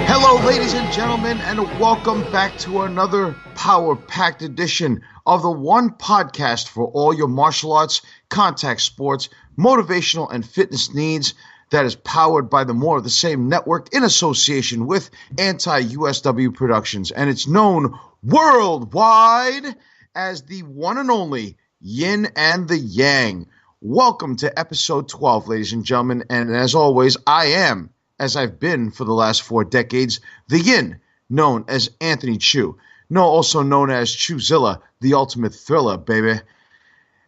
Hello, ladies and gentlemen, and welcome back to another power-packed edition of the one podcast for all your martial arts, contact sports, motivational, and fitness needs that is powered by the More of the Same network in association with Anti-USW Productions, and it's known worldwide as the one and only Yin and The Yang. Welcome to episode 12, ladies and gentlemen, and as always, I am, as I've been for the last 4 decades, the Yin, known as Anthony Chu, also known as Chuzilla, the ultimate thriller, baby.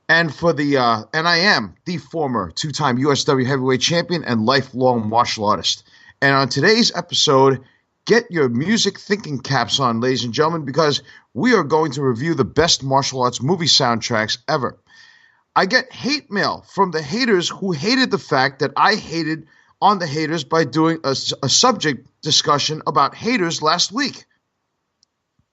And I am the former 2-time USW heavyweight champion and lifelong martial artist. And on today's episode, get your music thinking caps on, ladies and gentlemen, because we are going to review the best martial arts movie soundtracks ever. I get hate mail from the haters who hated the fact that I hated on the haters by doing a subject discussion about haters last week.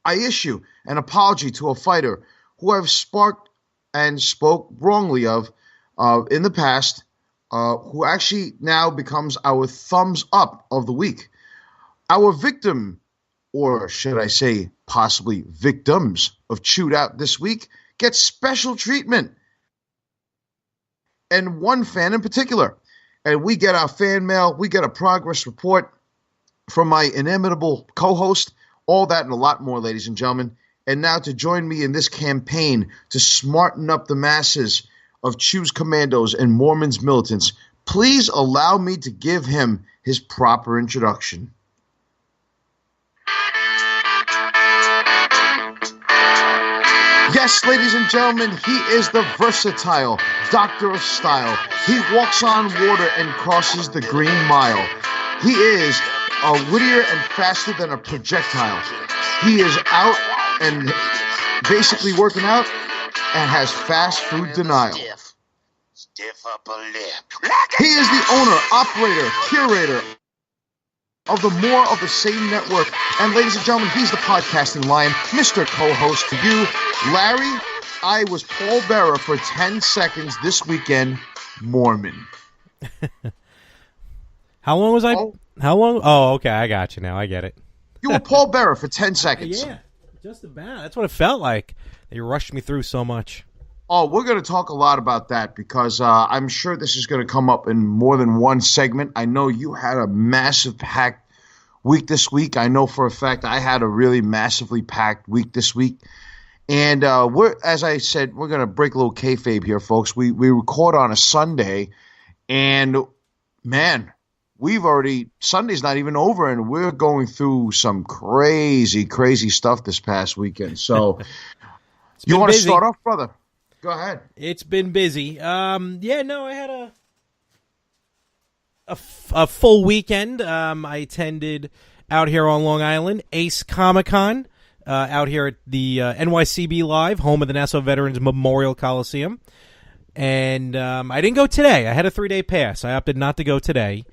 I issue an apology to a fighter who I've sparked and spoke wrongly of in the past, who actually now becomes our thumbs up of the week. Our victim, or should I say possibly victims of Chewed Out this week, gets special treatment. And one fan in particular. And we get our fan mail, we get a progress report from my inimitable co-host, all that and a lot more, ladies and gentlemen. And now to join me in this campaign to smarten up the masses of Chew's commandos and Mormon's militants, please allow me to give him his proper introduction. Yes, ladies and gentlemen, he is the versatile Doctor of Style. He walks on water and crosses the green mile. He is wittier and faster than a projectile. He is out and basically working out and has fast food denial. Stiff upper lip. He is the owner, operator, curator of the More of the Same network. And ladies and gentlemen, he's the podcasting lion, Mr. Co-host to you, Larry. I was Paul Bearer for 10 seconds this weekend, Mormon. How long was I? How long? Oh, okay, I got you now. I get it. You were Paul Bearer for 10 seconds. Yeah, just about. That's what it felt like. They rushed me through so much. Oh, we're going to talk a lot about that because I'm sure this is going to come up in more than one segment. I know you had a massive packed week this week. I know for a fact I had a really massively packed week this week. And as I said, we're going to break a little kayfabe here, folks. We record on a Sunday, and man, Sunday's not even over, and we're going through some crazy, crazy stuff this past weekend. So you want to start off, brother? Go ahead. It's been busy. I had a full weekend. I attended out here on Long Island, Ace Comic-Con. Out here at the NYCB Live, home of the Nassau Veterans Memorial Coliseum. And I didn't go today. I had a 3-day pass. I opted not to go today.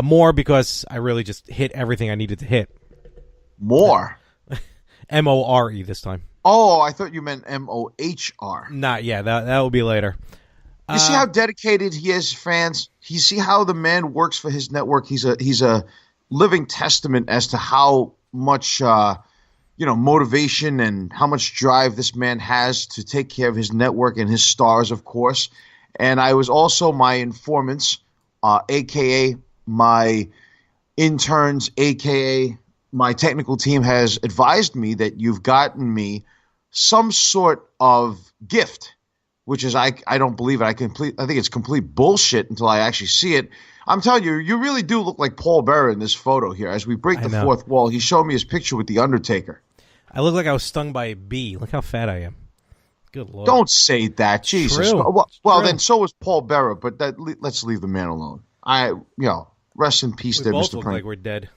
More because I really just hit everything I needed to hit. More? M-O-R-E this time. Oh, I thought you meant M-O-H-R. Not yet. That will be later. You see how dedicated he is, fans? You see how the man works for his network? He's a living testament as to how much motivation and how much drive this man has to take care of his network and his stars, of course. And I was also my informants, a.k.a. my interns, a.k.a. my technical team has advised me that you've gotten me some sort of gift, which is I don't believe it. I think it's complete bullshit until I actually see it. I'm telling you, you really do look like Paul Bearer in this photo here. As we break the fourth wall, he showed me his picture with The Undertaker. I look like I was stung by a bee. Look how fat I am. Good Lord. Don't say that. Jesus. True. Well, then so was Paul Bearer, but let's leave the man alone. Rest in peace there, Mr. Mr. Look Prank. like we're dead.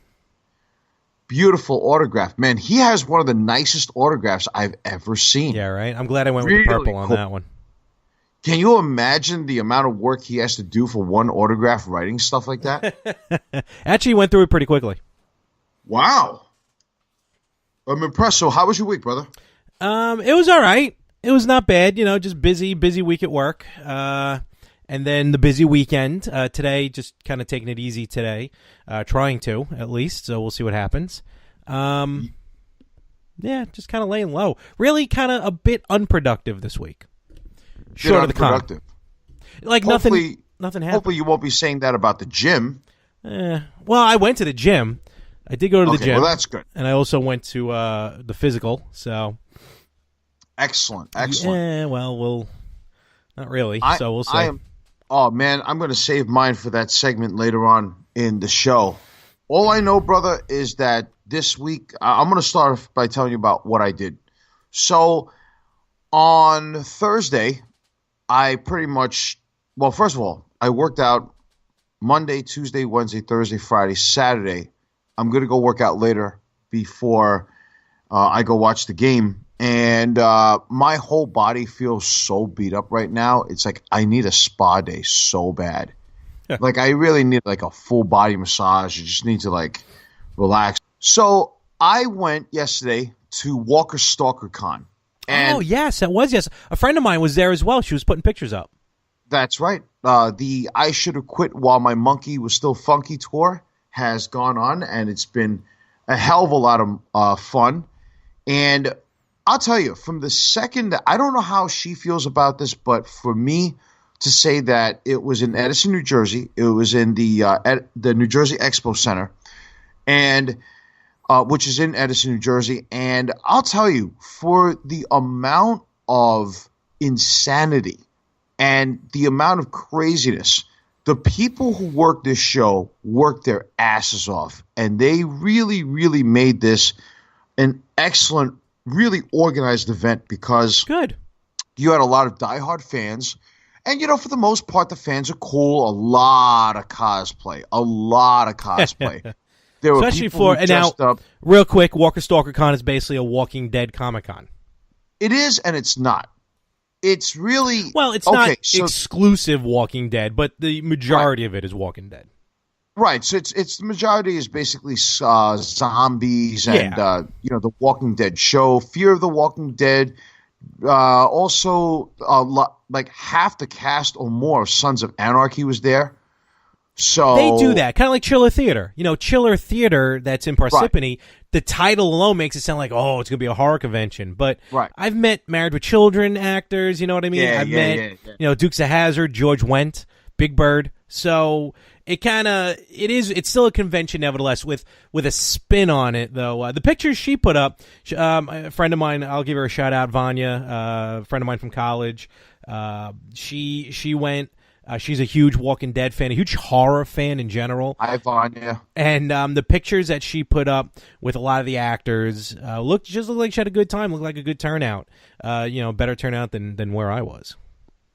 Beautiful autograph. Man, he has one of the nicest autographs I've ever seen. Yeah, right? I'm glad I went with the purple on that one. Can you imagine the amount of work he has to do for one autograph writing stuff like that? Actually, went through it pretty quickly. Wow. I'm impressed. So how was your week, brother? It was all right. It was not bad, just busy week at work. And then the busy weekend. Today, just kind of taking it easy today. Trying to, at least, so we'll see what happens. Yeah, just kind of laying low. Really kind of a bit unproductive this week. Short of the con. Like nothing happened. Hopefully you won't be saying that about the gym. Well, I went to the gym. I did go to the gym. Well, that's good. And I also went to the physical, so. Excellent. Yeah, well, not really, so we'll see. Oh, man, I'm going to save mine for that segment later on in the show. All I know, brother, is that this week, I'm going to start by telling you about what I did. So, on Thursday, I pretty much, well, first of all, I worked out Monday, Tuesday, Wednesday, Thursday, Friday, Saturday. I'm going to go work out later before I go watch the game. And my whole body feels so beat up right now. It's like I need a spa day so bad. Like I really need like a full body massage. You just need to like relax. So I went yesterday to Walker Stalker Con. And yes, it was. Yes, a friend of mine was there as well. She was putting pictures up. That's right. The I Should Have Quit While My Monkey Was Still Funky tour has gone on, and it's been a hell of a lot of fun. And I'll tell you, from the second, I don't know how she feels about this, but for me to say that it was in Edison, New Jersey, it was in the New Jersey Expo Center, and which is in Edison, New Jersey, and I'll tell you, for the amount of insanity and the amount of craziness, the people who worked this show worked their asses off, and they really, really made this an excellent, really organized event because good. You had a lot of diehard fans, and for the most part, the fans are cool. A lot of cosplay. There were especially people who dressed up. Real quick, Walker Stalker Con is basically a Walking Dead Comic Con. It is, and it's not. It's really it's not exclusive Walking Dead, but the majority of it is Walking Dead. Right, so it's the majority is basically zombies and the Walking Dead show, Fear of the Walking Dead. Also, like half the cast or more of Sons of Anarchy was there. So they do that, kind of like Chiller Theater. Chiller Theater that's in Parsippany. Right. The title alone makes it sound like, oh, it's going to be a horror convention. But I've met Married with Children actors, you know what I mean? Yeah, I've met, Dukes of Hazzard, George Wendt, Big Bird. So it's still a convention nevertheless with a spin on it, though. The pictures she put up, a friend of mine, I'll give her a shout out, Vanya, a friend of mine from college. She went. She's a huge Walking Dead fan, a huge horror fan in general. Hi, Vanya. And the pictures that she put up with a lot of the actors looked like she had a good time, looked like a good turnout. Better turnout than where I was.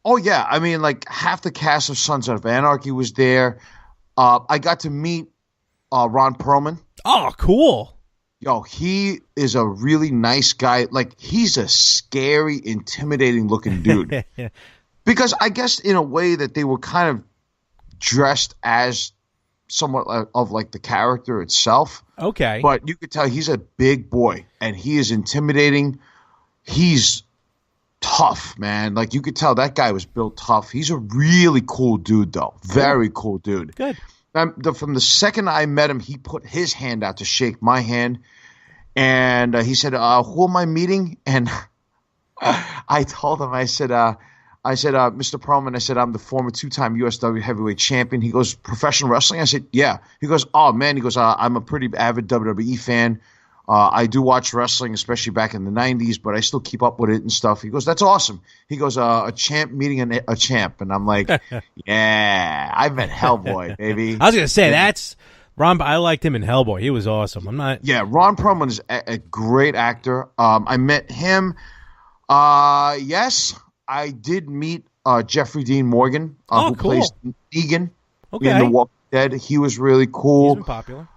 Oh, yeah. I mean, like half the cast of Sons of Anarchy was there. I got to meet Ron Perlman. Oh, cool. Yo, he is a really nice guy. Like, he's a scary, intimidating looking dude. Because I guess in a way that they were kind of dressed as somewhat of like the character itself. Okay. But you could tell he's a big boy and he is intimidating. He's tough, man. Like you could tell that guy was built tough. He's a really cool dude though. Very cool dude. Good. From the second I met him, he put his hand out to shake my hand. And he said, who am I meeting? And I told him, I said, Mr. Perlman, I said, I'm the former two-time USW heavyweight champion. He goes, professional wrestling? I said, yeah. He goes, oh, man. He goes, I'm a pretty avid WWE fan. I do watch wrestling, especially back in the 90s, but I still keep up with it and stuff. He goes, that's awesome. He goes, a champ meeting a champ. And I'm like, yeah, I met Hellboy, baby. I was going to say, that's Ron. I liked him in Hellboy. He was awesome. Yeah, Ron Perlman is a great actor. I met him. Yes. I did meet Jeffrey Dean Morgan, who plays Negan in The Walking Dead. He was really cool. He's been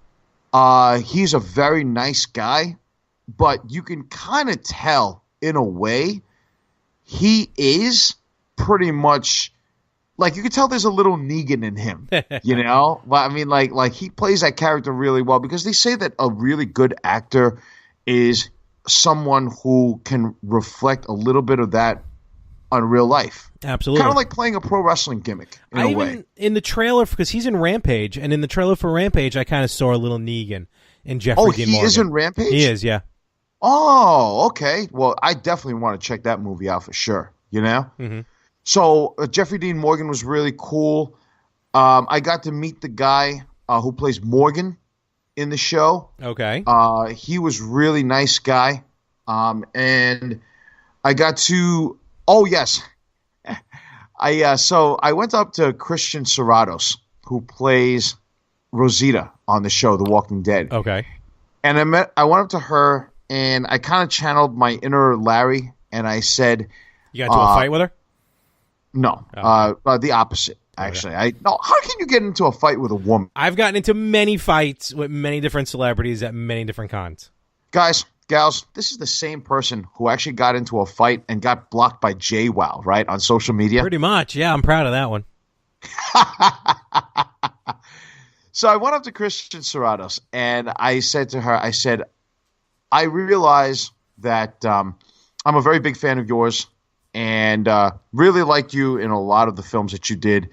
popular. He's a very nice guy, but you can kind of tell in a way he is pretty much like you can tell there's a little Negan in him, you know? But I mean, like he plays that character really well because they say that a really good actor is someone who can reflect a little bit of that on real life. Absolutely. Kind of like playing a pro wrestling gimmick in a way. In the trailer, because he's in Rampage, and in the trailer for Rampage, I kind of saw a little Negan in Jeffrey Dean Morgan. He is in Rampage? He is, yeah. Oh, okay. Well, I definitely want to check that movie out for sure, you know? Mm-hmm. So Jeffrey Dean Morgan was really cool. I got to meet the guy who plays Morgan in the show. Okay. He was really nice guy. And I got to – oh, yes. So I went up to Christian Serratos, who plays Rosita on the show, The Walking Dead. Okay. And I went up to her, and I kind of channeled my inner Larry, and I said – You got into a fight with her? No. The opposite. Actually, how can you get into a fight with a woman? I've gotten into many fights with many different celebrities at many different cons. Guys, gals, this is the same person who actually got into a fight and got blocked by JWoww, right, on social media? Pretty much, yeah. I'm proud of that one. So I went up to Christian Serratos, and I said to her, I realize that I'm a very big fan of yours, and really liked you in a lot of the films that you did.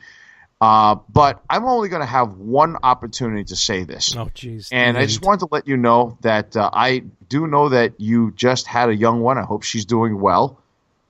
But I'm only going to have one opportunity to say this. Oh, jeez. And I just wanted to let you know that I do know that you just had a young one. I hope she's doing well.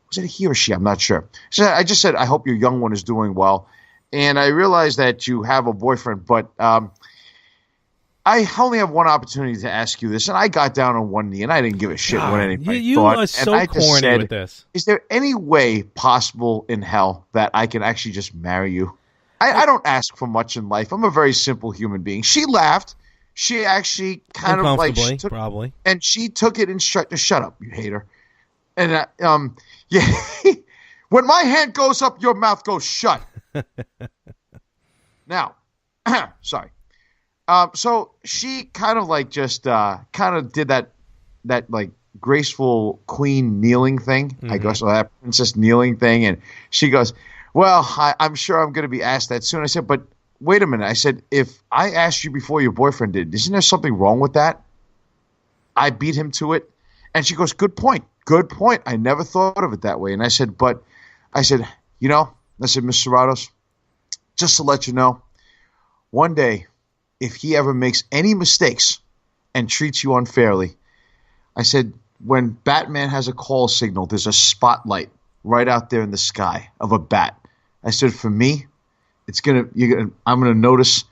Was it he or she? I'm not sure. So I just said, I hope your young one is doing well. And I realize that you have a boyfriend, but I only have one opportunity to ask you this, and I got down on one knee, and I didn't give a shit what anybody you thought. are so corny with this. Is there any way possible in hell that I can actually just marry you? I don't ask for much in life. I'm a very simple human being. She laughed. She actually kind of like probably, and she took it in straight to shut up, you hater. And yeah, when my hand goes up, your mouth goes shut. Now, sorry. So she kind of like just kind of did that like graceful queen kneeling thing, I guess, or that princess kneeling thing. And she goes, well, I'm sure I'm going to be asked that soon. I said, but wait a minute. I said, if I asked you before your boyfriend did, isn't there something wrong with that? I beat him to it. And she goes, good point. Good point. I never thought of it that way. And I said, you know, Miss Serratos, just to let you know, one day, if he ever makes any mistakes and treats you unfairly, I said, when Batman has a call signal, there's a spotlight right out there in the sky of a bat. I said, for me, I'm gonna notice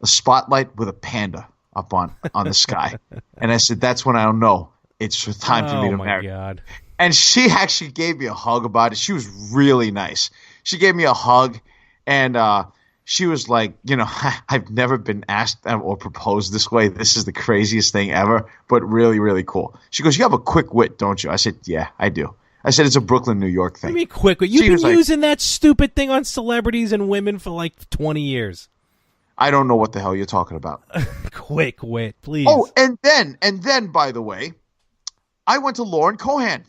a spotlight with a panda up on the sky. And I said, that's when I'll know it's time for me to marry. Oh my God. And she actually gave me a hug about it. She was really nice. She gave me a hug, and she was like, you know, I've never been asked or proposed this way. This is the craziest thing ever, but really, really cool. She goes, you have a quick wit, don't you? I said, yeah, I do. I said, it's a Brooklyn, New York thing. What do you mean quick wit? You've been using that stupid thing on celebrities and women for like 20 years. I don't know what the hell you're talking about. Quick wit, please. Oh, and then, by the way, I went to Lauren Cohan,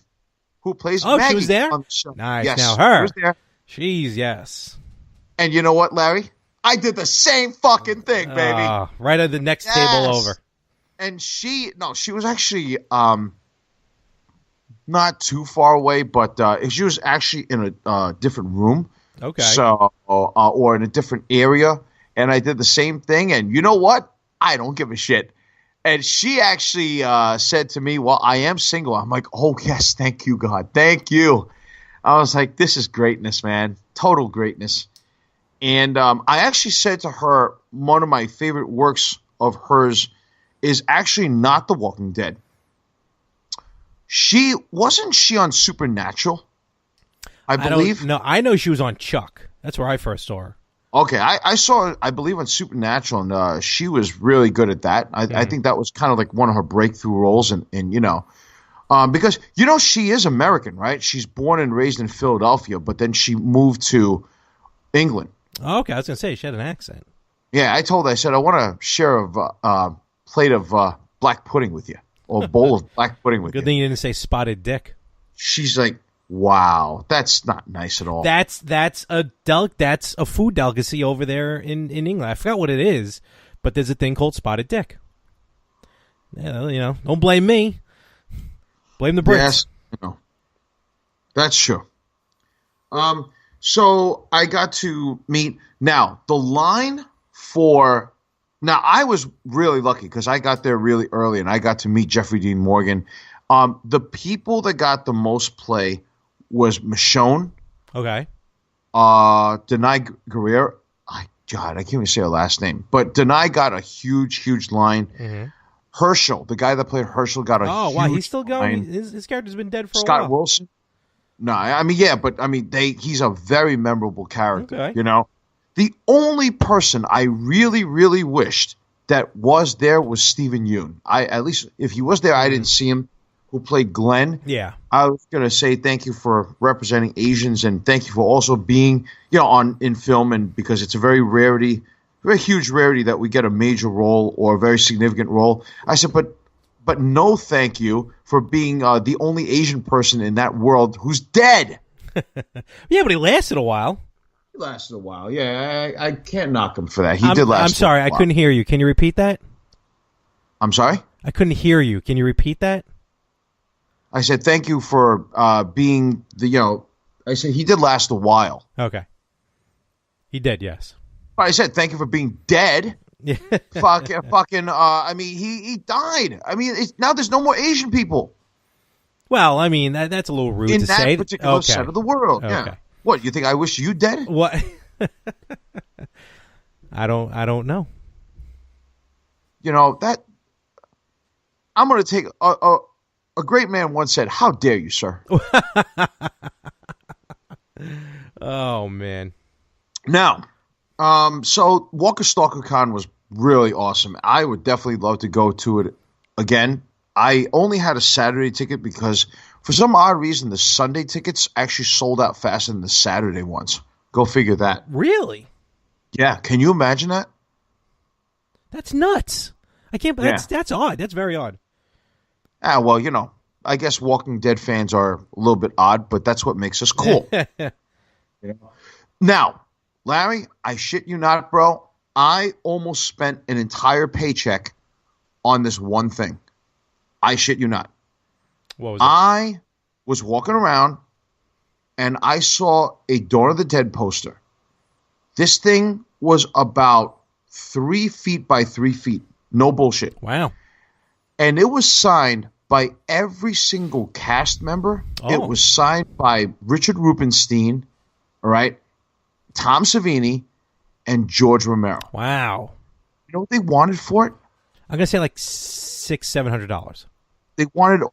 who plays Maggie. She was there? On the show. Nice. Yes, now her. She was there. Jeez, yes. And you know what, Larry? I did the same fucking thing, baby. Right at the next table over. And she was actually not too far away, but she was actually in a different room. Okay. So, or in a different area. And I did the same thing. And you know what? I don't give a shit. And she actually said to me, well, I am single. I'm like, oh, yes, thank you, God. Thank you. I was like, this is greatness, man. Total greatness. And I actually said to her, one of my favorite works of hers is actually not The Walking Dead. Wasn't she on Supernatural? I believe. No, I know she was on Chuck. That's where I first saw her. Okay, I saw her, I believe, on Supernatural, and she was really good at that. I think that was kind of like one of her breakthrough roles, and you know, because you know she is American, right? She's born and raised in Philadelphia, but then she moved to England. Oh, okay, I was gonna say she had an accent. Yeah, I told her, I said, I want to share a plate of black pudding with you, or a bowl of black pudding with you. Good thing you didn't say spotted dick. She's like, wow, that's not nice at all. That's a food delicacy over there in England. I forgot what it is, but there's a thing called spotted dick. Yeah, you know, don't blame me. Blame the Brits. Yes, that's true. So I got to meet. Now the line for. Now I was really lucky because I got there really early and I got to meet Jeffrey Dean Morgan. The people that got the most play was Michonne. Okay. Denai Guerrero. God, I can't even say her last name. But Denai got a huge line. Mm-hmm. Herschel, the guy that played Herschel, got a huge wow, he's still going. line. His character's been dead for a Scott while. Wilson. No, I mean, yeah, but I mean, he's a very memorable character. Okay. The only person I really wished that was there was Stephen Yeun. At least if he was there, I didn't see him. Who played Glenn? Yeah. I was gonna say thank you for representing Asians and thank you for also being in film, and because it's a very huge rarity that we get a major role or a very significant role. I said, but no, thank you for being the only Asian person in that world who's dead. Yeah, but he lasted a while. He lasted a while. Yeah, I can't knock him for that. He did last. I'm sorry, I couldn't hear you. Can you repeat that? I'm sorry? I couldn't hear you. Can you repeat that? I said thank you for being I said he did last a while. Okay. He did, yes. But I said thank you for being dead. Yeah. I mean, he died. I mean, now there's no more Asian people. Well, I mean, that's a little rude in to that say. particular side of the world. Okay. Yeah. What, you think I wish you dead? What? I don't know. That I'm going to take a great man once said, "How dare you, sir?" Oh man. Now, so Walker Stalker Con was really awesome. I would definitely love to go to it again. I only had a Saturday ticket because for some odd reason the Sunday tickets actually sold out faster than the Saturday ones. Go figure that. Really? Yeah. Can you imagine that? That's nuts. I can't. That's odd. That's very odd. Well, I guess Walking Dead fans are a little bit odd, but that's what makes us cool. Now, Larry, I shit you not, bro. I almost spent an entire paycheck on this one thing. I shit you not. What was it? I was walking around and I saw a Dawn of the Dead poster. This thing was about 3 feet by 3 feet. No bullshit. Wow. And it was signed by every single cast member. Oh. It was signed by Richard Rubenstein, all right, Tom Savini, and George Romero. Wow. You know what they wanted for it? I'm gonna say like $600-700. They wanted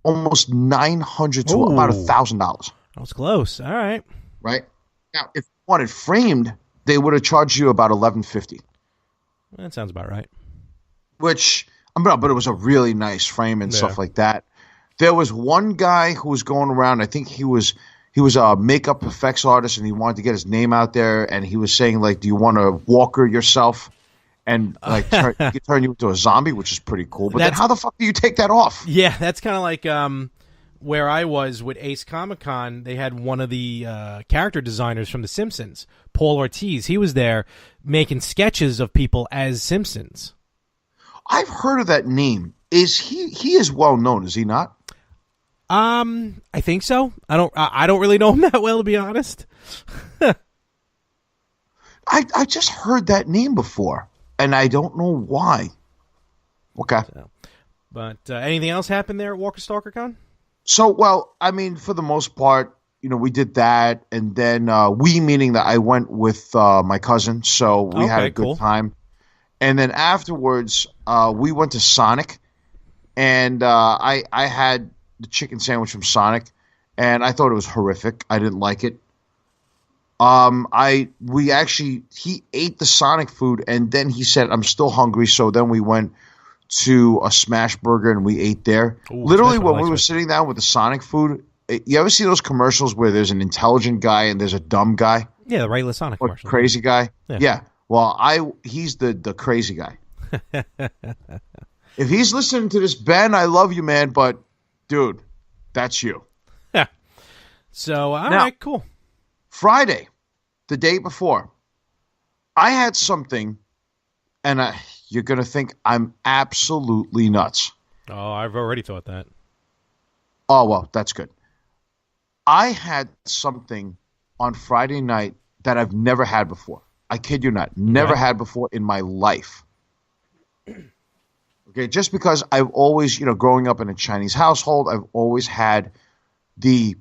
almost $900 to about $1,000. That was close. All right. Right now, if you wanted framed, they would have charged you about $1,150. That sounds about right. Which, but it was a really nice frame and stuff like that. There was one guy who was going around. I think he was a makeup effects artist, and he wanted to get his name out there. And he was saying, like, "Do you want to walker yourself and like turn you into a zombie?" Which is pretty cool. But then, how the fuck do you take that off? Yeah, that's kind of like where I was with Ace Comic-Con. They had one of the character designers from The Simpsons, Paul Ortiz. He was there making sketches of people as Simpsons. I've heard of that name. Is he is well known, is he not? I think so. I don't really know him that well, to be honest. I just heard that name before, and I don't know why. Okay. But anything else happened there at Walker Stalker Con? So, well, I mean, for the most part, we did that, and then meaning that I went with my cousin, so we had a good time. And then afterwards, we went to Sonic, and I had the chicken sandwich from Sonic, and I thought it was horrific. I didn't like it. He ate the Sonic food, and then he said, "I'm still hungry." So then we went to a Smash Burger, and we ate there. Ooh, literally, when we were sitting down with the Sonic food, you ever see those commercials where there's an intelligent guy and there's a dumb guy? Yeah, the regular Sonic or commercial. Crazy guy. Yeah. Well, he's the crazy guy. If he's listening to this, Ben, I love you, man, but dude, that's you. So, all right, cool. Friday, the day before, I had something, and you're going to think I'm absolutely nuts. Oh, I've already thought that. Oh, well, that's good. I had something on Friday night that I've never had before. I kid you not. Never had before in my life. Okay, just because I've always, growing up in a Chinese household, I've always had the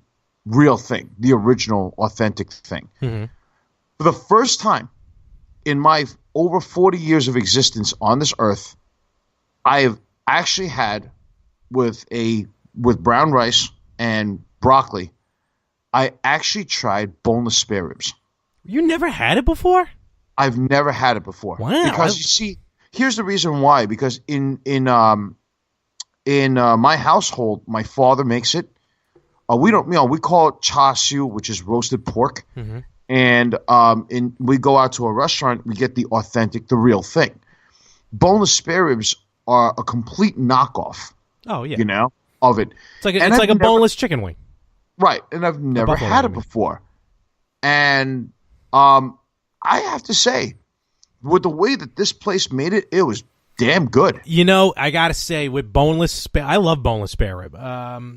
real thing, the original, authentic thing. Mm-hmm. For the first time in my over 40 years of existence on this earth, I have actually had with brown rice and broccoli, I actually tried boneless spare ribs. You never had it before? I've never had it before. Wow. Because you see, here's the reason why. Because in my household, my father makes it. We don't, we call it char siu, which is roasted pork. Mm-hmm. And we go out to a restaurant, we get the authentic, the real thing. Boneless spare ribs are a complete knockoff. Oh yeah. Of it. It's like a boneless chicken wing. Right, and I've never had it before. And I have to say, with the way that this place made it, it was damn good. I gotta say, with boneless, I love boneless spare rib.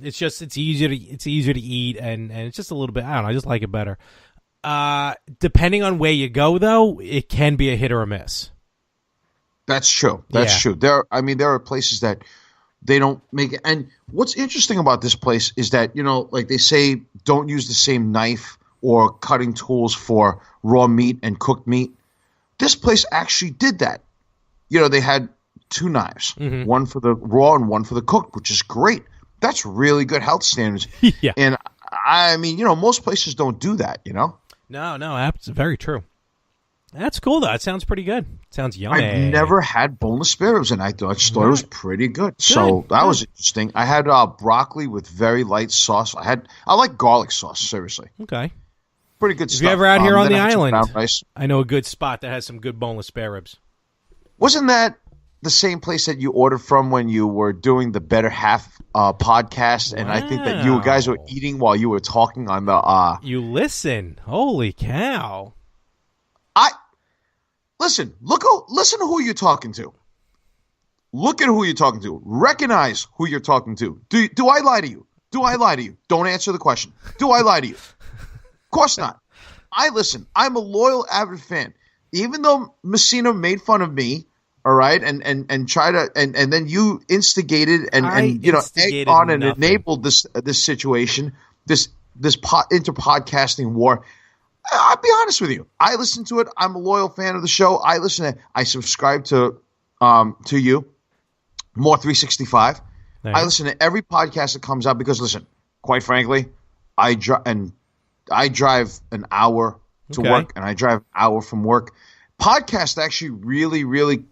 It's easier to eat, and it's just a little bit. I don't know. I just like it better. Depending on where you go, though, it can be a hit or a miss. That's true. That's true. There are places that they don't make it. And what's interesting about this place is that, like they say, don't use the same knife or cutting tools for raw meat and cooked meat. This place actually did that. They had two knives, one for the raw and one for the cooked, which is great. That's really good health standards. Yeah. And most places don't do that, No, that's very true. That's cool, though. It sounds pretty good. It sounds yummy. I've never had boneless spare ribs, and I just thought it was pretty good. So that was interesting. I had broccoli with very light sauce. I like garlic sauce, seriously. Okay. Pretty good stuff. If you're ever out here on the island, rice. I know a good spot that has some good boneless spare ribs. Wasn't that the same place that you ordered from when you were doing the Better Half podcast? And I think that you guys were eating while you were talking on the... You listen. Holy cow. Listen to who you're talking to. Look at who you're talking to. Recognize who you're talking to. Do I lie to you? Do I lie to you? Don't answer the question. Do I lie to you? Of course not. I listen. I'm a loyal, avid fan. Even though Messina made fun of me, all right, and try to and then you instigated and egged on and enabled this situation, this interpodcasting war. I'll be honest with you. I listen to it. I'm a loyal fan of the show. I subscribe to you, More 365. I listen to every podcast that comes out because, listen, quite frankly, I drive an hour to work and I drive an hour from work. Podcasts actually really, really,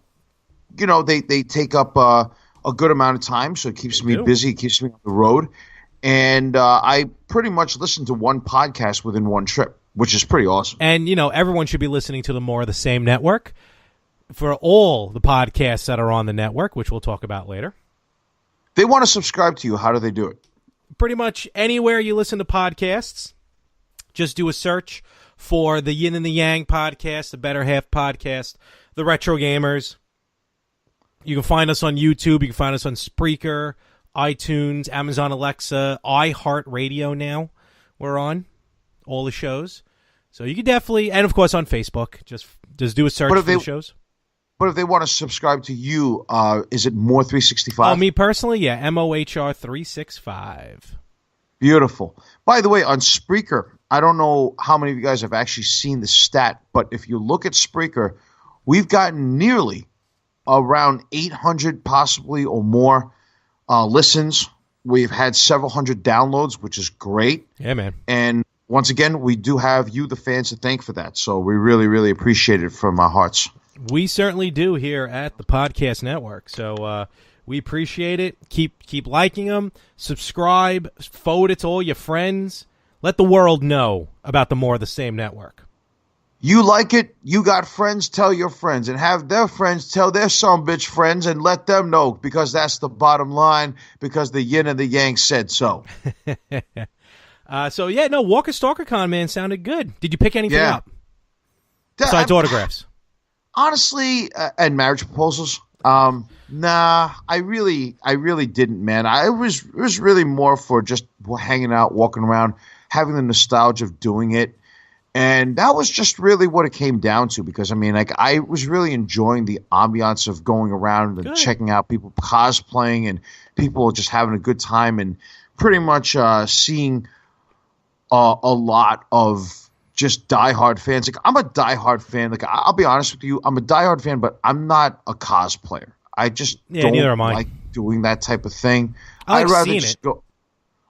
they take up a good amount of time, so it keeps me busy. It keeps me on the road. And I pretty much listen to one podcast within one trip, which is pretty awesome. And, everyone should be listening to the More of the Same network for all the podcasts that are on the network, which we'll talk about later. They want to subscribe to you. How do they do it? Pretty much anywhere you listen to podcasts, just do a search for the Yin and the Yang podcast, the Better Half podcast, the Retro Gamers. You can find us on YouTube. You can find us on Spreaker, iTunes, Amazon Alexa, iHeartRadio now. We're on all the shows. So you can definitely, and of course on Facebook, just do a search for the shows. But if they want to subscribe to you, is it More 365? Oh, me personally, yeah, MOHR 365. Beautiful. By the way, on Spreaker, I don't know how many of you guys have actually seen the stat, but if you look at Spreaker, we've gotten nearly around 800 possibly or more listens. We've had several hundred downloads, which is great. Yeah, man. And once again, we do have you, the fans, to thank for that. So we really, really appreciate it from our hearts. We certainly do here at the Podcast Network. So we appreciate it. Keep liking them. Subscribe. Forward it to all your friends. Let the world know about the More of the Same network. You like it, you got friends, tell your friends. And have their friends tell their sumbitch friends and let them know, because that's the bottom line, because the Yin and the Yang said so. Walker Stalker Con, man, sounded good. Did you pick anything up? Besides autographs. Honestly, and marriage proposals. Nah, I really didn't, man. It was really more for just hanging out, walking around, having the nostalgia of doing it. And that was just really what it came down to, because I mean, like, I was really enjoying the ambiance of going around and checking out people cosplaying and people just having a good time, and pretty much seeing a lot of just diehard fans. Like, I'm a diehard fan. Like, I'll be honest with you, I'm a diehard fan, but I'm not a cosplayer. I just don't neither am I. like doing that type of thing. I like I'd rather seeing just it. go.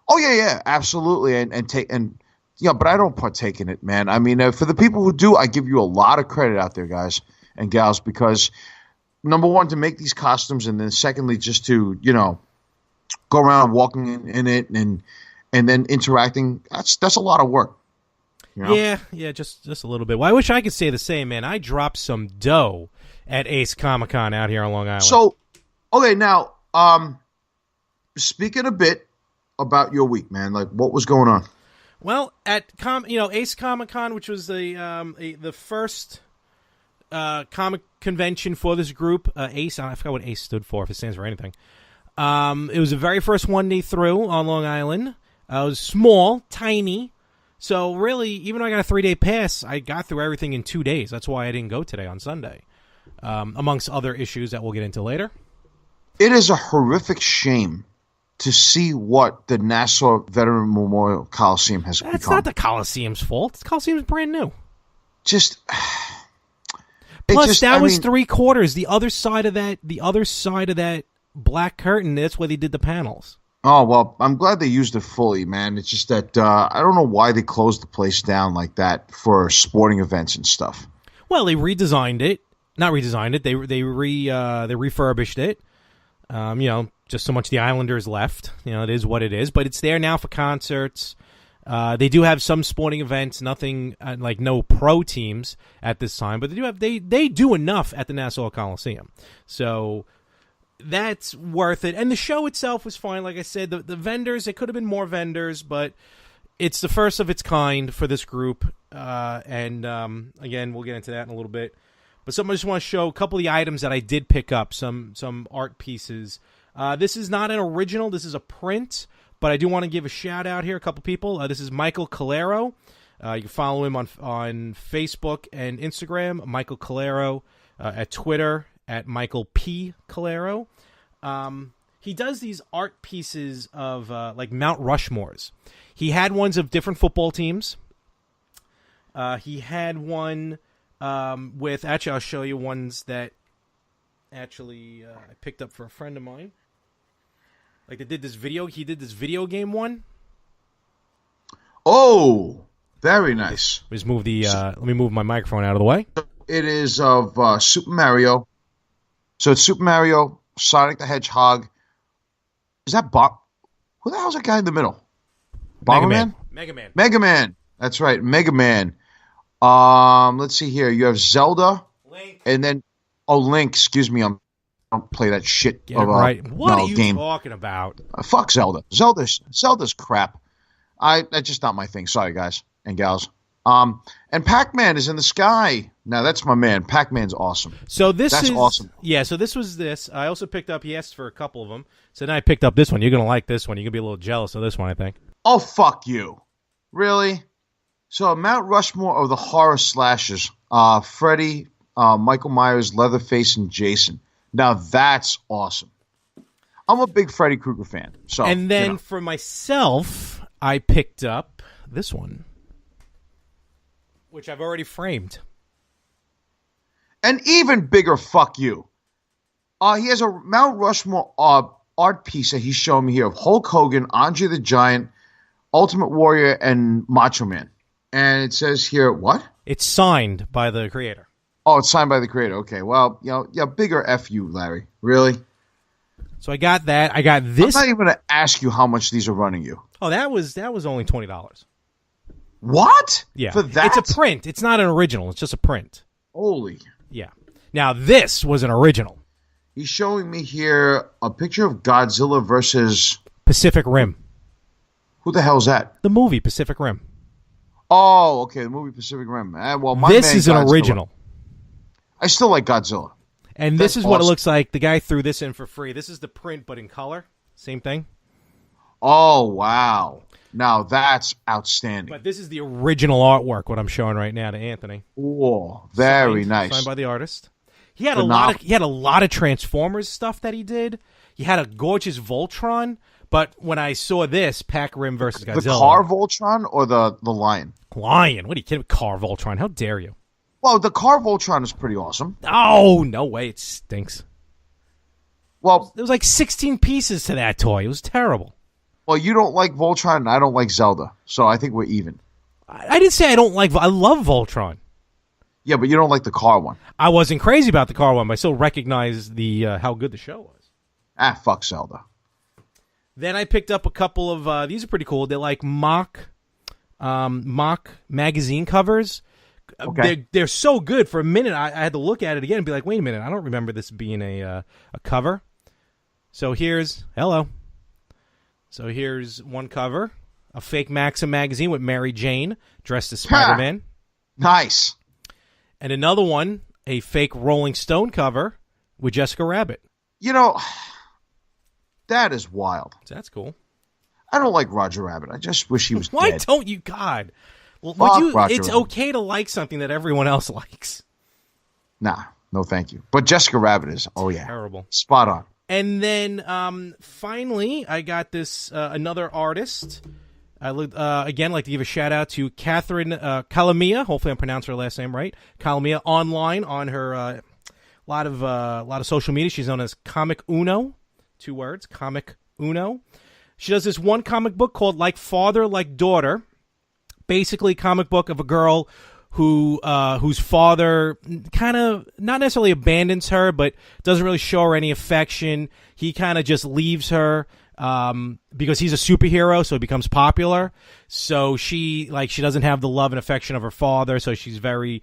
Oh yeah, absolutely, but I don't partake in it, man. I mean, for the people who do, I give you a lot of credit out there, guys and gals, because number one, to make these costumes, and then secondly, just to go around walking in it and then interacting. That's a lot of work. You know? Yeah, just a little bit. Well, I wish I could say the same, man. I dropped some dough at Ace Comic-Con out here on Long Island. So, okay, now, speaking a bit about your week, man, like, what was going on? Well, at Ace Comic-Con, which was the first comic convention for this group, Ace. I forgot what Ace stood for, if it stands for anything. It was the very first one day through on Long Island. It was small, tiny. So really, even though I got a 3-day pass, I got through everything in 2 days. That's why I didn't go today on Sunday, amongst other issues that we'll get into later. It is a horrific shame to see what the Nassau Veteran Memorial Coliseum has become. That's not the Coliseum's fault. The Coliseum's brand new. Plus, that was 3/4. The other side of that black curtain, that's where they did the panels. Oh, well, I'm glad they used it fully, man. It's just that I don't know why they closed the place down like that for sporting events and stuff. Well, they redesigned it. Not redesigned it. They refurbished it. Just so much the Islanders left. It is what it is. But it's there now for concerts. They do have some sporting events. Nothing like no pro teams at this time, but they do enough at the Nassau Coliseum. So that's worth it. And the show itself was fine. Like I said, the vendors, it could have been more vendors, but it's the first of its kind for this group. Again, we'll get into that in a little bit. But I just want to show a couple of the items that I did pick up, some art pieces. This is not an original. This is a print, but I do want to give a shout out here. A couple people. This is Michael Calero. You can follow him on Facebook and Instagram. Michael Calero at Twitter at Michael P. Calero. He does these art pieces of like Mount Rushmores. He had ones of different football teams. He had one with, actually, I'll show you ones that actually I picked up for a friend of mine. Like he did this video game one. Oh, very nice. Let me move my microphone out of the way. It is of Super Mario. So it's Super Mario, Sonic the Hedgehog. Is that Bob? Who the hell is that guy in the middle? Bomberman? Mega Man. That's right, Mega Man. Let's see here. You have Zelda. Link. And then, Link. Excuse me, I don't play that shit. Right. What are you game. talking about? Fuck Zelda. Zelda's crap. That's just not my thing. Sorry, guys and gals. And Pac-Man is in the sky. Now that's my man. Pac-Man's awesome. So that's awesome. Yeah. So this was this. I also picked up. He asked for a couple of them. So then I picked up this one. You're gonna like this one. You're gonna be a little jealous of this one, I think. Oh, fuck you. Really? So Mount Rushmore of the horror slashers. Freddy, Michael Myers, Leatherface, and Jason. Now that's awesome. I'm a big Freddy Krueger fan. So, and then for myself, I picked up this one, which I've already framed. An even bigger fuck you. He has a Mount Rushmore art piece that he's showing me here of Hulk Hogan, Andre the Giant, Ultimate Warrior, and Macho Man. And it says here, what? It's signed by the creator. Oh, it's signed by the creator. Okay, well, bigger F you, Larry. Really? So I got that. I got this. I'm not even going to ask you how much these are running you. Oh, that was only $20. What? Yeah. For that? It's a print. It's not an original. It's just a print. Holy. Yeah. Now, this was an original. He's showing me here a picture of Godzilla versus Pacific Rim. Who the hell's that? The movie Pacific Rim. Oh, okay, the movie Pacific Rim. Well, this is an original. I still like Godzilla. And this is what it looks like. The guy threw this in for free. This is the print, but in color. Same thing. Oh, wow. Now that's outstanding. But this is the original artwork, what I'm showing right now to Anthony. Whoa, very nice. Signed by the artist. He had a lot of Transformers stuff that he did. He had a gorgeous Voltron, but when I saw this, Pac Rim versus Godzilla. The car Voltron or the lion? Lion. What are you kidding? Car Voltron. How dare you? Well, the car Voltron is pretty awesome. Oh, no way. It stinks. Well, there was like 16 pieces to that toy. It was terrible. Well, you don't like Voltron, and I don't like Zelda, so I think we're even. I didn't say I don't like. I love Voltron. Yeah, but you don't like the car one. I wasn't crazy about the car one, but I still recognize the how good the show was. Fuck Zelda. Then I picked up a couple of these are pretty cool. They're like mock magazine covers. Okay. They're so good. For a minute, I had to look at it again and be like, wait a minute, I don't remember this being a cover. So here's one cover, a fake Maxim magazine with Mary Jane dressed as Spider-Man. Nice. And another one, a fake Rolling Stone cover with Jessica Rabbit. You know, that is wild. That's cool. I don't like Roger Rabbit. I just wish he was Why dead. Don't you, God? Roger it's Rabbit. okay to like something that everyone else likes. Nah, no thank you. But Jessica Rabbit is, terrible. Spot on. And then finally, I got this another artist. I again like to give a shout out to Catherine Calamia. Hopefully, I'm pronouncing her last name right. Calamia online on her lot of social media. She's known as Comic Uno, 2 words, Comic Uno. She does this one comic book called Like Father, Like Daughter. Basically, a comic book of a girl whose father kind of not necessarily abandons her, but doesn't really show her any affection. He kind of just leaves her because he's a superhero, so he becomes popular. So she doesn't have the love and affection of her father, so she's very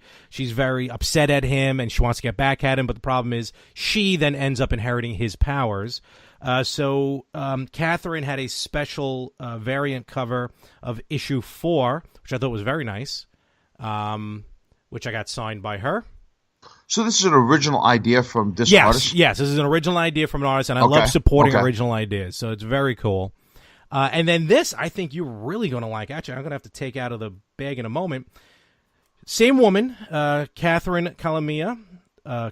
upset at him, and she wants to get back at him. But the problem is she then ends up inheriting his powers. So Catherine had a special variant cover of issue 4, which I thought was very nice. Which I got signed by her. So this is an original idea from this artist? Yes, this is an original idea from an artist, and I love supporting original ideas, so it's very cool. And then this, I think you're really going to like. Actually, I'm going to have to take out of the bag in a moment. Same woman, Catherine Calamia,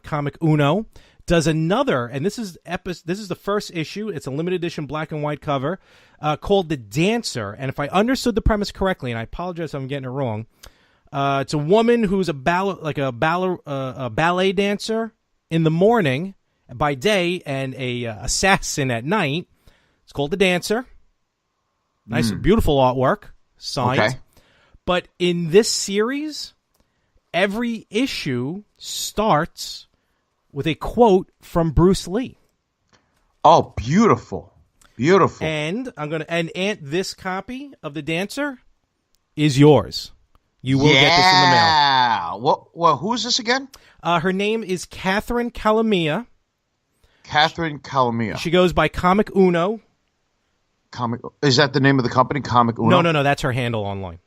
Comic Uno, does another, and this is the first issue. It's a limited edition black and white cover called The Dancer. And if I understood the premise correctly, and I apologize if I'm getting it wrong, it's a woman who's a ballet dancer in the morning by day and a assassin at night. It's called The Dancer. Nice, beautiful artwork, signed. Okay. But in this series, every issue starts with a quote from Bruce Lee. Oh, beautiful. Beautiful. And this copy of The Dancer is yours. You will get this in the mail. Yeah. Well, who is this again? Her name is Catherine Calamia. Catherine Calamia. She goes by Comic Uno. Is that the name of the company, Comic Uno? No. That's her handle online.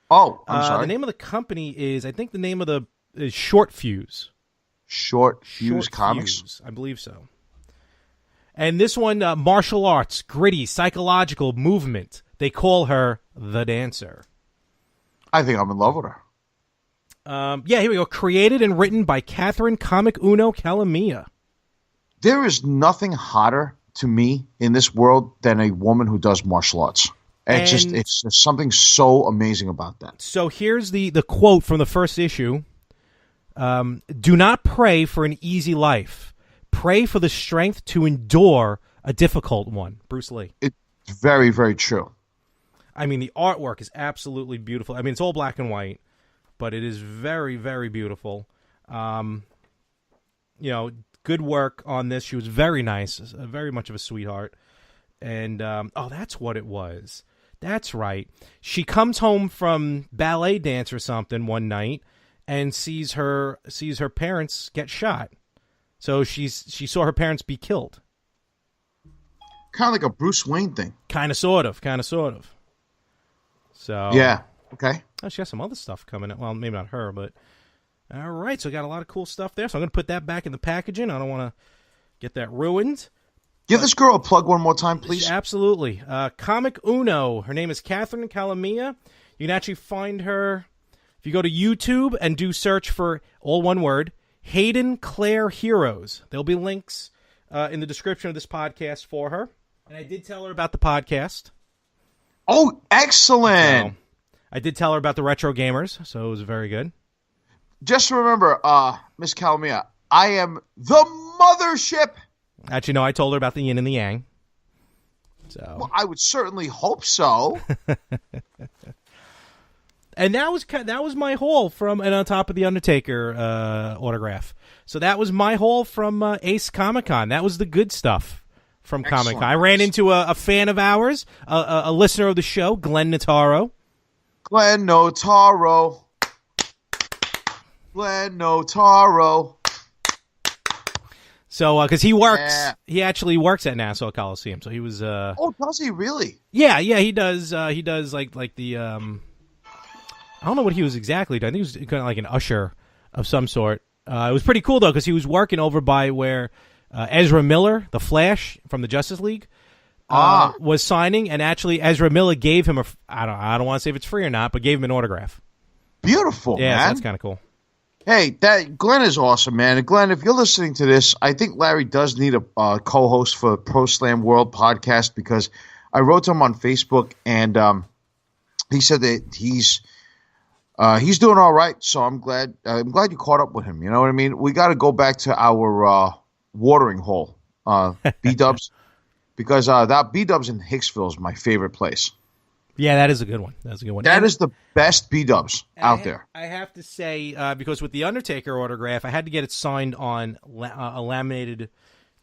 Oh, I'm sorry. The name of the company is, I think the name of is Short Fuse. Short Fuse Comics? Fuse, I believe so. And this one, martial arts, gritty, psychological movement. They call her The Dancer. I think I'm in love with her. Here we go. Created and written by Catherine Comic Uno Calamia. There is nothing hotter to me in this world than a woman who does martial arts. It's just something so amazing about that. So here's the quote from the first issue. Do not pray for an easy life. Pray for the strength to endure a difficult one. Bruce Lee. It's very, very true. I mean, the artwork is absolutely beautiful. I mean, it's all black and white, but it is very, very beautiful. Good work on this. She was very nice, very much of a sweetheart. And, that's what it was. That's right. She comes home from ballet dance or something one night and sees her parents get shot. So she saw her parents be killed. Kind of like a Bruce Wayne thing. Kind of, sort of. So yeah, okay. Oh, she has some other stuff coming up. Well, maybe not her, but All right, so I got a lot of cool stuff there. So I'm going to put that back in the packaging. I don't want to get that ruined. Give this girl a plug one more time, please. Absolutely. Comic Uno. Her name is Catherine Calamia. You can actually find her if you go to YouTube and do search for, all one word, Hayden Claire Heroes. There'll be links in the description of this podcast for her. And I did tell her about the podcast. Oh, excellent. So, I did tell her about the Retro Gamers, so it was very good. Just remember, Miss Calamia, I am the mothership. Actually, no, I told her about the Yin and The Yang. So, well, I would certainly hope so. And that was my haul from, and on top of the Undertaker autograph. So that was my haul from Ace Comic-Con. That was the good stuff from Comic-Con. I ran into a fan of ours, a listener of the show, Glenn Notaro. Glenn Notaro. Glenn Notaro. So, because he works, he actually works at Nassau Coliseum. So he was. Oh, does he really? Yeah, he does. He does like the. I don't know what he was exactly doing. I think he was kind of like an usher of some sort. It was pretty cool though because he was working over by where Ezra Miller, the Flash from the Justice League, was signing, and actually Ezra Miller gave him I don't want to say if it's free or not, but gave him an autograph. Beautiful, yeah, man. So that's kind of cool. Hey, Glenn is awesome, man. And Glenn, if you're listening to this, I think Larry does need a co-host for Pro Slam World podcast because I wrote to him on Facebook and he said that he's doing all right. So I'm glad you caught up with him. You know what I mean? We got to go back to our watering hole, B-Dubs, because that B-Dubs in Hicksville is my favorite place. Yeah, that is a good one. That's a good one. That is the best B-Dubs out there. I have to say, because with the Undertaker autograph, I had to get it signed on a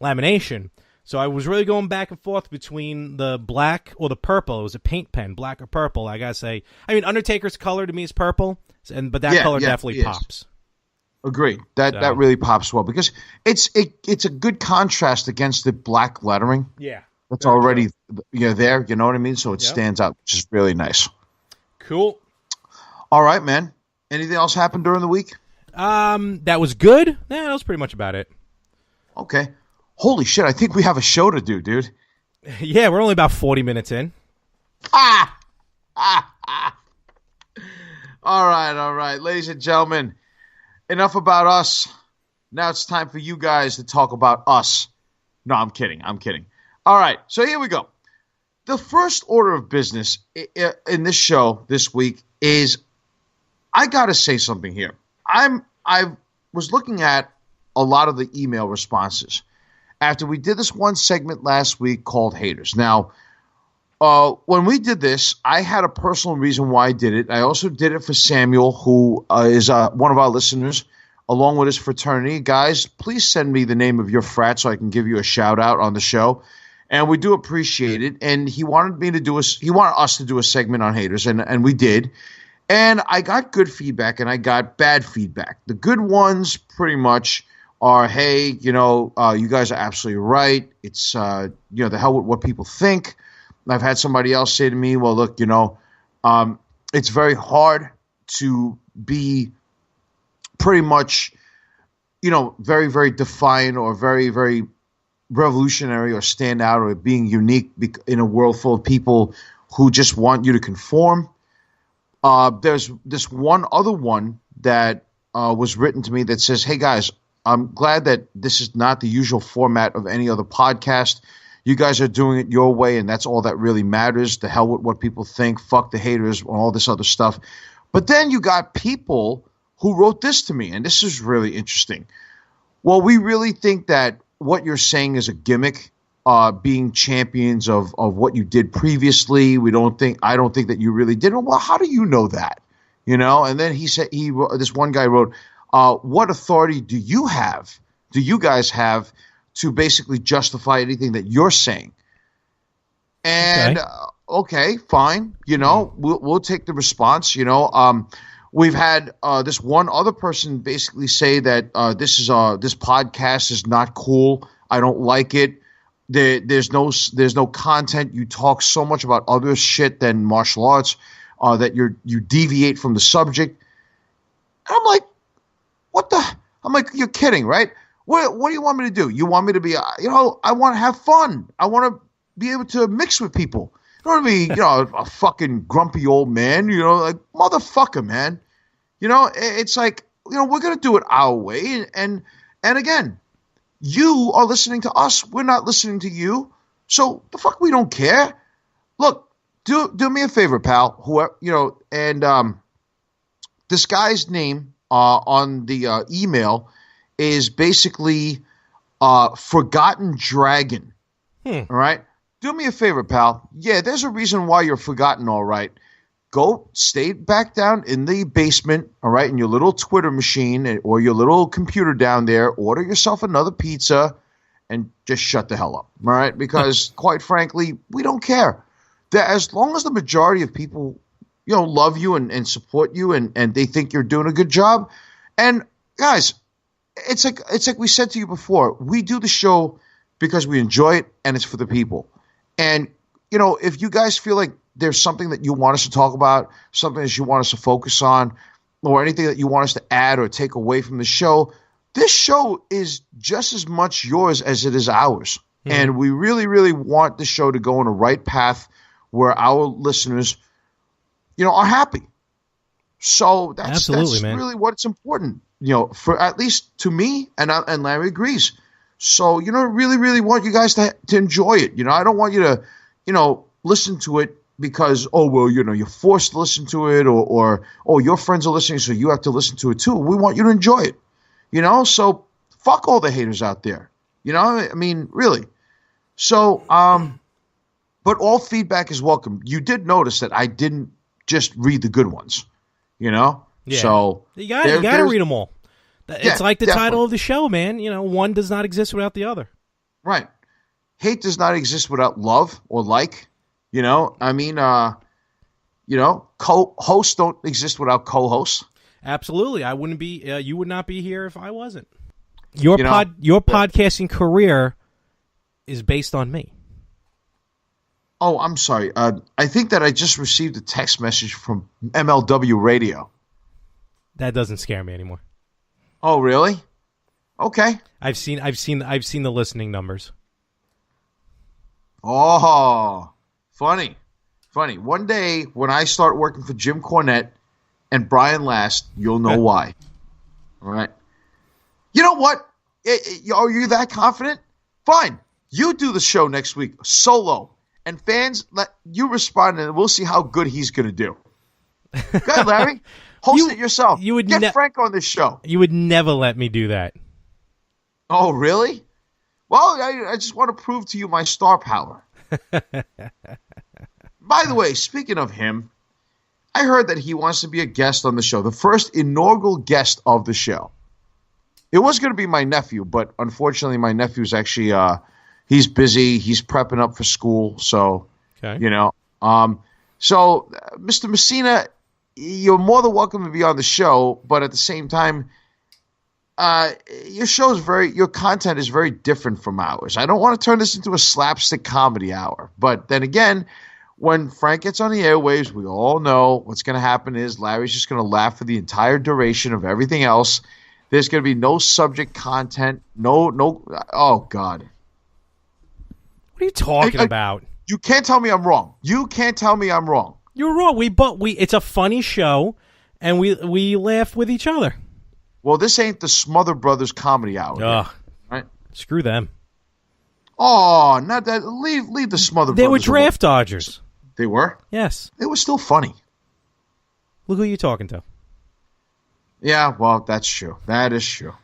lamination. So I was really going back and forth between the black or the purple. It was a paint pen, black or purple. I gotta say, I mean, Undertaker's color to me is purple, but that color definitely pops. Agreed. That really pops well because it's a good contrast against the black lettering. Yeah. That's already there, you know what I mean? So it stands out, which is really nice. Cool. All right, man. Anything else happened during the week? That was good. Yeah, that was pretty much about it. Okay. Holy shit, I think we have a show to do, dude. Yeah, we're only about 40 minutes in. All right. Ladies and gentlemen, enough about us. Now it's time for you guys to talk about us. No, I'm kidding. All right, so here we go. The first order of business in this show this week is I got to say something here. I was looking at a lot of the email responses after we did this one segment last week called Haters. Now, when we did this, I had a personal reason why I did it. I also did it for Samuel, who is one of our listeners, along with his fraternity. Guys, please send me the name of your frat so I can give you a shout out on the show. And we do appreciate it. And he wanted us to do a segment on haters, and we did. And I got good feedback and I got bad feedback. The good ones pretty much are, hey, you guys are absolutely right. It's the hell with what people think. I've had somebody else say to me, well, look, it's very hard to be pretty much, very, very defiant or very, very revolutionary or stand out or being unique in a world full of people who just want you to conform. There's this one other one that was written to me that says, hey, guys, I'm glad that this is not the usual format of any other podcast. You guys are doing it your way, and that's all that really matters. The hell with what people think. Fuck the haters and all this other stuff. But then you got people who wrote this to me, and this is really interesting. Well, we really think that what you're saying is a gimmick, being champions of what you did previously. I don't think that you really did. Well, how do you know that? And then he said, this one guy wrote, what authority do you guys have to basically justify anything that you're saying? And okay, fine. We'll take the response. We've had this one other person basically say that this podcast is not cool. I don't like it. There's no content. You talk so much about other shit than martial arts that you deviate from the subject. And I'm like, What the? I'm like, you're kidding, right? What do you want me to do? You want me to be, I want to have fun. I want to be able to mix with people. I don't want to be, a fucking grumpy old man, like, motherfucker, man. It's like, we're going to do it our way. And again, you are listening to us. We're not listening to you. So the fuck, we don't care. Look, do me a favor, pal. Whoever, and this guy's name on the email is basically Forgotten Dragon. All right? Do me a favor, pal. Yeah, there's a reason why you're forgotten, all right. Go stay back down in the basement, all right, in your little Twitter machine or your little computer down there. Order yourself another pizza and just shut the hell up, all right? Because, quite frankly, we don't care. As long as the majority of people, love you and support you and they think you're doing a good job. And, guys, it's like we said to you before. We do the show because we enjoy it and it's for the people. And, if you guys feel like there's something that you want us to talk about, something that you want us to focus on, or anything that you want us to add or take away from the show, this show is just as much yours as it is ours. Mm-hmm. And we really, really want the show to go on a right path where our listeners, are happy. So that's really what's important, for at least to me, and Larry agrees. So, really, really want you guys to enjoy it. I don't want you to, listen to it because, you're forced to listen to it or your friends are listening, so you have to listen to it too. We want you to enjoy it, so fuck all the haters out there, I mean, really. So, but all feedback is welcome. You did notice that I didn't just read the good ones, Yeah. So you got to read them all. It's like the title of the show, man. One does not exist without the other. Right. Hate does not exist without love or like. I mean, co-hosts don't exist without co-hosts. Absolutely. I wouldn't be. You would not be here if I wasn't. Your podcasting career is based on me. Oh, I'm sorry. I think that I just received a text message from MLW Radio. That doesn't scare me anymore. Oh, really? Okay. I've seen the listening numbers. Oh, funny. One day when I start working for Jim Cornette and Brian Last, you'll know why. All right. You know what? Are you that confident? Fine. You do the show next week solo, and fans, let you respond, and we'll see how good he's going to do. Go ahead, Larry. Host it yourself. Get Frank on this show. You would never let me do that. Oh, really? Well, I just want to prove to you my star power. By the way, speaking of him, I heard that he wants to be a guest on the show, the first inaugural guest of the show. It was going to be my nephew, but unfortunately my nephew's actually he's busy. He's prepping up for school, so okay. So Mr. Messina, you're more than welcome to be on the show, but at the same time, your content is very different from ours. I don't want to turn this into a slapstick comedy hour, but then again, when Frank gets on the airwaves, we all know what's going to happen is Larry's just going to laugh for the entire duration of everything else. There's going to be no subject content, no. Oh God, what are you talking about? You can't tell me I'm wrong. You can't tell me I'm wrong. You're wrong. It's a funny show, and we laugh with each other. Well, this ain't the Smother Brothers comedy hour. Ugh. Right? Screw them. Oh, not that. Leave the Smother Brothers. They were draft dodgers. They were? Yes. They were still funny. Look who you're talking to. Yeah, well, that's true. That is true.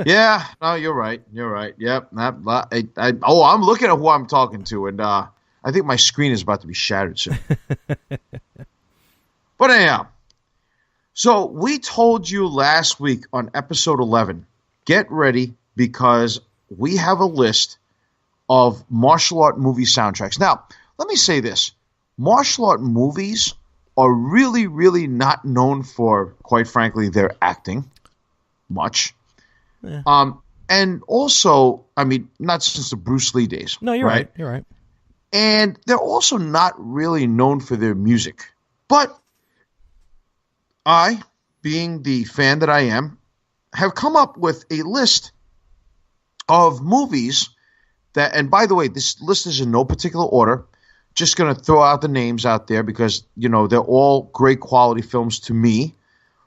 Yeah, no, you're right. Yep. I'm looking at who I'm talking to, and I think my screen is about to be shattered soon. But anyhow, so we told you last week on episode 11, get ready because we have a list of martial art movie soundtracks. Now, let me say this. Martial art movies are really, really not known for, quite frankly, their acting much. Yeah. And also, I mean, not since the Bruce Lee days. No, you're right. You're right. And they're also not really known for their music. But I, being the fan that I am, have come up with a list of movies that, and by the way, this list is in no particular order. Just going to throw out the names out there because, they're all great quality films to me.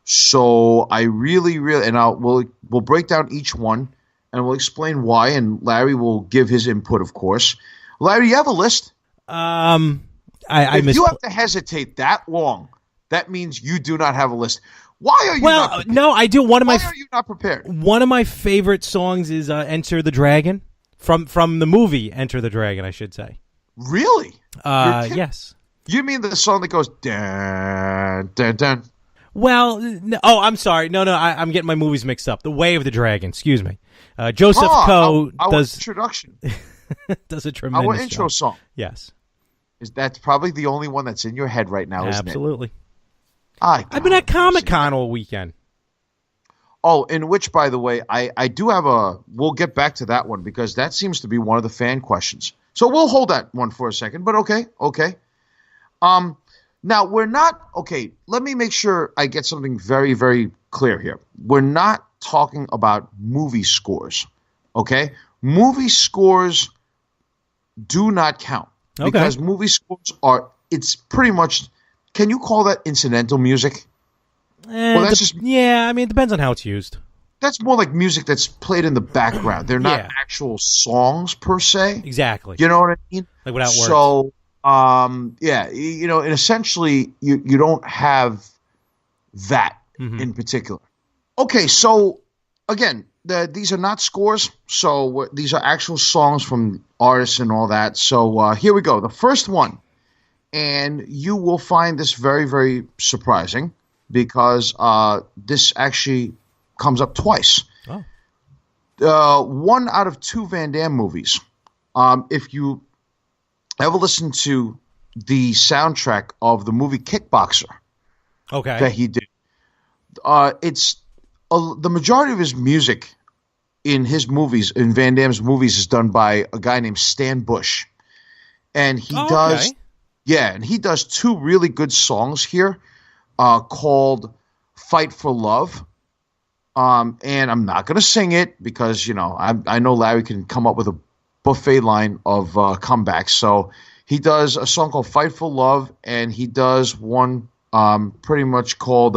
So I really, and we'll break down each one and we'll explain why. And Larry will give his input, of course. Larry, you have a list? If you have to hesitate that long, that means you do not have a list. Why are you not prepared? No, I do. Why are you not prepared? One of my favorite songs is Enter the Dragon from the movie Enter the Dragon, I should say. Really? Yes. You mean the song that goes dun dun dun? Well, I'm sorry. No, I'm getting my movies mixed up. The Way of the Dragon. Excuse me. Joseph Coe does introduction. Does a tremendous our intro job. Song. Yes. That's probably the only one that's in your head right now, isn't it? Absolutely. I've been at Comic-Con all weekend. Oh, in which, by the way, I do have we'll get back to that one because that seems to be one of the fan questions. So we'll hold that one for a second, but okay. Now we're not, let me make sure I get something very, very clear here. We're not talking about movie scores, okay? Movie scores do not count because movie scores it's pretty much, can you call that incidental music? Well, that's it depends on how it's used. That's more like music that's played in the background. They're not actual songs per se. Exactly. You know what I mean? Like without words. So, and essentially you don't have that in particular. Okay, so again, these are not scores. So these are actual songs from artists and all that. So here we go. The first one, and you will find this very, very surprising because this actually comes up twice. Oh. 1 out of 2 Van Damme movies. If you ever listen to the soundtrack of the movie Kickboxer that he did, it's the majority of his music in his movies, in Van Damme's movies, is done by a guy named Stan Bush. And he does 2 really good songs here called Fight for Love. And I'm not going to sing it because, I know Larry can come up with a buffet line of comebacks. So he does a song called Fight for Love, and he does one pretty much called,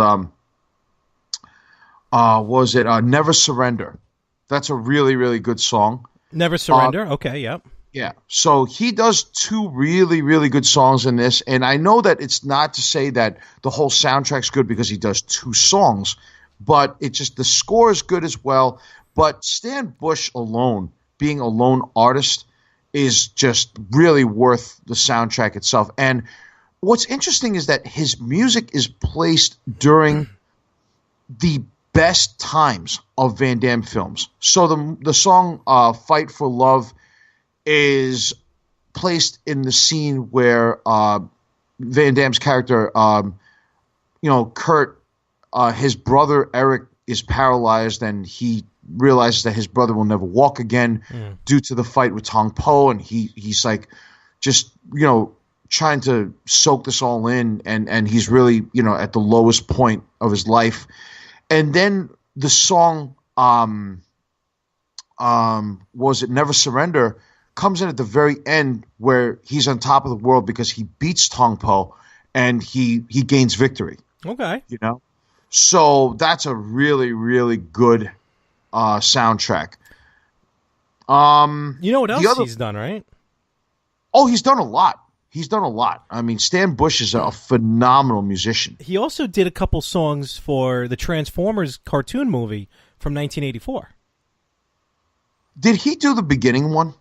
Never Surrender. That's a really, really good song. Never Surrender? Okay, yep. Yeah. So he does 2 really, really good songs in this. And I know that it's not to say that the whole soundtrack's good because he does 2 songs, but it's just the score is good as well. But Stan Bush alone, being a lone artist, is just really worth the soundtrack itself. And what's interesting is that his music is placed during the best times of Van Damme films. So the song Fight for Love is placed in the scene where Van Damme's character, Kurt, his brother Eric is paralyzed, and he realizes that his brother will never walk again due to the fight with Tong Po, and he's like just trying to soak this all in, and he's really at the lowest point of his life. And then the song was it Never Surrender comes in at the very end where he's on top of the world because he beats Tong Po and he gains victory. Okay. So that's a really, really good soundtrack. You know what else he's done, right? Oh, he's done a lot. I mean, Stan Bush is a phenomenal musician. He also did a couple songs for the Transformers cartoon movie from 1984. Did he do the beginning one?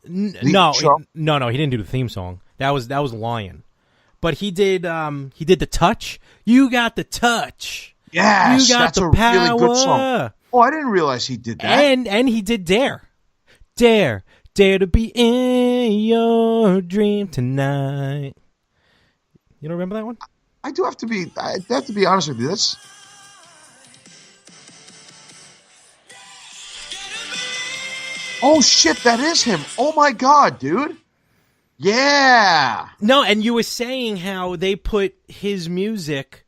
No, he didn't do the theme song. That was Lion. But he did the touch. You got the touch. Yes, you got that's the a power. Really good song. Oh, I didn't realize he did that. And he did Dare to be in your dream tonight. You don't remember that one? I have to be honest with you. That's oh shit, that is him. Oh my god, dude. Yeah. No, and you were saying how they put his music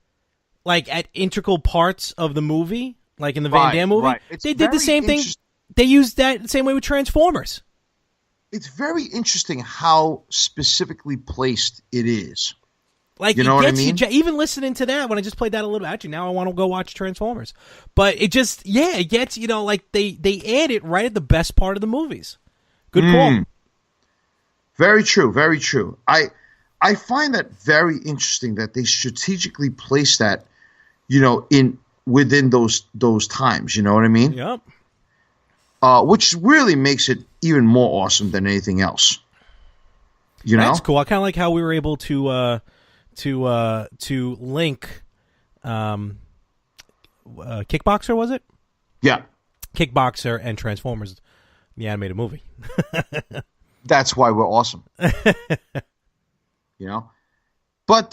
like at integral parts of the movie. like in the Van Damme movie. Right. They did the same thing. They used that same way with Transformers. It's very interesting how specifically placed it is. Like, you know what I mean? Even listening to that, when I just played that a little bit, actually, now I want to go watch Transformers. But it just, it gets, like they add it right at the best part of the movies. Good call. Very true, very true. I find that very interesting that they strategically place that, within those times. You know what I mean? Yep. Which really makes it even more awesome than anything else. That's cool. I kind of like how we were able to link Kickboxer, was it? Yeah. Kickboxer and Transformers, the animated movie. That's why we're awesome. But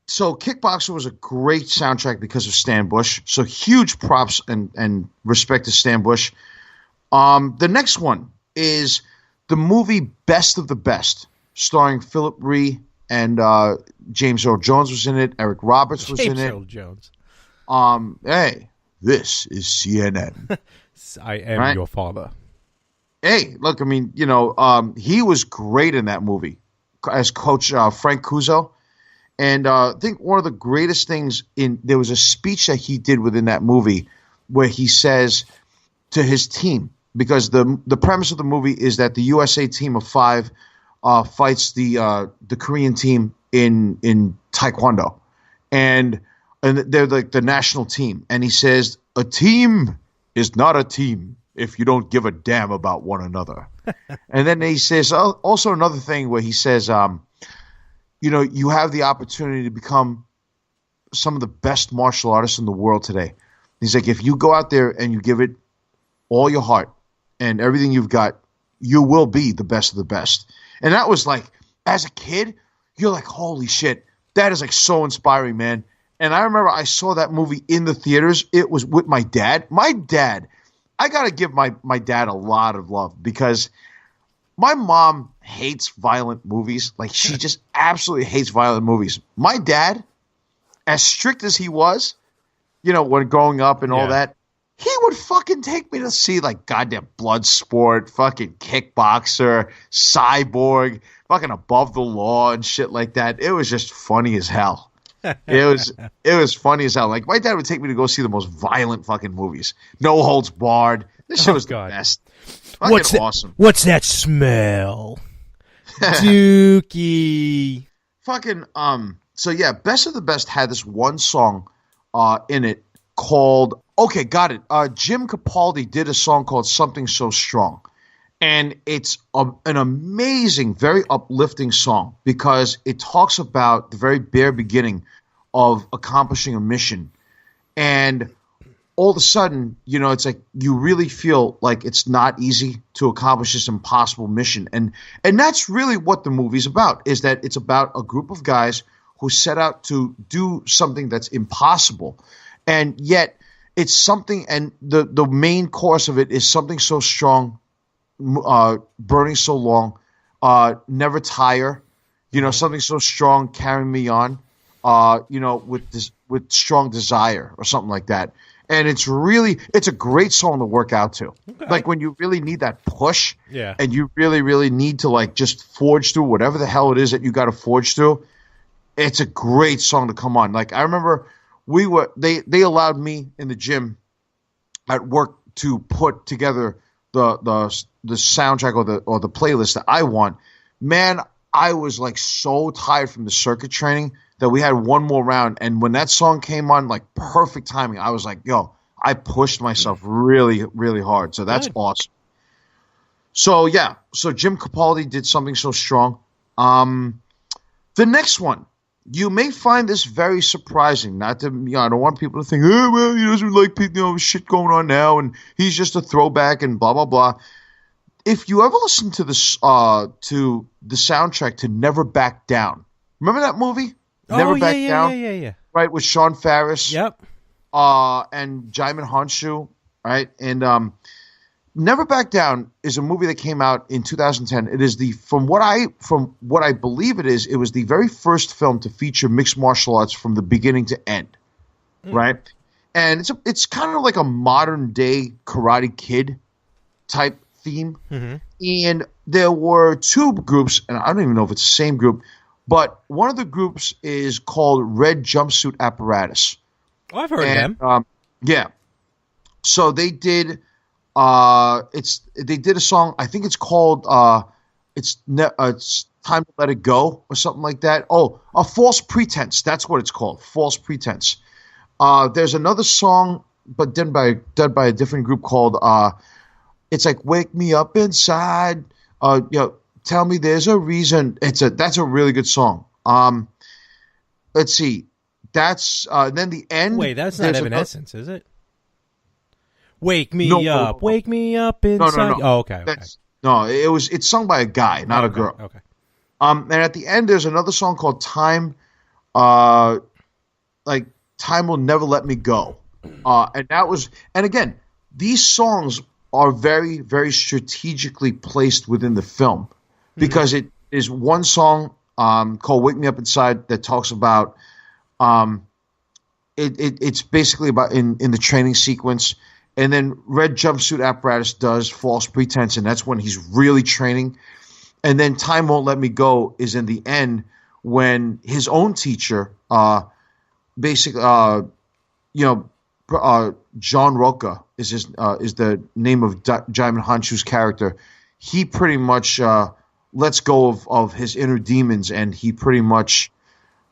so Kickboxer was a great soundtrack because of Stan Bush. So huge props and respect to Stan Bush. The next one is the movie Best of the Best, starring Philip Ree and James Earl Jones was in it. Eric Roberts was in it. James Earl Jones. Hey, this is CNN. I am your father. Hey, look, I mean, he was great in that movie as Coach Frank Cuso. And I think one of the greatest things there was a speech that he did within that movie where he says to his team, because the premise of the movie is that the USA team of 5 fights the Korean team in Taekwondo, and they're like the national team. And he says, a team is not a team if you don't give a damn about one another. And then he says also another thing where he says, you have the opportunity to become some of the best martial artists in the world today. He's like, if you go out there and you give it all your heart and everything you've got, you will be the best of the best. And that was like, as a kid, you're like, holy shit, that is like so inspiring, man. And I remember I saw that movie in the theaters. It was with my dad. My dad, I got to give my dad a lot of love because my mom hates violent movies. Like, she just absolutely hates violent movies. My dad, as strict as he was, when growing up and all that, he would fucking take me to see like goddamn Bloodsport, fucking Kickboxer, Cyborg, fucking Above the Law and shit like that. It was just funny as hell. It was funny as hell. Like, my dad would take me to go see the most violent fucking movies. No Holds Barred. This shit was the best. Fucking awesome. What's that smell? Dookie. Fucking so yeah, Best of the Best had this one song in it called got it. Jim Capaldi did a song called Something So Strong. And it's an amazing, very uplifting song because it talks about the very bare beginning of accomplishing a mission. And all of a sudden, it's like you really feel like it's not easy to accomplish this impossible mission. And that's really what the movie's about, is that it's about a group of guys who set out to do something that's impossible. And yet it's something, and the main course of it is something so strong, burning so long, never tire, something so strong carrying me on, with strong desire or something like that. And it's a great song to work out to. Okay. Like when you really need that push, and you really, really need to like just forge through whatever the hell it is that you got to forge through. It's a great song to come on. Like, I remember they allowed me in the gym at work to put together the soundtrack or the playlist that I want. Man, I was like so tired from the circuit training that we had one more round, and when that song came on, like perfect timing, I was like, yo, I pushed myself really, really hard. So that's awesome. So yeah, so Jim Capaldi did Something So Strong. The next one, you may find this very surprising. Not to, I don't want people to think, oh, well, he doesn't like shit going on now, and he's just a throwback and blah blah blah. If you ever listen to this, to the soundtrack to Never Back Down, remember that movie? Never Back Down. Yeah. Right, with Sean Farris. Yep. And Jaimin Honshu. Right, and Never Back Down is a movie that came out in 2010. It is from what I believe it was the very first film to feature mixed martial arts from the beginning to end. Right, and it's kind of like a modern day Karate Kid type theme. Mm-hmm. And there were two groups, and I don't even know if it's the same group, but one of the groups is called Red Jumpsuit Apparatus. Oh, I've heard of them. Yeah. So they did they did a song, I think it's called it's Time to Let It Go or something like that. Oh, A False Pretense. That's what it's called. False Pretense. There's another song, but done by a different group called it's like Wake Me Up Inside. Tell Me There's a Reason. That's a really good song. Let's see. That's then the end. Wait, that's not Evanescence, is it? Wake me up, no. Wake me up inside. No. Oh, okay. It's sung by a guy, not a girl. Okay. And at the end, there's another song called Time, like Time Will Never Let Me Go. And again, these songs are very, very strategically placed within the film because it is one song called Wake Me Up Inside that talks about it's basically about in the training sequence. And then Red Jumpsuit Apparatus does False Pretense, and that's when he's really training. And then Time Won't Let Me Go is in the end when his own teacher, basically, John Roca is the name of Jaimin Hanchu's character. He pretty much lets go of his inner demons, and he pretty much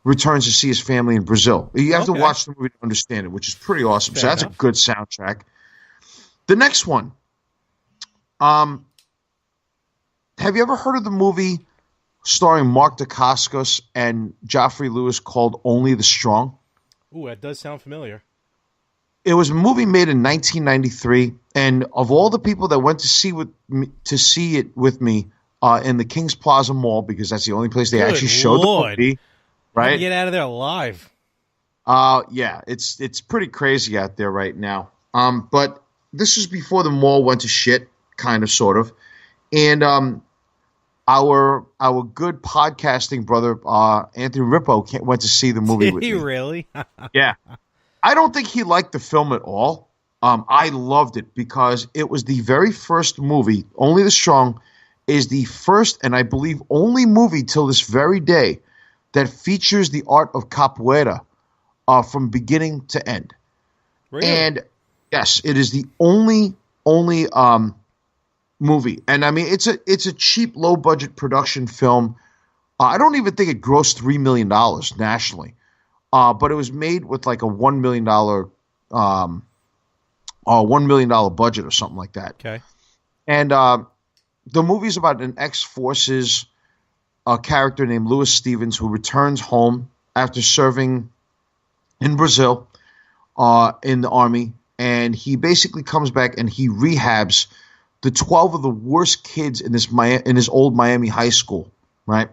returns to see his family in Brazil. You have to watch the movie to understand it, which is pretty awesome. So that's a good soundtrack. The next one. Have you ever heard of the movie starring Mark Dacascos and Joffrey Lewis called Only the Strong? Ooh, that does sound familiar. It was a movie made in 1993, and of all the people that went to see it with me in the Kings Plaza Mall, because that's the only place they actually showed the movie, right? Get out of there alive. Yeah, it's pretty crazy out there right now. But this was before the mall went to shit, kind of, sort of. And our good podcasting brother, Anthony Rippo, went to see the movie with me. Did he really? Yeah. I don't think he liked the film at all. I loved it because it was the very first movie. Only the Strong is the first and I believe only movie till this very day that features the art of capoeira from beginning to end. Really? And yes, it is the only movie. And I mean, it's a cheap, low budget production film. I don't even think it grossed $3 million nationally. But it was made with like a $1 million budget or something like that. Okay. And the movie's about an ex-forces character named Louis Stevens who returns home after serving in Brazil in the army. And he basically comes back and he rehabs the 12 of the worst kids in his old Miami high school, right?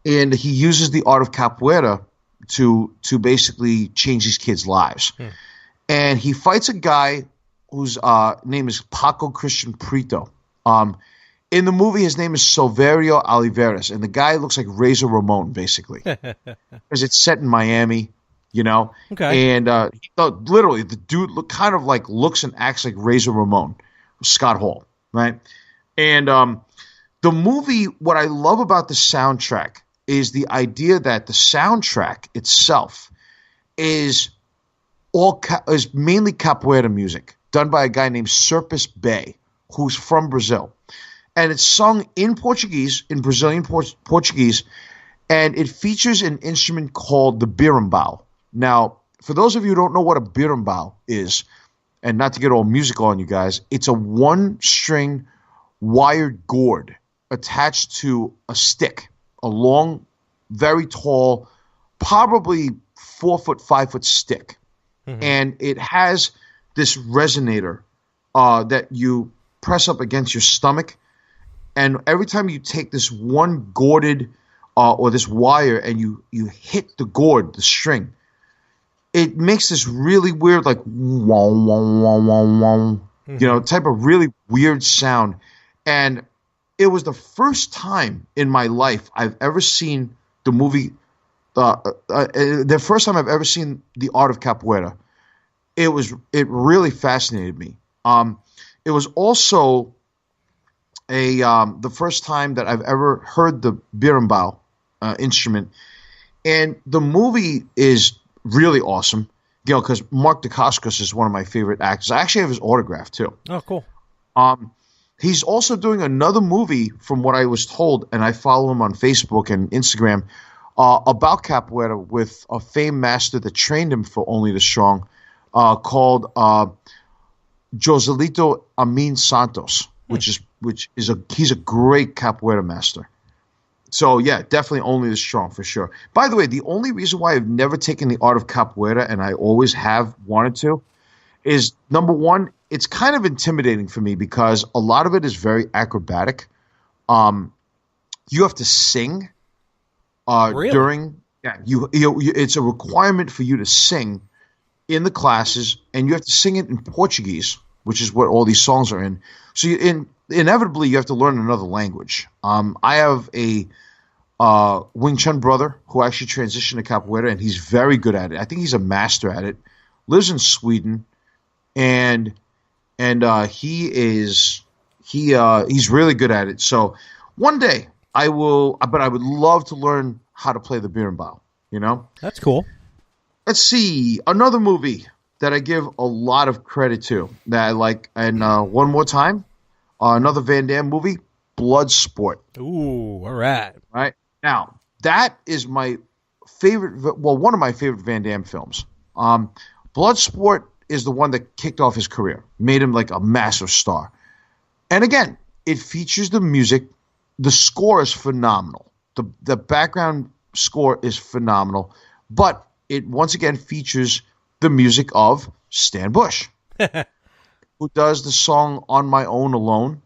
And he uses the art of capoeira to basically change these kids' lives. And he fights a guy whose name is Paco Christian Prieto. In the movie, his name is Silverio Oliveras, and the guy looks like Razor Ramon, basically, because it's set in Miami, you know. Okay. And literally, the dude looks and acts like Razor Ramon, Scott Hall, right? And the movie, what I love about the soundtrack is the idea that the soundtrack itself is mainly capoeira music done by a guy named Serpis Bay, who's from Brazil. And it's sung in Portuguese, in Brazilian Portuguese, and it features an instrument called the berimbau. Now, for those of you who don't know what a berimbau is, and not to get all musical on you guys, it's a one-string wired gourd attached to a stick, a long, very tall, probably 4 foot, 5 foot stick. Mm-hmm. And it has this resonator that you press up against your stomach. And every time you take this one gourded or this wire and you hit the gourd, the string, it makes this really weird, like, wong, wong, wong, wong, wong, mm-hmm. Type of really weird sound. And it was the first time in my life I've ever seen the movie, the first time I've ever seen the art of capoeira. it really fascinated me. It was also the first time that I've ever heard the berimbau instrument, and the movie is really awesome. Because Mark Dacascos is one of my favorite actors. I actually have his autograph too. Oh, cool. He's also doing another movie, from what I was told, and I follow him on Facebook and Instagram, about capoeira with a famed master that trained him for Only the Strong, called Joselito Amin Santos, which is he's a great capoeira master. So yeah, definitely Only the Strong for sure. By the way, the only reason why I've never taken the art of capoeira, and I always have wanted to, is number one, it's kind of intimidating for me because a lot of it is very acrobatic. You have to sing Really? during. Yeah, it's a requirement for you to sing in the classes, and you have to sing it in Portuguese, which is what all these songs are in. So inevitably you have to learn another language. I have a Wing Chun brother who actually transitioned to capoeira, and he's very good at it. I think he's a master at it. Lives in Sweden, and he's really good at it. So one day I will, but I would love to learn how to play the berimbau. That's cool. Let's see, another movie that I give a lot of credit to that I like, and one more time, another Van Damme movie, Bloodsport. Ooh, all right. Right now, that is my favorite. Well, one of my favorite Van Damme films. Bloodsport is the one that kicked off his career, made him like a massive star. And again, it features the music. The score is phenomenal. The background score is phenomenal, but it once again features the music of Stan Bush, who does the song On My Own Alone.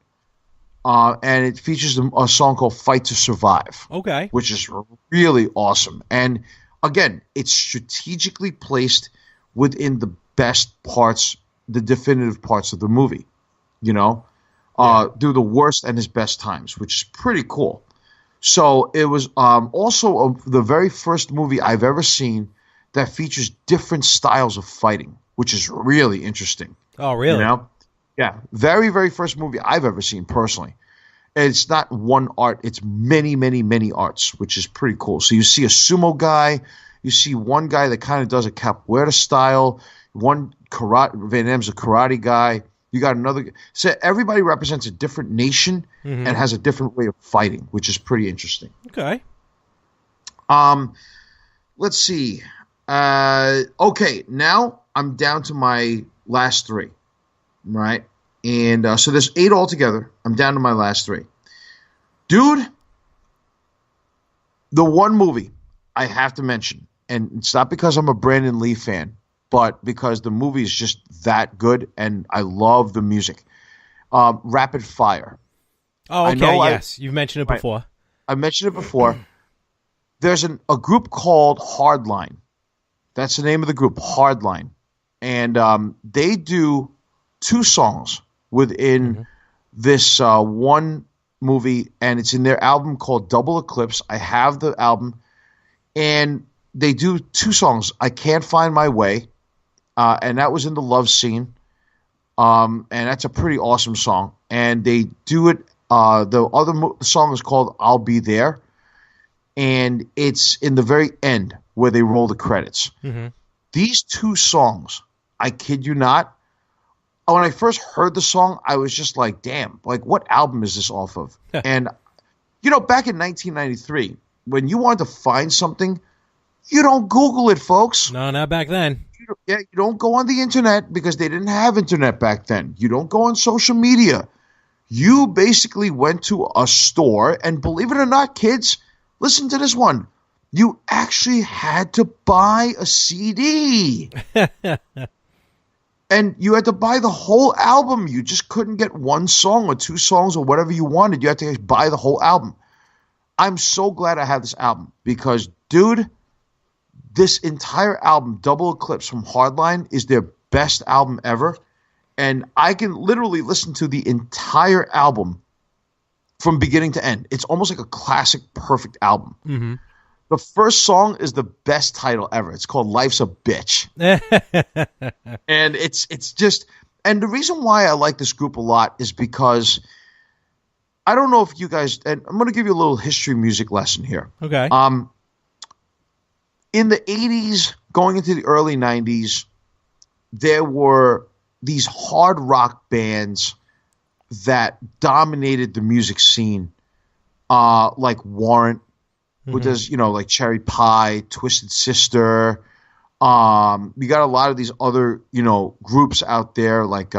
And it features a song called Fight to Survive. Okay. Which is really awesome. And again, it's strategically placed within the best parts, the definitive parts of the movie, through the worst and his best times, which is pretty cool. So it was also the very first movie I've ever seen that features different styles of fighting, which is really interesting. Oh, really? Yeah. Very, very first movie I've ever seen personally. And it's not one art. It's many, many, many arts, which is pretty cool. So you see a sumo guy. You see one guy that kind of does a capoeira style. One Van Damme's a karate guy. You got another. So everybody represents a different nation and has a different way of fighting, which is pretty interesting. Okay. Let's see. Okay, now I'm down to my last three, right? And so there's 8 altogether. I'm down to my last 3. Dude, the one movie I have to mention, and it's not because I'm a Brandon Lee fan, but because the movie is just that good, and I love the music. Rapid Fire. Oh, okay, yes. You've mentioned it before. I mentioned it before. There's a group called Hardline. That's the name of the group, Hardline. And they do 2 songs within this one movie, and it's in their album called Double Eclipse. I have the album, and they do 2 songs. I Can't Find My Way, and that was in the love scene, and that's a pretty awesome song. And they do it. The other song is called I'll Be There, and it's in the very end where they roll the credits. These 2 songs, I kid you not, when I first heard the song, I was just like, damn, like what album is this off of? And, back in 1993, when you wanted to find something, you don't Google it, folks. No, not back then. You don't go on the internet because they didn't have internet back then. You don't go on social media. You basically went to a store, and believe it or not, kids, listen to this one. You actually had to buy a CD. And you had to buy the whole album. You just couldn't get 1 song or 2 songs or whatever you wanted. You had to buy the whole album. I'm so glad I have this album because, dude, this entire album, Double Eclipse from Hardline, is their best album ever. And I can literally listen to the entire album from beginning to end. It's almost like a classic, perfect album. The first song is the best title ever. It's called "Life's a Bitch," and it's just. And the reason why I like this group a lot is because I don't know if you guys. And I'm going to give you a little history music lesson here. Okay. In the 80s, going into the early 90s, there were these hard rock bands that dominated the music scene, like Warrant, who does, like Cherry Pie, Twisted Sister. You got a lot of these other, groups out there like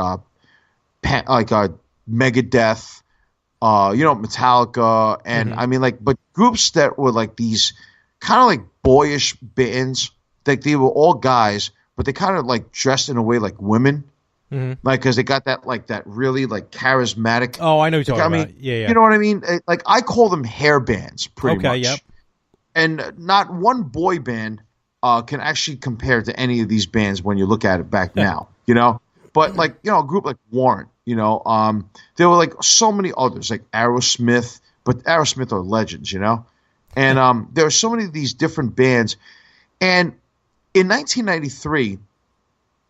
Megadeth, Metallica, and I mean, but groups that were like these kind of like boyish bands, like they were all guys, but they kind of like dressed in a way like women, like because they got that really like charismatic. Oh, I know what you're talking about. Yeah. You know what I mean? Like I call them hair bands, pretty much. Yep. And not one boy band can actually compare to any of these bands when you look at it back now, But like, a group like Warrant, there were like so many others like Aerosmith, but Aerosmith are legends, And there are so many of these different bands. And in 1993,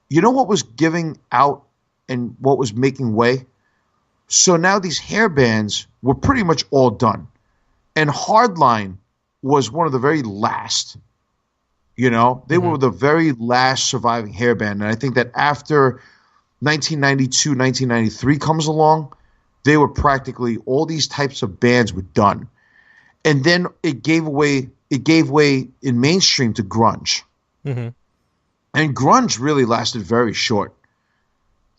you know what was giving out and what was making way? So now these hair bands were pretty much all done. And Hardline was one of the very last. They were the very last surviving hair band. And I think that after 1992, 1993 comes along, they were practically all these types of bands were done. And then it gave way in mainstream to grunge. And grunge really lasted very short.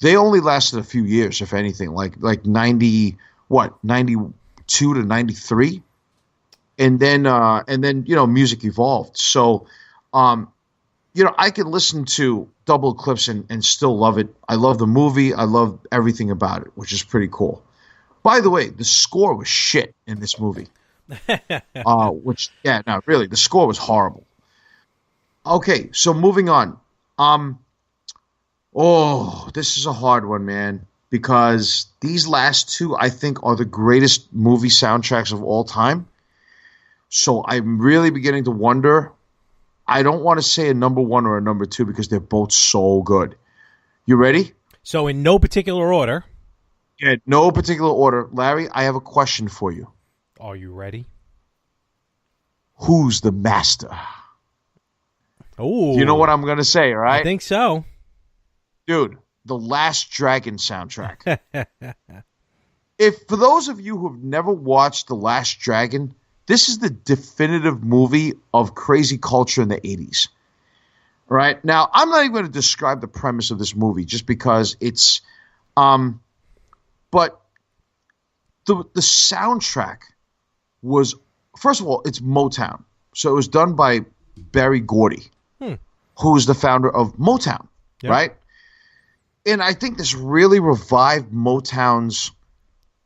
They only lasted a few years, if anything, like 92 to 93. And then music evolved. So I can listen to Double Eclipse and still love it. I love the movie. I love everything about it, which is pretty cool. By the way, the score was shit in this movie. Really, the score was horrible. Okay, so moving on. This is a hard one, man, because these last two, I think, are the greatest movie soundtracks of all time. So I'm really beginning to wonder. I don't want to say a number one or a number two because they're both so good. You ready? So in no particular order. Yeah, no particular order. Larry, I have a question for you. Are you ready? Who's the master? Oh. You know what I'm going to say, right? I think so. Dude, the Last Dragon soundtrack. For those of you who've never watched The Last Dragon, this is the definitive movie of crazy culture in the 80s. Right? Now, I'm not even going to describe the premise of this movie just because it's but the soundtrack was, first of all, it's Motown. So it was done by Berry Gordy, who is the founder of Motown, right? And I think this really revived Motown's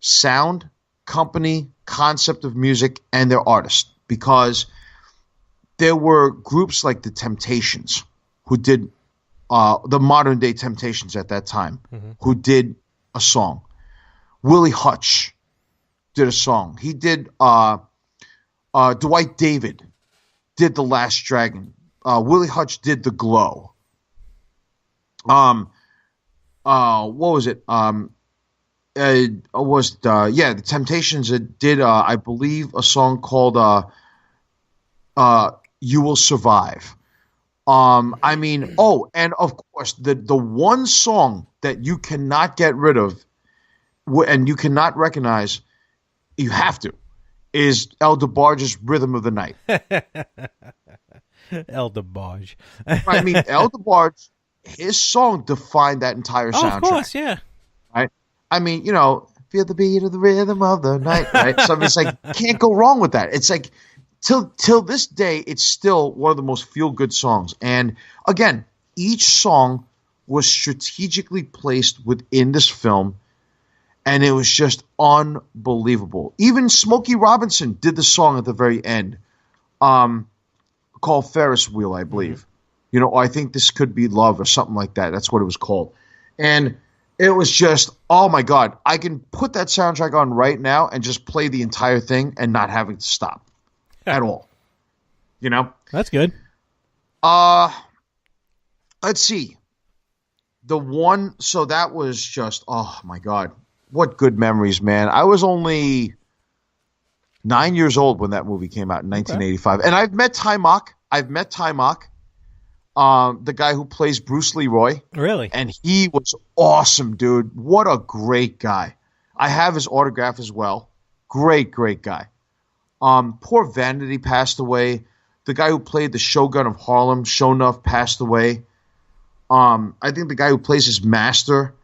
sound, company, concept of music, and their artists, because there were groups like the Temptations who did the modern day Temptations at that time, who did a song. Willie Hutch did a song. He did Dwight David did The Last Dragon. Willie Hutch did The Glow. What was it? The Temptations did I believe a song called You Will Survive. And of course the one song that you cannot get rid of and you cannot recognize, you have to, is El DeBarge's Rhythm of the Night. El DeBarge. El DeBarge, his song defined that entire soundtrack. Of course, yeah. Right? Feel the beat of the rhythm of the night, right? So it's like, can't go wrong with that. It's like, till this day, it's still one of the most feel-good songs. And again, each song was strategically placed within this film, and it was just unbelievable. Even Smokey Robinson did the song at the very end, called Ferris Wheel, I believe. I think This Could Be Love or something like that. That's what it was called. And it was just, oh my God, I can put that soundtrack on right now and just play the entire thing and not having to stop at all. You know? That's good. Let's see. So that was just, oh my God. What good memories, man. I was only 9 years old when that movie came out in 1985. And I've met Ty Mok. The guy who plays Bruce Leroy. Really? And he was awesome, dude. What a great guy. I have his autograph as well. Great, great guy. Poor Vanity passed away. The guy who played the Shogun of Harlem, Shonuff, passed away. I think the guy who plays his master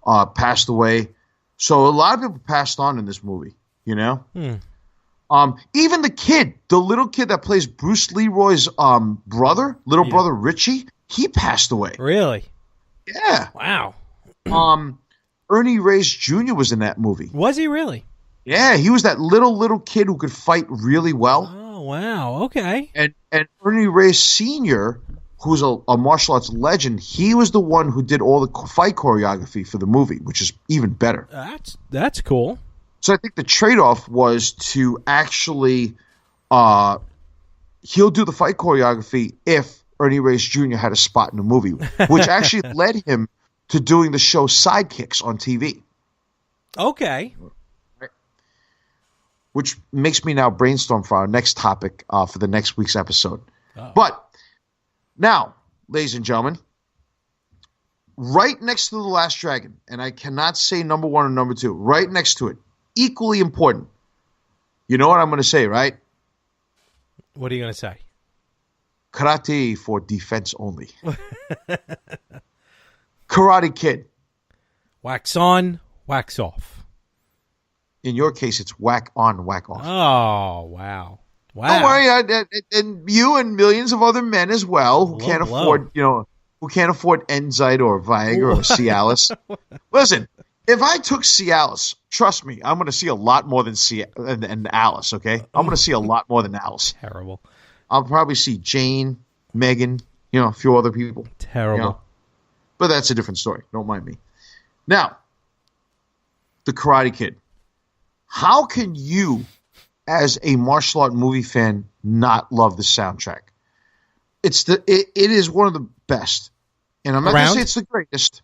passed away. So a lot of people passed on in this movie, you know? Even the little kid that plays Bruce Leroy's brother Richie, he passed away. Really? Yeah. Wow. Ernie Reyes Jr. was in that movie. Was he really? Yeah, he was that little kid who could fight really well. Oh, wow. Okay. And Ernie Reyes Sr., who's a martial arts legend, he was the one who did all the fight choreography for the movie, which is even better. That's cool. So I think the trade-off was to actually he'll do the fight choreography if Ernie Reyes Jr. had a spot in the movie, which actually led him to doing the show Sidekicks on TV. Okay. Which makes me now brainstorm for our next topic for the next week's episode. Oh. But now, ladies and gentlemen, right next to The Last Dragon, and I cannot say number one or number two, right next to it, equally important. You know what I'm going to say, right? What are you going to say? Karate for defense only. Karate Kid. Wax on, wax off. In your case, it's whack on, whack off. Oh, wow. Wow. Don't worry, and you and millions of other men as well who can't afford, Enzyte or Viagra or Cialis. Listen, if I took Cialis, trust me, I'm going to see a lot more than Alice, okay? I'm going to see a lot more than Alice. Terrible. I'll probably see Jane, Megan, a few other people. Terrible. But that's a different story. Don't mind me. Now, The Karate Kid. How can you, as a martial art movie fan, not love the soundtrack? It is one of the best, and I'm not going to say it's the greatest.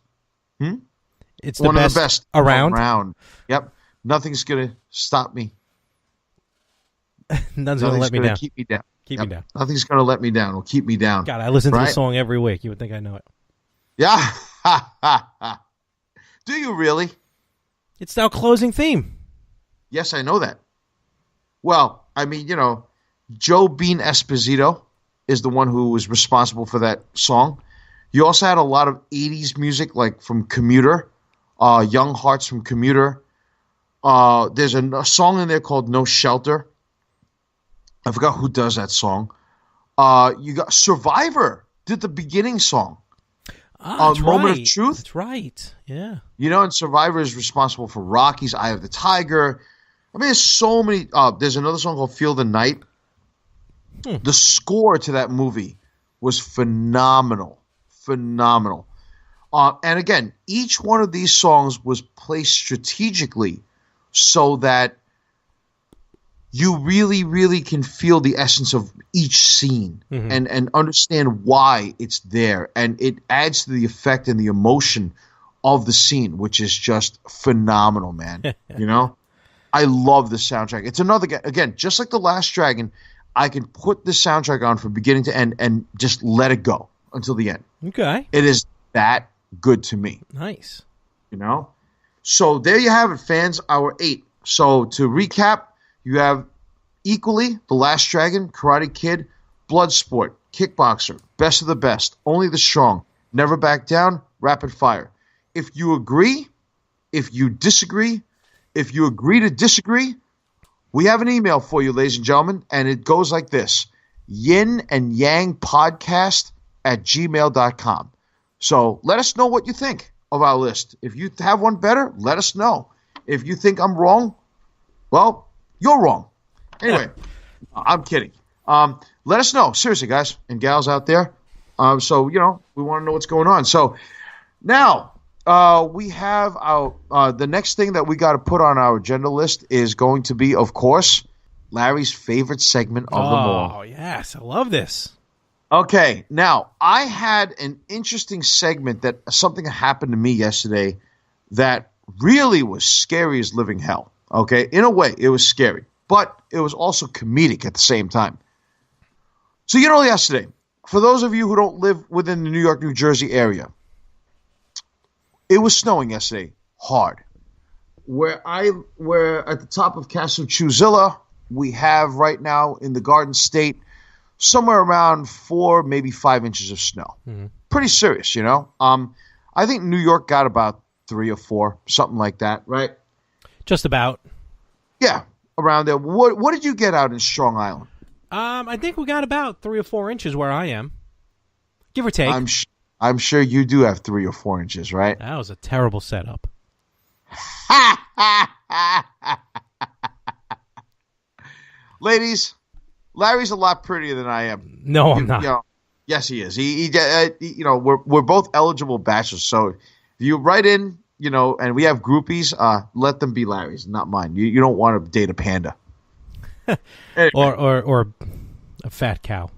It's one of the best around. Yep, nothing's going to stop me. Nothing's going to let me down. Keep me down. Keep me down. Nothing's going to let me down or keep me down. God, I listen to the song every week. You would think I know it. Yeah. Do you really? It's our closing theme. Yes, I know that. Well, I mean, Joe Bean Esposito is the one who was responsible for that song. You also had a lot of 80s music, like from Commuter, Young Hearts from Commuter. There's a song in there called No Shelter. I forgot who does that song. You got Survivor did the beginning song. Moment of Truth. That's right. Yeah. And Survivor is responsible for Rocky's Eye of the Tiger. I mean, there's so many. There's another song called Feel the Night. The score to that movie was phenomenal. Phenomenal. And again, each one of these songs was placed strategically so that you really, really can feel the essence of each scene and understand why it's there. And it adds to the effect and the emotion of the scene, which is just phenomenal, man. I love the soundtrack. It's another, again, just like The Last Dragon, I can put the soundtrack on from beginning to end and just let it go until the end. Okay. It is that good to me. Nice. So there you have it, fans, our 8. So to recap, you have equally The Last Dragon, Karate Kid, Bloodsport, Kickboxer, Best of the Best, Only the Strong, Never Back Down, Rapid Fire. If you agree, if you disagree, if you agree to disagree, we have an email for you, ladies and gentlemen, and it goes like this: yinandyangpodcast @gmail.com. So let us know what you think of our list. If you have one better, let us know. If you think I'm wrong, well, you're wrong. Anyway, I'm kidding. Let us know. Seriously, guys and gals out there. So, we want to know what's going on. So now we have the next thing that we got to put on our agenda list is going to be, of course, Larry's favorite segment of them all. Oh, yes. I love this. Okay, now, I had an interesting segment that something happened to me yesterday that really was scary as living hell. Okay, in a way, it was scary, but it was also comedic at the same time. So, yesterday, for those of you who don't live within the New York, New Jersey area, it was snowing yesterday, hard. Where at the top of Castle Chuzilla, we have right now in the Garden State somewhere around 4, maybe 5 inches of snow. Mm-hmm. Pretty serious, I think New York got about 3 or 4, something like that, right? Just about. Yeah, around there. What did you get out in Strong Island? I think we got about 3 or 4 inches where I am, give or take. I'm sure you do have 3 or 4 inches, right? That was a terrible setup. Ladies, Larry's a lot prettier than I am. No, I'm not. Yes, he is. We're both eligible bachelors. So if you write in, and we have groupies, let them be Larry's, not mine. You don't want to date a panda. Anyway. or a fat cow.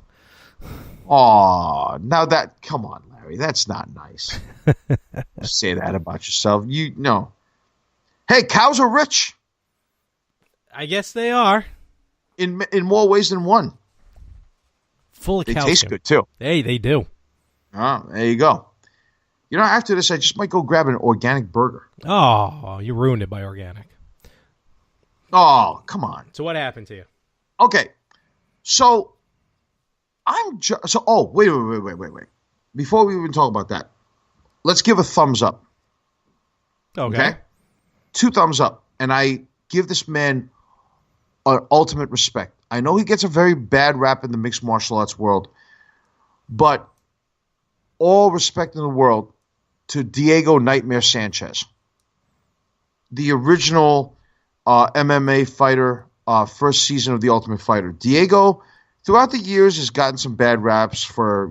Oh, now come on, Larry, that's not nice. Say that about yourself. Hey, cows are rich. I guess they are. In more ways than one. Full of calcium. They taste good too. Hey, they do. Oh, there you go. After this, I just might go grab an organic burger. Oh, you ruined it by organic. Oh, come on. So what happened to you? Okay, so wait. Before we even talk about that, let's give a thumbs up. Okay? 2 thumbs up, and I give this man ultimate respect. I know he gets a very bad rap in the mixed martial arts world, but all respect in the world to Diego Nightmare Sanchez, the original MMA fighter, first season of The Ultimate Fighter. Diego, throughout the years, has gotten some bad raps for,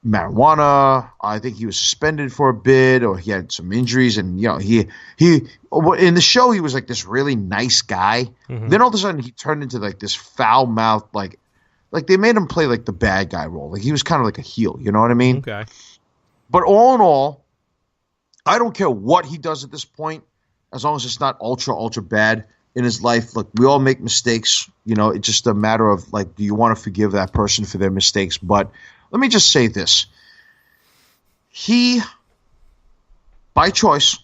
marijuana. I think he was suspended for a bit, or he had some injuries, and he in the show he was like this really nice guy. Mm-hmm. Then all of a sudden he turned into like this foul mouthed, like they made him play like the bad guy role. Like he was kind of like a heel, you know what I mean? Okay. But all in all, I don't care what he does at this point, as long as it's not ultra bad in his life. Look, we all make mistakes. It's just a matter of do you want to forgive that person for their mistakes? But let me just say this. He, by choice,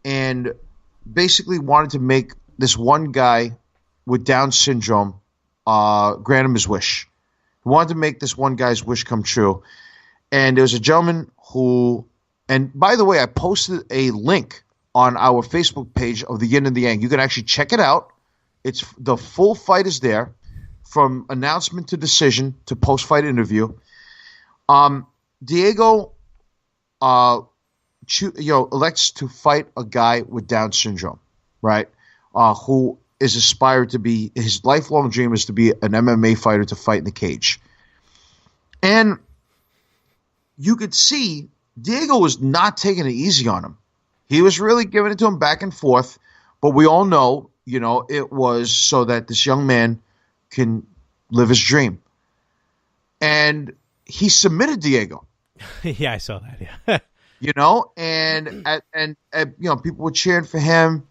and basically wanted to make this one guy with Down syndrome grant him his wish. He wanted to make this one guy's wish come true. And there was a gentleman who, and by the way, I posted a link on our Facebook page of the Yin and The Yang. You can actually check it out. It's the full fight is there, from announcement to decision to post-fight interview. Diego elects to fight a guy with Down syndrome, right? Who is aspired to be, his lifelong dream is to be an MMA fighter, to fight in the cage. And you could see Diego was not taking it easy on him. He was really giving it to him back and forth, but we all know, it was so that this young man can live his dream. And he submitted Diego. Yeah, I saw that. Yeah. And people were cheering for him,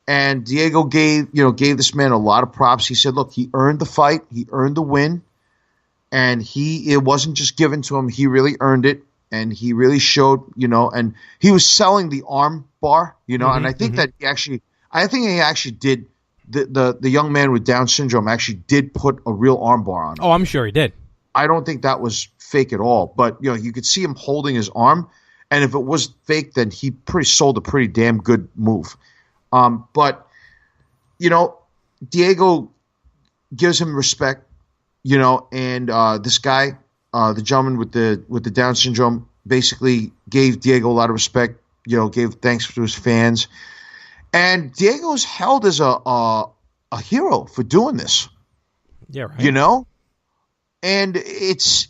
and Diego gave this man a lot of props. He said, "Look, he earned the fight, he earned the win, and it wasn't just given to him. He really earned it, and he really showed, and he was selling the arm bar, and I think that he actually did. The young man with Down syndrome actually did put a real arm bar on him. Oh, I'm sure he did. I don't think that was fake at all, but you could see him holding his arm, and if it was fake, then he sold a pretty damn good move. But Diego gives him respect, and this guy, the gentleman with the Down syndrome, basically gave Diego a lot of respect, gave thanks to his fans, and Diego's held as a hero for doing this. Yeah, right. And it's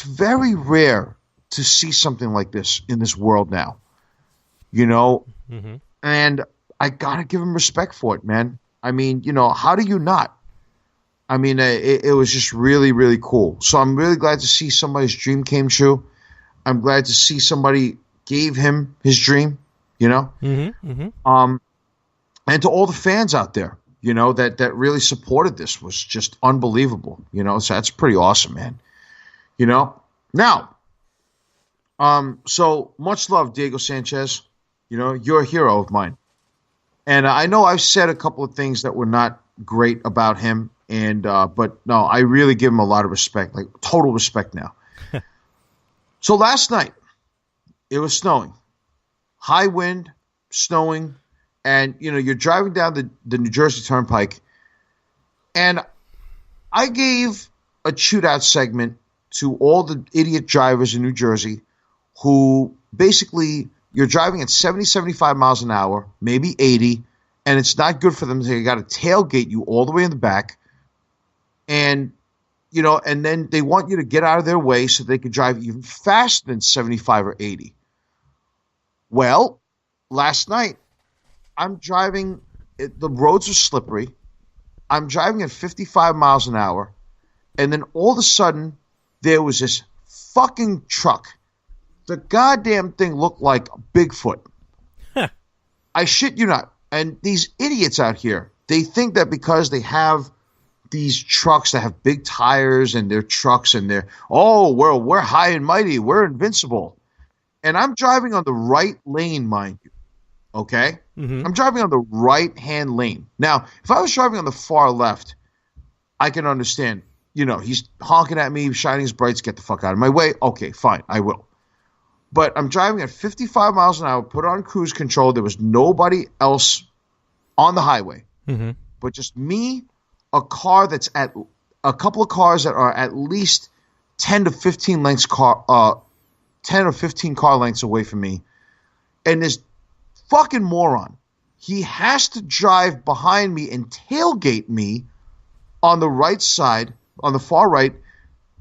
very rare to see something like this in this world now, and I got to give him respect for it, man. I mean, how do you not? I mean, it was just really, really cool. So I'm really glad to see somebody's dream came true. I'm glad to see somebody gave him his dream, Mm-hmm. And to all the fans out there, that really supported this was just unbelievable, so that's pretty awesome, man. Now, so much love, Diego Sanchez, you're a hero of mine. And I know I've said a couple of things that were not great about him, but no, I really give him a lot of respect, like total respect now. So last night, it was snowing, high wind, snowing, and you're driving down the New Jersey Turnpike, and I gave a shootout segment to all the idiot drivers in New Jersey who basically you're driving at 70, 75 miles an hour, maybe 80, and it's not good for them. They got to tailgate you all the way in the back, and and then they want you to get out of their way so they can drive even faster than 75 or 80. Well, last night, I'm driving, the roads are slippery. I'm driving at 55 miles an hour, and then all of a sudden, there was this fucking truck. The goddamn thing looked like Bigfoot. I shit you not. And these idiots out here, they think that because they have these trucks that have big tires and their trucks and we're high and mighty, we're invincible. And I'm driving on the right lane, mind you. Okay? Mm-hmm. I'm driving on the right-hand lane. Now, if I was driving on the far left, I can understand. He's honking at me, shining his brights, get the fuck out of my way. Okay, fine, I will. But I'm driving at 55 miles an hour, put on cruise control. There was nobody else on the highway, but just me, a car that's at a couple of cars that are at least 10 to 15 10 or 15 car lengths away from me. And this fucking moron, he has to drive behind me and tailgate me on the right side, on the far right,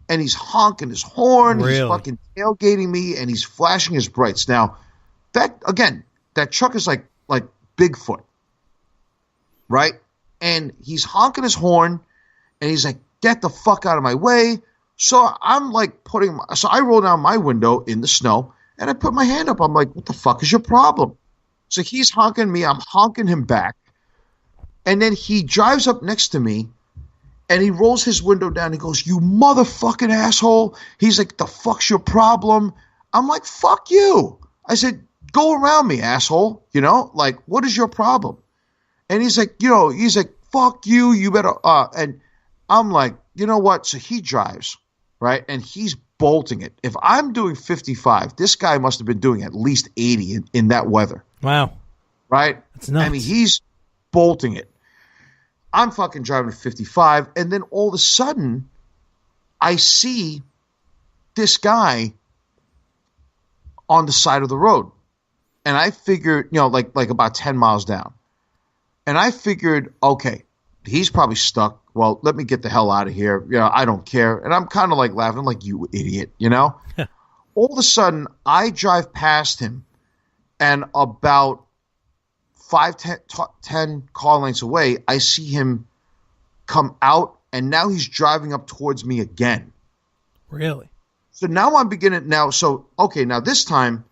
and he's honking his horn, Really? He's fucking tailgating me, and he's flashing his brights. Now, that truck is like Bigfoot, right? And he's honking his horn, and he's like, get the fuck out of my way. So I'm like so I roll down my window in the snow, and I put my hand up. I'm like, what the fuck is your problem? So he's honking me, I'm honking him back, and then he drives up next to me, and he rolls his window down. He goes, you motherfucking asshole. He's like, the fuck's your problem? I'm like, fuck you. I said, go around me, asshole. Like, what is your problem? And he's like, fuck you. You better, and I'm like, you know what? So he drives, right? And he's bolting it. If I'm doing 55, this guy must have been doing at least 80 in that weather. Wow. Right? That's nuts. I mean, he's bolting it. I'm fucking driving at 55, and then all of a sudden, I see this guy on the side of the road. And I figured, like about 10 miles down. And I figured, okay, he's probably stuck. Well, let me get the hell out of here. I don't care. And I'm kind of like laughing, like, you idiot, All of a sudden, I drive past him, and about 10 car lengths away, I see him come out, and now he's driving up towards me again. Really? So now I'm beginning now. So, okay, now this time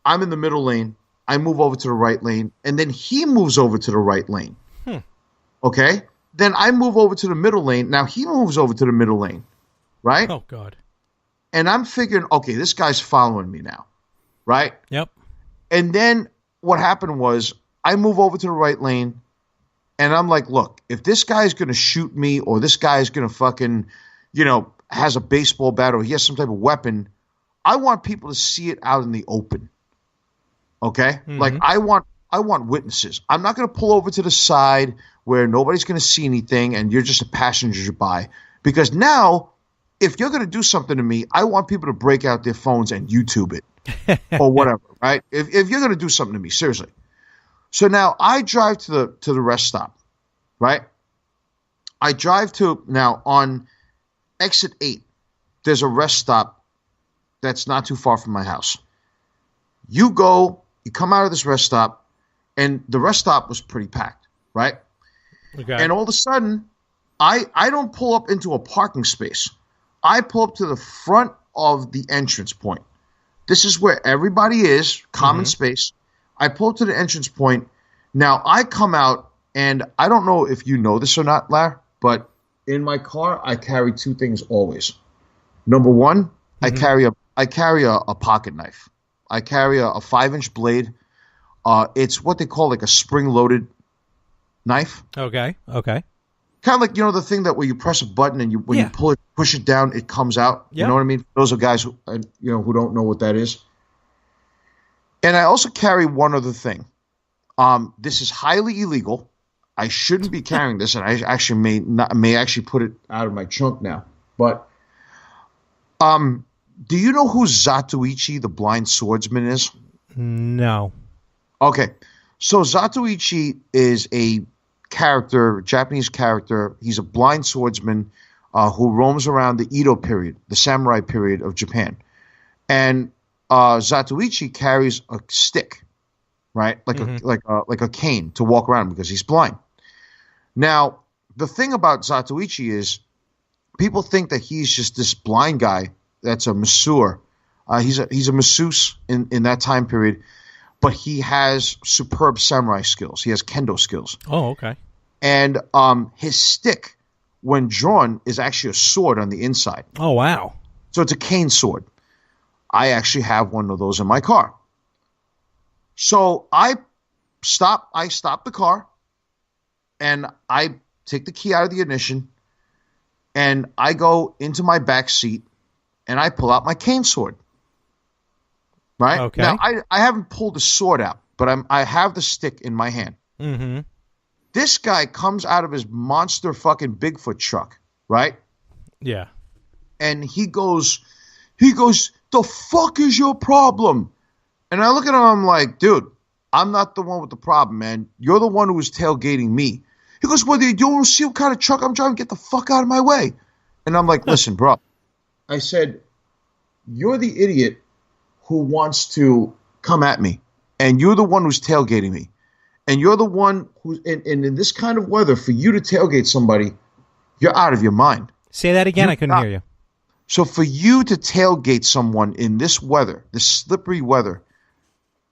I'm in the middle lane. I move over to the right lane, and then he moves over to the right lane. Okay? Then I move over to the middle lane. Now he moves over to the middle lane, right? Oh, God. And I'm figuring, okay, this guy's following me now, right? Yep. And then what happened was I move over to the right lane, and I'm like, look, if this guy's going to shoot me, or this guy's going to fucking, has a baseball bat, or he has some type of weapon, I want people to see it out in the open. Okay? Mm-hmm. Like, I want witnesses. I'm not going to pull over to the side where nobody's going to see anything and you're just a passenger by. Because now, if you're going to do something to me, I want people to break out their phones and YouTube it or whatever, right? If you're going to do something to me, seriously. So now I drive to the rest stop, right? I drive to, now on exit 8, there's a rest stop that's not too far from my house. You come out of this rest stop, and the rest stop was pretty packed, right? Okay. And all of a sudden, I don't pull up into a parking space. I pull up to the front of the entrance point. This is where everybody is, common space. I pull up to the entrance point. Now, I come out, and I don't know if you know this or not, Larry, but in my car, I carry two things always. Number one, I carry a pocket knife. I carry a 5-inch blade. It's what they call like a spring-loaded knife. Okay. Kind of like, the thing that where you press a button and when you push it down, it comes out. Yep. You know what I mean? Those are guys who don't know what that is. And I also carry one other thing. This is highly illegal. I shouldn't be carrying this, and I actually may actually put it out of my trunk now. But do you know who Zatoichi, the blind swordsman, is? No. Okay. So Zatoichi is a Japanese character. He's a blind swordsman who roams around the Edo period, the samurai period of Japan. And Zatoichi carries a stick, right? Like a cane to walk around because he's blind. Now, the thing about Zatoichi is people think that he's just this blind guy that's a masseur. He's a masseuse in that time period, but he has superb samurai skills. He has kendo skills. Oh, okay. And his stick, when drawn, is actually a sword on the inside. Oh, wow. So it's a cane sword. I actually have one of those in my car. So I stop the car, and I take the key out of the ignition, and I go into my back seat, and I pull out my cane sword. Right? Okay. Now, I haven't pulled the sword out, but I have the stick in my hand. Mm-hmm. This guy comes out of his monster fucking Bigfoot truck, right? Yeah. And he goes, the fuck is your problem? And I look at him, I'm like, dude, I'm not the one with the problem, man. You're the one who was tailgating me. He goes, well, you don't see what kind of truck I'm driving? Get the fuck out of my way. And I'm like, listen, bro. I said, you're the idiot who wants to come at me. And you're the one who's tailgating me. And you're the one who's in this kind of weather, for you to tailgate somebody, you're out of your mind. Say that again. I couldn't hear you. So for you to tailgate someone in this weather, this slippery weather,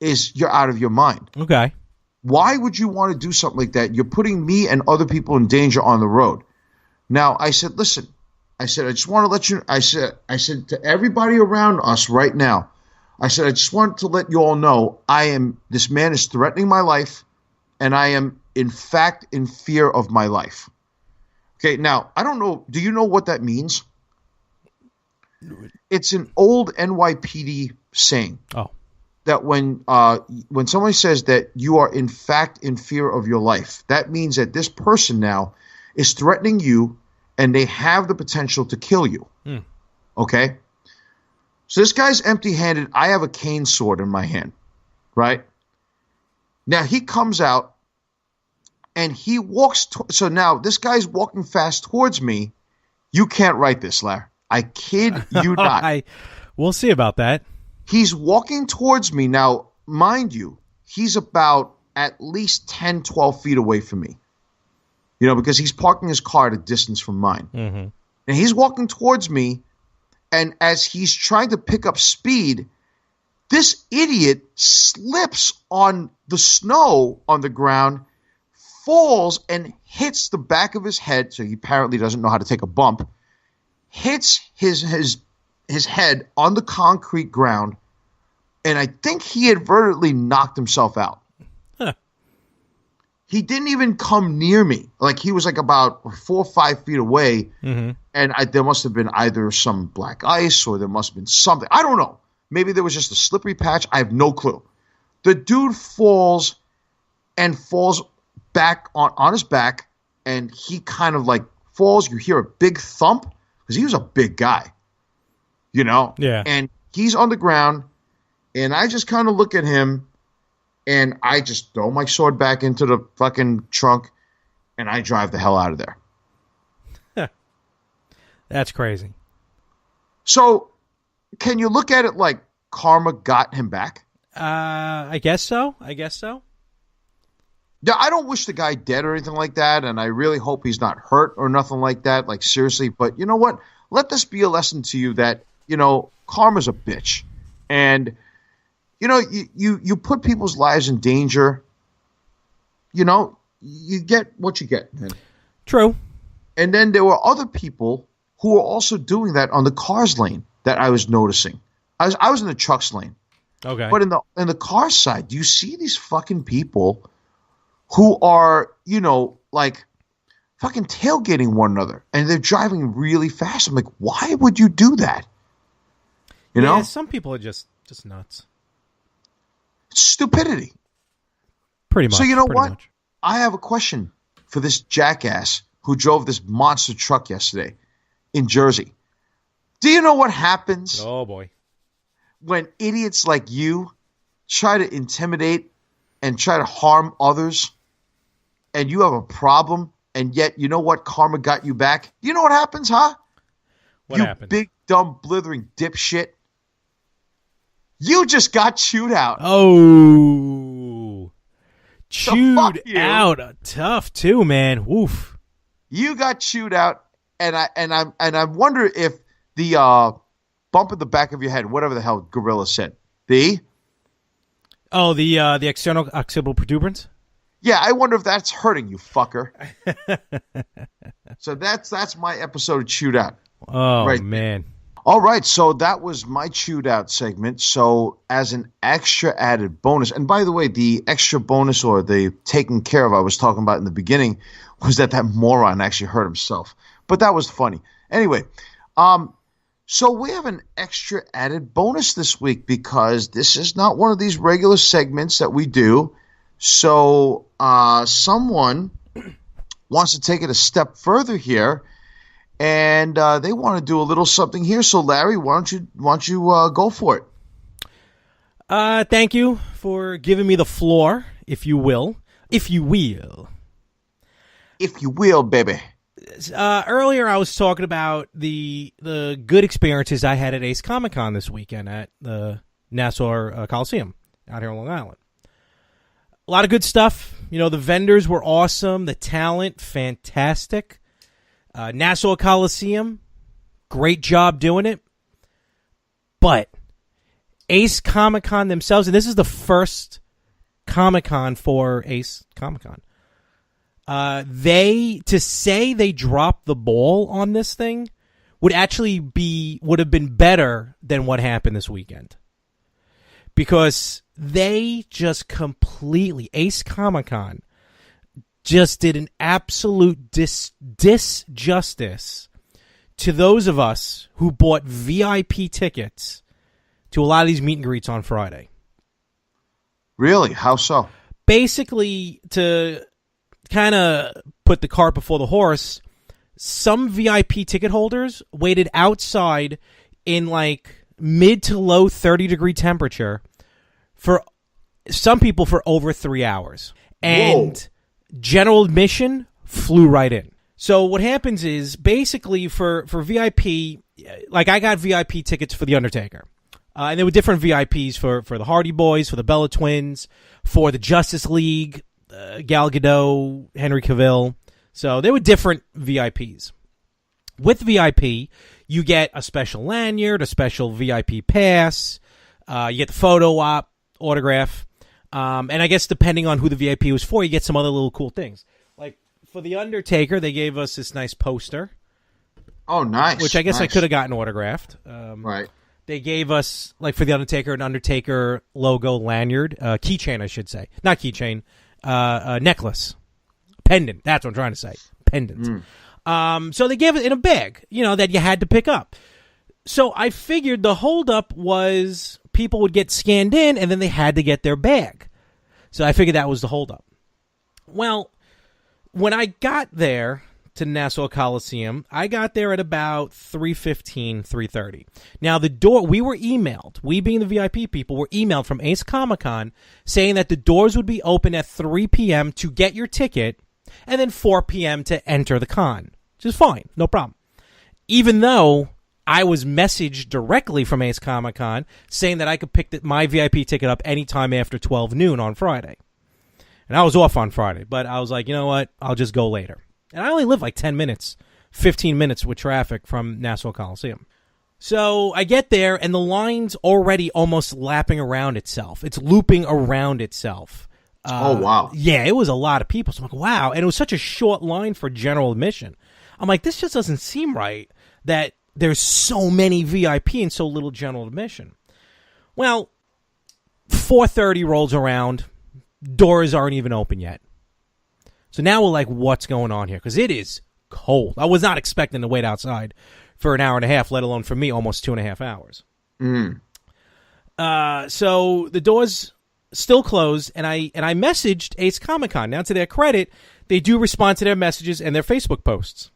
you're out of your mind. Okay. Why would you want to do something like that? You're putting me and other people in danger on the road. Now, I said, listen, I just want to let you, I said to everybody around us right now, I said, I just want to let you all know this man is threatening my life, and I am, in fact, in fear of my life. Okay, now, I don't know, do you know what that means? It's an old NYPD saying. Oh. That when somebody says that you are in fact in fear of your life, that means that this person now is threatening you, and they have the potential to kill you. Okay? So this guy's empty-handed. I have a cane sword in my hand, right? Now he comes out, and he walks. So now this guy's walking fast towards me. You can't write this, Larry. I kid you not. We'll see about that. He's walking towards me. Now, mind you, he's about at least 10, 12 feet away from me. Because he's parking his car at a distance from mine. Mm-hmm. And he's walking towards me, and as he's trying to pick up speed, this idiot slips on the snow on the ground, falls, and hits the back of his head, so he apparently doesn't know how to take a bump, hits his head on the concrete ground, and I think he inadvertently knocked himself out. Huh. He didn't even come near me. Like, he was like about 4 or 5 feet away, and there must have been either some black ice or there must have been something. I don't know. Maybe there was just a slippery patch. I have no clue. The dude falls back on his back, and he kind of like falls. You hear a big thump because he was a big guy. Yeah. And he's on the ground, and I just kind of look at him, and I just throw my sword back into the fucking trunk, and I drive the hell out of there. That's crazy. So, can you look at it like karma got him back? I guess so. Yeah, I don't wish the guy dead or anything like that, and I really hope he's not hurt or nothing like that, like seriously. But you know what? Let this be a lesson to you that, karma's a bitch. And, you put people's lives in danger, you get what you get, man. True. And then there were other people who were also doing that on the cars lane that I was noticing. I was in the trucks lane. Okay. But in the car side, do you see these fucking people who are, like fucking tailgating one another, and they're driving really fast? I'm like, why would you do that? You know? Some people are just nuts. It's stupidity. Pretty much. So you know pretty what? much. I have a question for this jackass who drove this monster truck yesterday in Jersey. Do you know what happens Oh, boy. when idiots like you try to intimidate and try to harm others, and you have a problem, and yet you know what? Karma got you back. You know what happens, huh? What happens? Big, dumb, blithering dipshit. You just got chewed out. Oh. Chewed you. out. Tough, too, man. Woof. You got chewed out, and I wonder if the bump in the back of your head, whatever the hell Gorilla said, the external occipital protuberance? Yeah, I wonder if that's hurting you, fucker. So that's my episode of Chewed Out. Oh, right. Man. All right, so that was my Chewed Out segment. So as an extra added bonus, and by the way, the extra bonus or the taken care of I was talking about in the beginning was that moron actually hurt himself. But that was funny. Anyway, so we have an extra added bonus this week because this is not one of these regular segments that we do. So someone wants to take it a step further here, and they want to do a little something here. So Larry, why don't you go for it? Thank you for giving me the floor, if you will. If you will. If you will, baby. Earlier, I was talking about the good experiences I had at Ace Comic-Con this weekend at the Nassau Coliseum out here on Long Island. A lot of good stuff. The vendors were awesome. The talent, fantastic. Nassau Coliseum, great job doing it. But Ace Comic-Con themselves, and this is the first Comic-Con for Ace Comic-Con. To say they dropped the ball on this thing would have been better than what happened this weekend. Because they just completely, Ace Comic-Con just did an absolute disjustice to those of us who bought VIP tickets to a lot of these meet and greets on Friday. Really? How so? Basically, to kind of put the cart before the horse, some VIP ticket holders waited outside in like mid to low 30-degree temperature for some people for over 3 hours. And Whoa. General admission flew right in. So what happens is basically for VIP, like I got VIP tickets for The Undertaker. And there were different VIPs for the Hardy Boys, for the Bella Twins, for the Justice League, Gal Gadot, Henry Cavill. So there were different VIPs. With VIP, you get a special lanyard, a special VIP pass, you get the photo op, autograph, and I guess depending on who the VIP was for, you get some other little cool things. Like for The Undertaker, they gave us this nice poster. Oh, nice. Which I guess I nice. could have gotten autographed. Right. They gave us, like for The Undertaker, an Undertaker logo lanyard, keychain, I should say. Not keychain, necklace. Pendant. That's what I'm trying to say. Pendant. So they gave it in a bag, that you had to pick up. So I figured the holdup was people would get scanned in and then they had to get their bag. So I figured that was the holdup. Well, when I got there to Nassau Coliseum, I got there at about 3:15, 3:30. Now, the door, we were emailed, we being the VIP people, were emailed from Ace Comic-Con saying that the doors would be open at 3 p.m. to get your ticket and then 4 p.m. to enter the con, which is fine, no problem. Even though I was messaged directly from Ace Comic-Con saying that I could pick my VIP ticket up anytime after 12 noon on Friday. And I was off on Friday, but I was like, you know what? I'll just go later. And I only live like 10 minutes, 15 minutes with traffic from Nassau Coliseum. So I get there, and the line's already almost lapping around itself. It's looping around itself. Oh, wow. Yeah, it was a lot of people. So I'm like, wow. And it was such a short line for general admission. I'm like, this just doesn't seem right that there's so many VIP and so little general admission. Well, 4:30 rolls around. Doors aren't even open yet. So now we're like, what's going on here? Because it is cold. I was not expecting to wait outside for an hour and a half, let alone for me, almost 2.5 hours. So the doors still closed, and I messaged Ace Comic-Con. Now, to their credit, they do respond to their messages and their Facebook posts.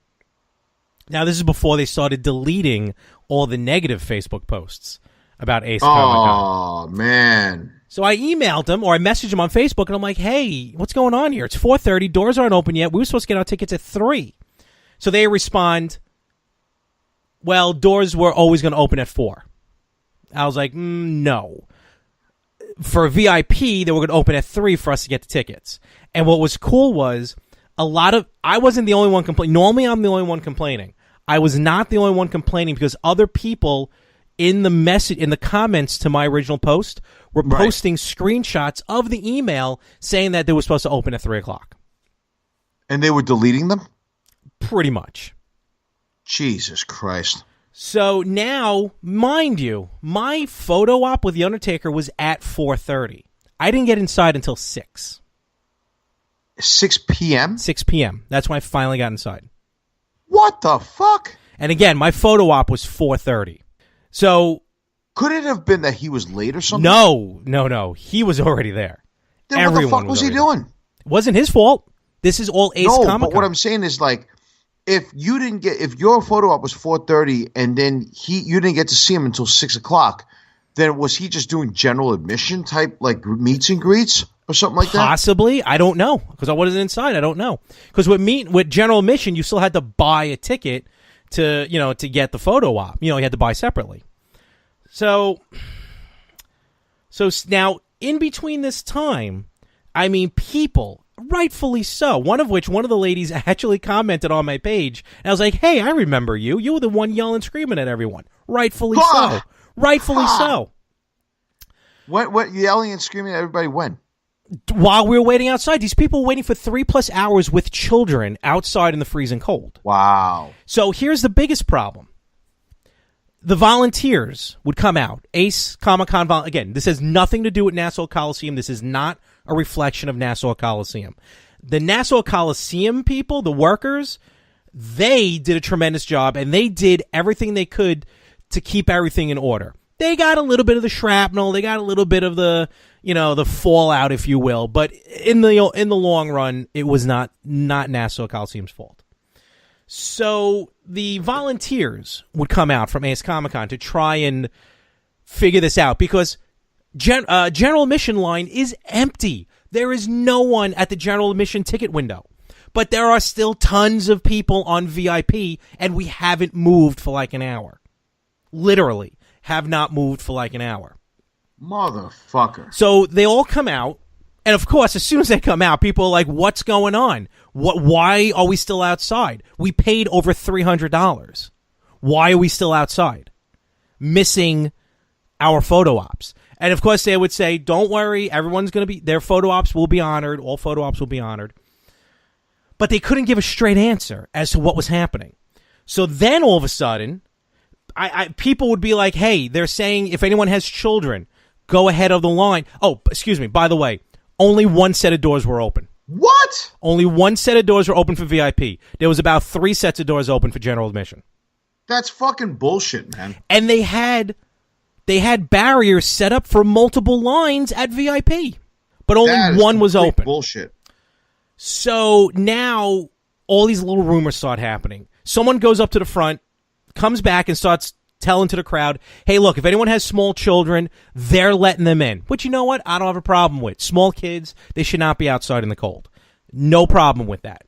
Now, this is before they started deleting all the negative Facebook posts about Ace Comic-Con. Oh, man. So I emailed them, or I messaged them on Facebook, and I'm like, hey, what's going on here? It's 4:30. Doors aren't open yet. We were supposed to get our tickets at 3. So they respond, well, doors were always going to open at 4. I was like, no. For VIP, they were going to open at 3 for us to get the tickets. And what was cool was I wasn't the only one complaining. Normally, I'm the only one complaining. I was not the only one complaining because other people in the comments to my original post were posting screenshots of the email saying that they were supposed to open at 3 o'clock. And they were deleting them? Pretty much. Jesus Christ. So now, mind you, my photo op with The Undertaker was at 4:30. I didn't get inside until 6. 6 p.m.? 6 p.m. That's when I finally got inside. What the fuck? And again, my photo op was 4:30. So could it have been that he was late or something? No. He was already there. Then what the fuck was he doing? It wasn't his fault. This is all Ace Comic-Con. But what I'm saying is, like, if your photo op was 4:30 and then you didn't get to see him until 6 o'clock, then was he just doing general admission type, like, meets and greets or something like that? Possibly. I don't know because I wasn't inside. I don't know because with general admission, you still had to buy a ticket to get the photo op. You had to buy separately. So now in between this time, I mean, people, rightfully so, one of the ladies actually commented on my page, and I was like, hey, I remember you. You were the one yelling, screaming at everyone. Rightfully so. Rightfully so. What yelling and screaming at everybody when? While we were waiting outside. These people were waiting for 3+ hours with children outside in the freezing cold. Wow. So here's the biggest problem. The volunteers would come out. Ace Comic-Con, again, this has nothing to do with Nassau Coliseum. This is not a reflection of Nassau Coliseum. The Nassau Coliseum people, the workers, they did a tremendous job, and they did everything they could to keep everything in order. They got a little bit of the shrapnel. They got a little bit of the fallout, if you will. But in the long run, it was not Nassau Coliseum's fault. So the volunteers would come out from Ace Comic-Con to try and figure this out because general admission line is empty. There is no one at the general admission ticket window. But there are still tons of people on VIP, and we haven't moved for like an hour. Literally, have not moved for like an hour. Motherfucker. So they all come out, and of course, as soon as they come out, people are like, what's going on? Why are we still outside? We paid over $300. Why are we still outside? Missing our photo ops. And of course, they would say, don't worry, everyone's going to be, their photo ops will be honored. All photo ops will be honored. But they couldn't give a straight answer as to what was happening. So then all of a sudden, people would be like, hey, they're saying if anyone has children, go ahead of the line. Oh, excuse me. By the way, only one set of doors were open. What? Only one set of doors were open for VIP. There was about 3 sets of doors open for general admission. That's fucking bullshit, man. And they had barriers set up for multiple lines at VIP, but only one was open. Bullshit. So now all these little rumors start happening. Someone goes up to the front, comes back and starts telling to the crowd, hey, look, if anyone has small children, they're letting them in. Which, you know what? I don't have a problem with. Small kids, they should not be outside in the cold. No problem with that.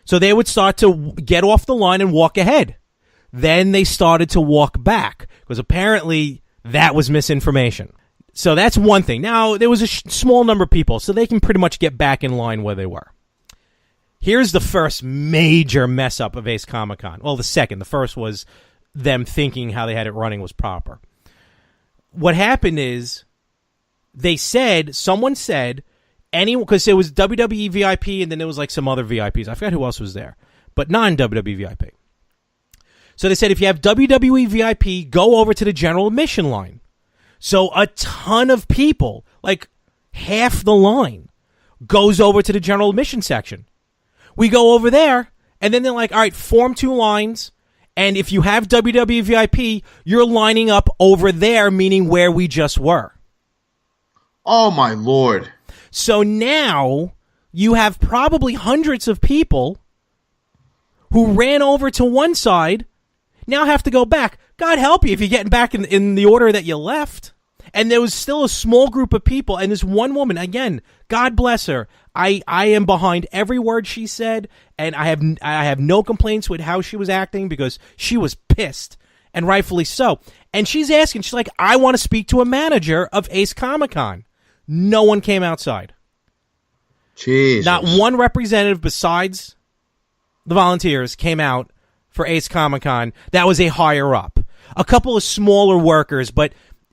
So they would start to get off the line and walk ahead. Then they started to walk back because apparently that was misinformation. So that's one thing. Now, there was a small number of people, so they can pretty much get back in line where they were. Here's the first major mess up of Ace Comic-Con. Well, the second. The first was them thinking how they had it running was proper. What happened is someone said, because there was WWE VIP and then there was like some other VIPs. I forgot who else was there, but non-WWE VIP. So they said, if you have WWE VIP, go over to the general admission line. So a ton of people, like half the line, goes over to the general admission section. We go over there, and then they're like, all right, form 2 lines, and if you have WWE VIP, you're lining up over there, meaning where we just were. Oh, my Lord. So now you have probably hundreds of people who ran over to one side, now have to go back. God help you if you're getting back in the order that you left. And there was still a small group of people, and this one woman, again, God bless her. I am behind every word she said, and I have no complaints with how she was acting because she was pissed, and rightfully so. And she's like, I want to speak to a manager of Ace Comic-Con. No one came outside. Jesus. Not one representative besides the volunteers came out for Ace Comic-Con. That was a higher up. A couple of smaller workers, but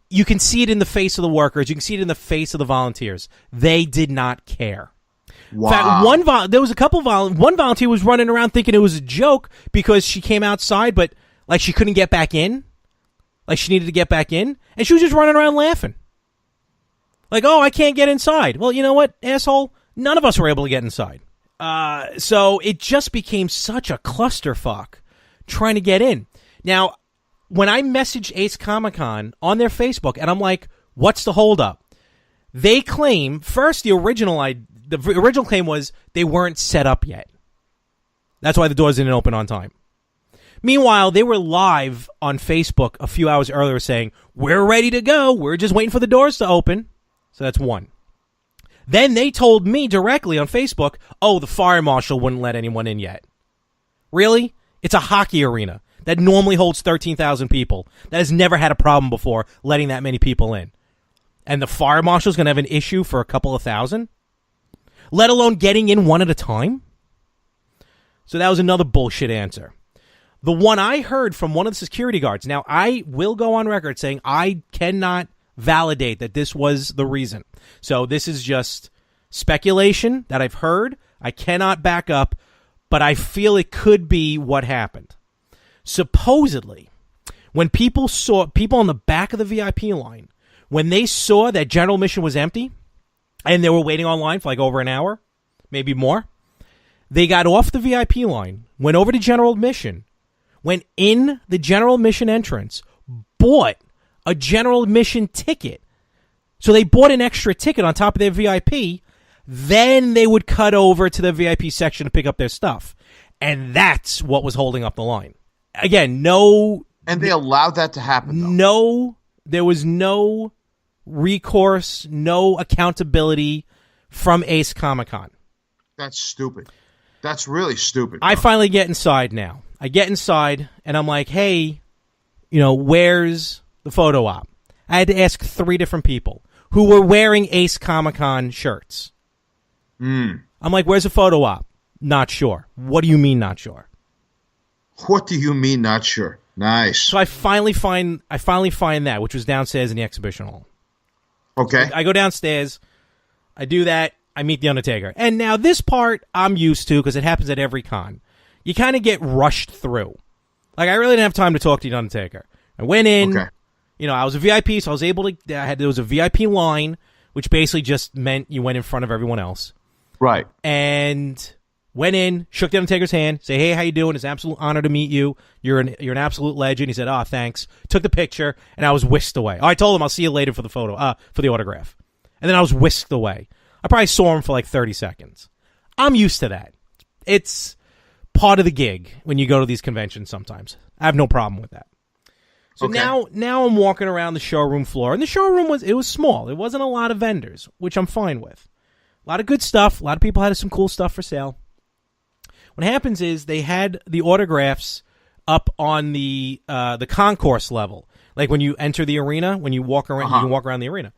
you can see it in the face of the workers. You can see it in the face of the volunteers. They did not care. Wow. In fact, there was a couple one volunteer was running around thinking it was a joke because she came outside, but like she couldn't get back in. Like she needed to get back in, and she was just running around laughing. Like, oh, I can't get inside. Well, you know what, asshole? None of us were able to get inside. So it just became such a clusterfuck trying to get in. Now, when I messaged Ace Comic-Con on their Facebook, and I'm like, what's the holdup? They claim, first, the original claim was they weren't set up yet. That's why the doors didn't open on time. Meanwhile, they were live on Facebook a few hours earlier saying, we're ready to go. We're just waiting for the doors to open. So that's one. Then they told me directly on Facebook, oh, the fire marshal wouldn't let anyone in yet. Really? It's a hockey arena that normally holds 13,000 people. That has never had a problem before letting that many people in. And the fire marshal's going to have an issue for a couple of thousand? Let alone getting in one at a time? So that was another bullshit answer. The one I heard from one of the security guards, now I will go on record saying I cannot validate that this was the reason. So this is just speculation that I've heard. I cannot back up, but I feel it could be what happened. Supposedly, when people on the back of the VIP line, when they saw that general admission was empty and they were waiting online for like over an hour, maybe more, they got off the VIP line, went over to general admission, went in the general admission entrance, bought a general admission ticket. So they bought an extra ticket on top of their VIP. Then they would cut over to the VIP section to pick up their stuff. And that's what was holding up the line. Again, no... And they allowed that to happen, though. No, there was no recourse, no accountability from Ace Comic-Con. That's stupid. That's really stupid. I finally get inside now. I get inside, and I'm like, hey, where's the photo op? I had to ask 3 different people who were wearing Ace Comic-Con shirts. I'm like, where's the photo op? Not sure. What do you mean not sure? What do you mean not sure? Nice. So I finally find that, which was downstairs in the exhibition hall. Okay. I go downstairs. I do that. I meet The Undertaker. And now this part I'm used to because it happens at every con. You kind of get rushed through. Like, I really didn't have time to talk to The Undertaker. I went in. Okay. I was a VIP, so I was able to... there was a VIP line, which basically just meant you went in front of everyone else. Right. And went in, shook The Undertaker's hand, say, hey, how you doing? It's an absolute honor to meet you. You're an absolute legend. He said, oh, thanks. Took the picture, and I was whisked away. I told him I'll see you later for the photo, for the autograph. And then I was whisked away. I probably saw him for like 30 seconds. I'm used to that. It's part of the gig when you go to these conventions sometimes. I have no problem with that. So okay. Now I'm walking around the showroom floor, and the showroom was small. It wasn't a lot of vendors, which I'm fine with. A lot of good stuff. A lot of people had some cool stuff for sale. What happens is they had the autographs up on the concourse level, like when you enter the arena, when you walk around, you can walk around the arena.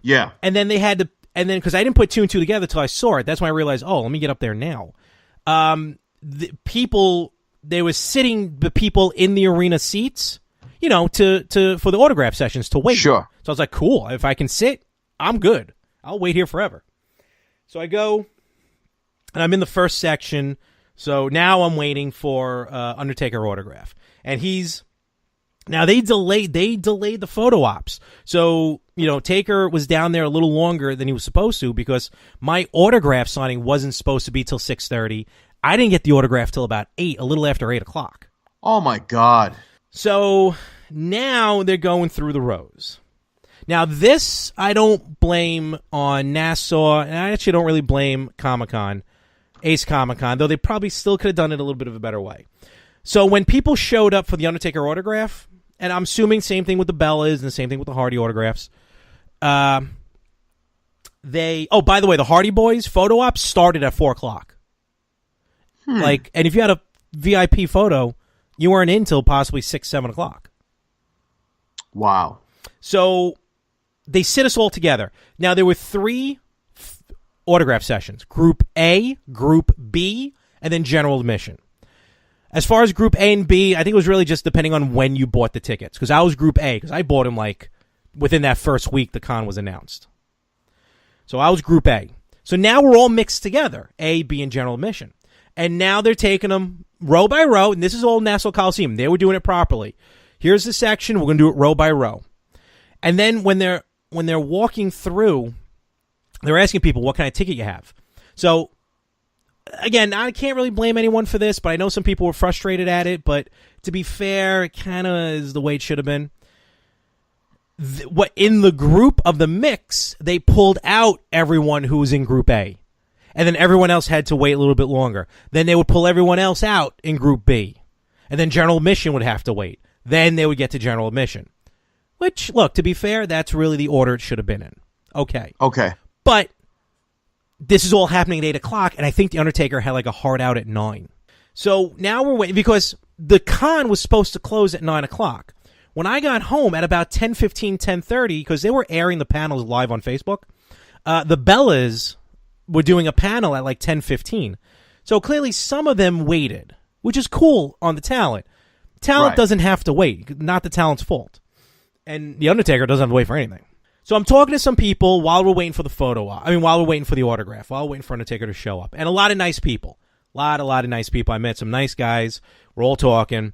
Yeah. And then because I didn't put two and two together till I saw it, that's when I realized, oh, let me get up there now. The people, they were sitting, the people in the arena seats, for the autograph sessions to wait. Sure. So I was like, cool. If I can sit, I'm good. I'll wait here forever. So I go, and I'm in the first section. So now I'm waiting for Undertaker autograph, and now they delayed the photo ops. So Taker was down there a little longer than he was supposed to because my autograph signing wasn't supposed to be till 6:30. I didn't get the autograph till about 8, a little after 8 o'clock. Oh my God! So now they're going through the rows. Now, this I don't blame on Nassau, and I actually don't really blame Comic-Con, Ace Comic-Con, though they probably still could have done it a little bit of a better way. So when people showed up for the Undertaker autograph, and I'm assuming same thing with the Bellas and the same thing with the Hardy autographs, by the way, the Hardy Boys photo ops started at 4 o'clock. And if you had a VIP photo, you weren't in till possibly 6, 7 o'clock. Wow. So they sit us all together. Now, there were 3 autograph sessions. Group A, Group B, and then general admission. As far as Group A and B, I think it was really just depending on when you bought the tickets. Because I was Group A, because I bought them within that first week the con was announced. So I was Group A. So now we're all mixed together, A, B, and general admission. And now they're taking them row by row, and this is all Nassau Coliseum. They were doing it properly. Here's the section. We're going to do it row by row. And then when they're walking through, they're asking people, what kind of ticket you have? So, again, I can't really blame anyone for this, but I know some people were frustrated at it. But to be fair, it kind of is the way it should have been. In the group of the mix, they pulled out everyone who was in Group A. And then everyone else had to wait a little bit longer. Then they would pull everyone else out in Group B. And then general admission would have to wait. Then they would get to general admission. Which, look, to be fair, that's really the order it should have been in. Okay. But this is all happening at 8 o'clock, and I think The Undertaker had a hard out at 9. So now we're waiting, because the con was supposed to close at 9 o'clock. When I got home at about 10:15, 10:30, because they were airing the panels live on Facebook, the Bellas were doing a panel at 10:15. So clearly some of them waited, which is cool on the talent. Talent doesn't have to wait, not the talent's fault. And The Undertaker doesn't have to wait for anything. So I'm talking to some people while we're waiting for the while we're waiting for the autograph, while we're waiting for Undertaker to show up. And a lot of nice people. A lot of nice people. I met some nice guys. We're all talking.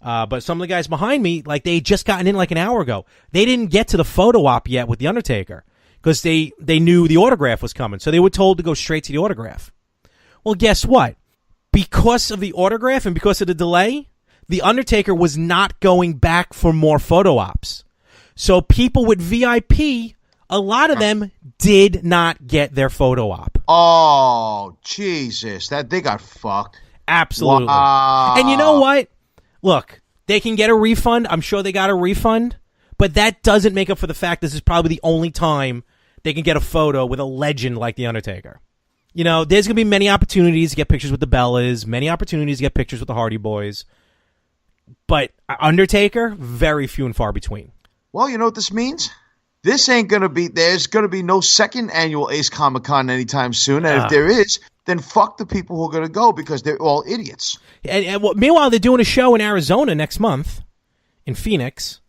But some of the guys behind me, they just gotten in an hour ago. They didn't get to the photo op yet with The Undertaker because they knew the autograph was coming. So they were told to go straight to the autograph. Well, guess what? Because of the autograph and because of the delay, The Undertaker was not going back for more photo ops. So people with VIP, a lot of them did not get their photo op. Oh, Jesus. They got fucked. Absolutely. Wow. And you know what? Look, they can get a refund. I'm sure they got a refund. But that doesn't make up for the fact this is probably the only time they can get a photo with a legend like The Undertaker. There's going to be many opportunities to get pictures with the Bellas, many opportunities to get pictures with the Hardy Boys. But Undertaker, very few and far between. Well, you know what this means? There's going to be no second annual Ace Comic-Con anytime soon. And if there is, then fuck the people who are going to go because they're all idiots. And meanwhile, they're doing a show in Arizona next month in Phoenix.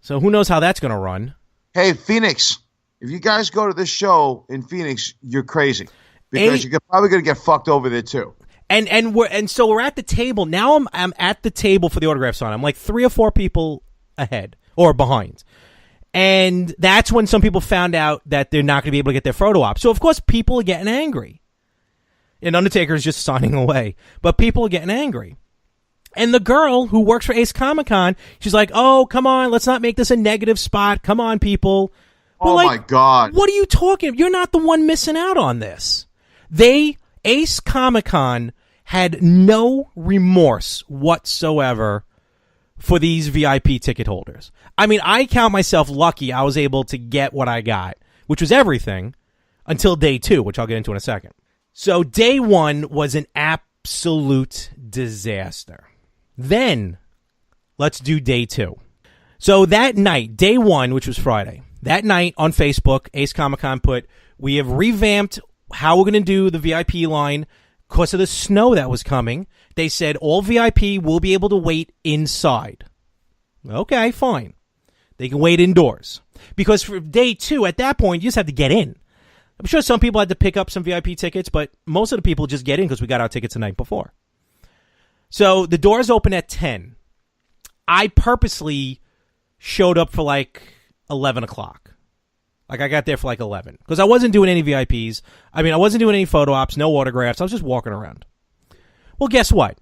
So who knows how that's going to run. Hey, Phoenix, if you guys go to this show in Phoenix, you're crazy. Because you're probably going to get fucked over there too. And so we're at the table. Now I'm at the table for the autograph sign. I'm 3 or 4 people ahead. Or behind. And that's when some people found out that they're not going to be able to get their photo op. So, of course, people are getting angry. And Undertaker's just signing away. But people are getting angry. And the girl who works for Ace Comic-Con, she's like, oh, come on, let's not make this a negative spot. Come on, people. My God. What are you talking about? You're not the one missing out on this. Ace Comic-Con had no remorse whatsoever for these VIP ticket holders. I mean, I count myself lucky I was able to get what I got, which was everything, until day 2, which I'll get into in a second. So day 1 was an absolute disaster. Then, let's do day 2. So that night, day 1, which was Friday, that night on Facebook, Ace Comic Con put, we have revamped how we're going to do the VIP line because of the snow that was coming. They said all VIP will be able to wait inside. Okay, fine. They can wait indoors. Because for day 2, at that point, you just have to get in. I'm sure some people had to pick up some VIP tickets, but most of the people just get in because we got our tickets the night before. So the doors open at 10. I purposely showed up for like 11 o'clock. Like I got there for like 11 because I wasn't doing any VIPs. I mean, I wasn't doing any photo ops, no autographs. I was just walking around. Well, guess what?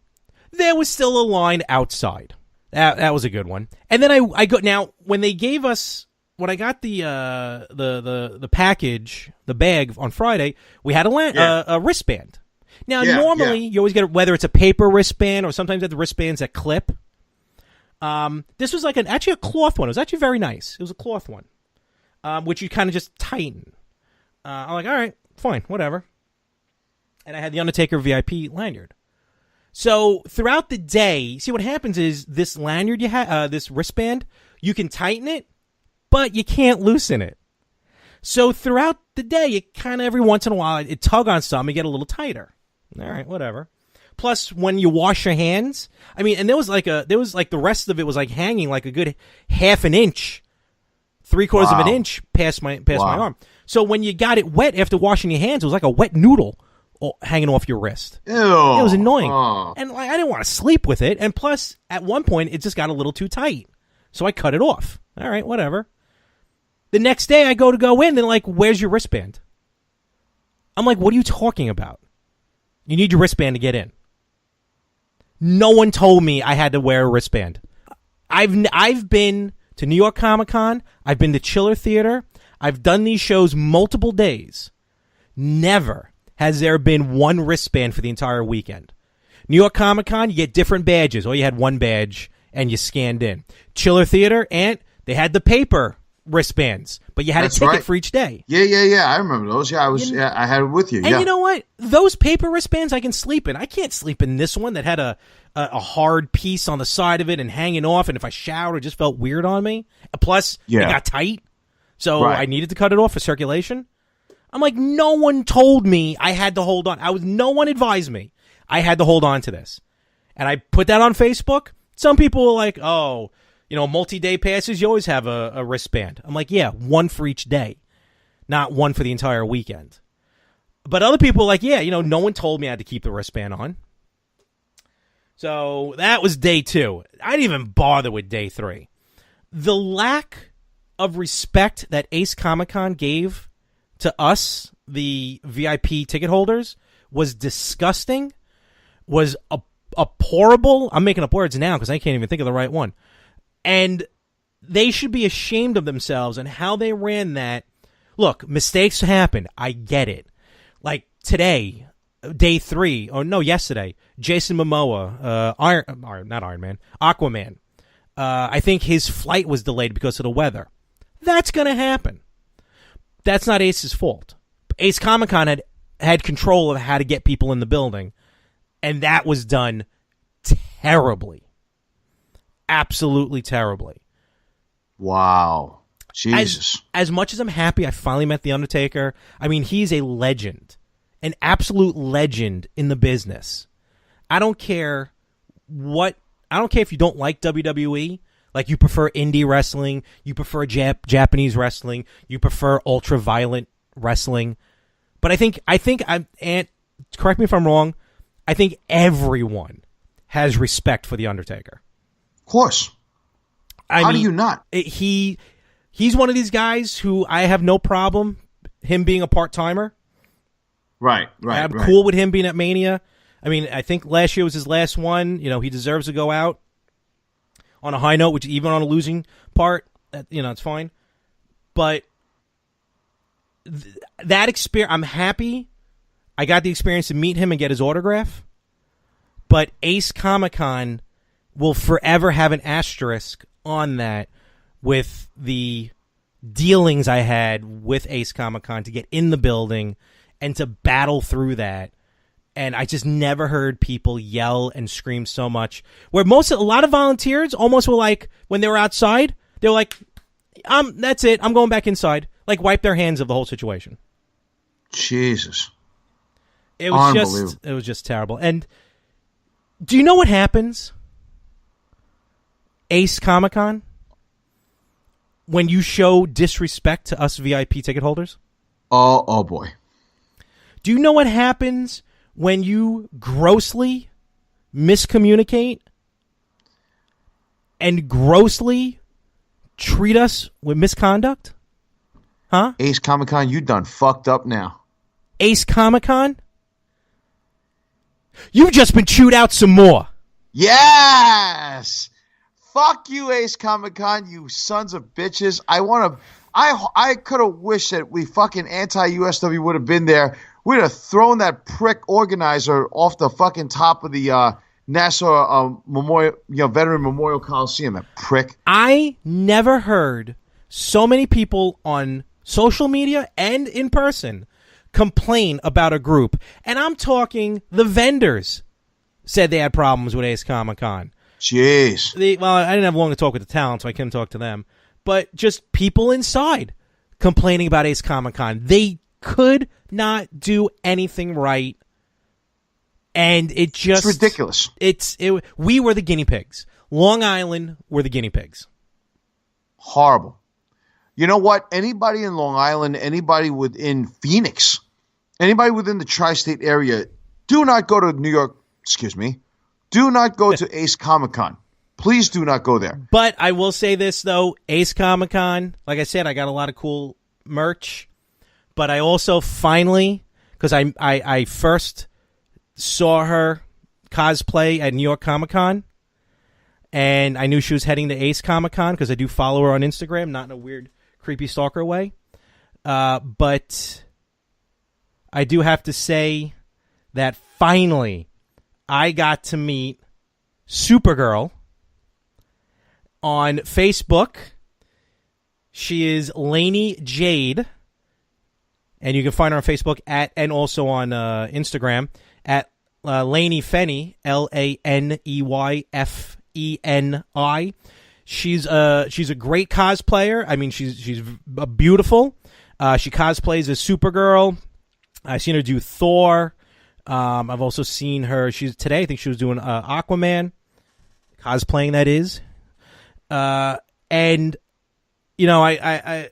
There was still a line outside. That was a good one. And then I go now when they gave us when I got the package, the bag on Friday, we had a wristband. Now normally you always get whether it's a paper wristband or sometimes at the wristbands that clip. This was like actually a cloth one. It was actually very nice. It was a cloth one, which you kind of just tighten. I'm like, all right, fine, whatever. And I had the Undertaker VIP lanyard. So throughout the day, see what happens is this lanyard you have, this wristband, you can tighten it, but you can't loosen it. So throughout the day, it kind of every once in a while it tug on something and get a little tighter. All right, whatever. Plus, when you wash your hands, I mean, and there was like the rest of it was like hanging like a good half an inch, 3/4 of an inch past my arm. So when you got it wet after washing your hands, it was like a wet noodle hanging off your wrist. Ew. It was annoying. And like, I didn't want to sleep with it. And plus, at one point, it just got a little too tight. So I cut it off. All right, whatever. The next day, I go in, and like, where's your wristband? I'm like, what are you talking about? You need your wristband to get in. No one told me I had to wear a wristband. I've been to New York Comic Con. I've been to Chiller Theater. I've done these shows multiple days. Never has there been one wristband for the entire weekend. New York Comic Con, you get different badges. Or you had one badge and you scanned in. Chiller Theater, and they had the paper wristbands, but you had a ticket for each day. Yeah. I remember those. Yeah, I had it with you. And you know what? Those paper wristbands I can sleep in. I can't sleep in this one that had a hard piece on the side of it and hanging off, and if I showered, it just felt weird on me. Plus, it got tight, so I needed to cut it off for circulation. I'm like, no one told me I had to hold on. No one advised me I had to hold on to this. And I put that on Facebook. Some people were like, oh, multi-day passes, you always have a wristband. I'm like, yeah, one for each day, not one for the entire weekend. But other people were like, yeah, no one told me I had to keep the wristband on. So that was day 2. I didn't even bother with day 3. The lack of respect that Ace Comic Con gave to us, the VIP ticket holders, was disgusting, was abhorrible. I'm making up words now because I can't even think of the right one. And they should be ashamed of themselves and how they ran that. Look, mistakes happen. I get it. Like today, day 3, or no, yesterday, Jason Momoa, Aquaman. I think his flight was delayed because of the weather. That's going to happen. That's not Ace's fault. Ace Comic Con had control of how to get people in the building, and that was done terribly. Absolutely terribly. Wow. Jesus. As much as I'm happy I finally met The Undertaker, I mean, he's a legend. An absolute legend in the business. I don't care if you don't like WWE, like you prefer indie wrestling, you prefer Japanese wrestling, you prefer ultra-violent wrestling. But I think and correct me if I'm wrong, I think everyone has respect for The Undertaker. Of course. How do you not? He's one of these guys who I have no problem him being a part-timer. Right. I'm cool with him being at Mania. I mean, I think last year was his last one. He deserves to go out on a high note, which even on a losing part, it's fine. But that experience, I'm happy I got the experience to meet him and get his autograph. But Ace Comic Con will forever have an asterisk on that with the dealings I had with Ace Comic Con to get in the building and to battle through that. And I just never heard people yell and scream so much. Where a lot of volunteers almost were like, when they were outside, they were like, That's it. I'm going back inside. Like, wipe their hands of the whole situation. Jesus. It was just terrible. And do you know what happens, Ace Comic-Con, when you show disrespect to us VIP ticket holders? Oh boy. Do you know what happens when you grossly miscommunicate and grossly treat us with misconduct? Huh? Ace Comic-Con, you done fucked up now. Ace Comic-Con? You've just been chewed out some more. Yes! Fuck you, Ace Comic-Con, you sons of bitches. I could have wished that we fucking anti-USW would have been there. We'd have thrown that prick organizer off the fucking top of the Nassau Memorial, Veteran Memorial Coliseum. That prick. I never heard so many people on social media and in person complain about a group. And I'm talking the vendors said they had problems with Ace Comic-Con. Jeez. I didn't have long to talk with the talent, so I couldn't talk to them. But just people inside complaining about Ace Comic-Con. They could not do anything right. And it's ridiculous. We were the guinea pigs. Long Island were the guinea pigs. Horrible. You know what? Anybody in Long Island, anybody within Phoenix, anybody within the tri-state area, do not go to New York. Excuse me. Do not go to Ace Comic-Con. Please do not go there. But I will say this, though. Ace Comic-Con, like I said, I got a lot of cool merch. But I also finally, because I first saw her cosplay at New York Comic-Con, and I knew she was heading to Ace Comic-Con because I do follow her on Instagram, not in a weird, creepy stalker way. But I do have to say that finally I got to meet Supergirl on Facebook. She is Lainey Jade, and you can find her on Facebook and also on Instagram at Lainey Fenny, LANEYFENI. She's a great cosplayer. I mean, she's beautiful. She cosplays as Supergirl. I've seen her do Thor. I've also seen her. Today I think she was doing Aquaman, cosplaying that is. And I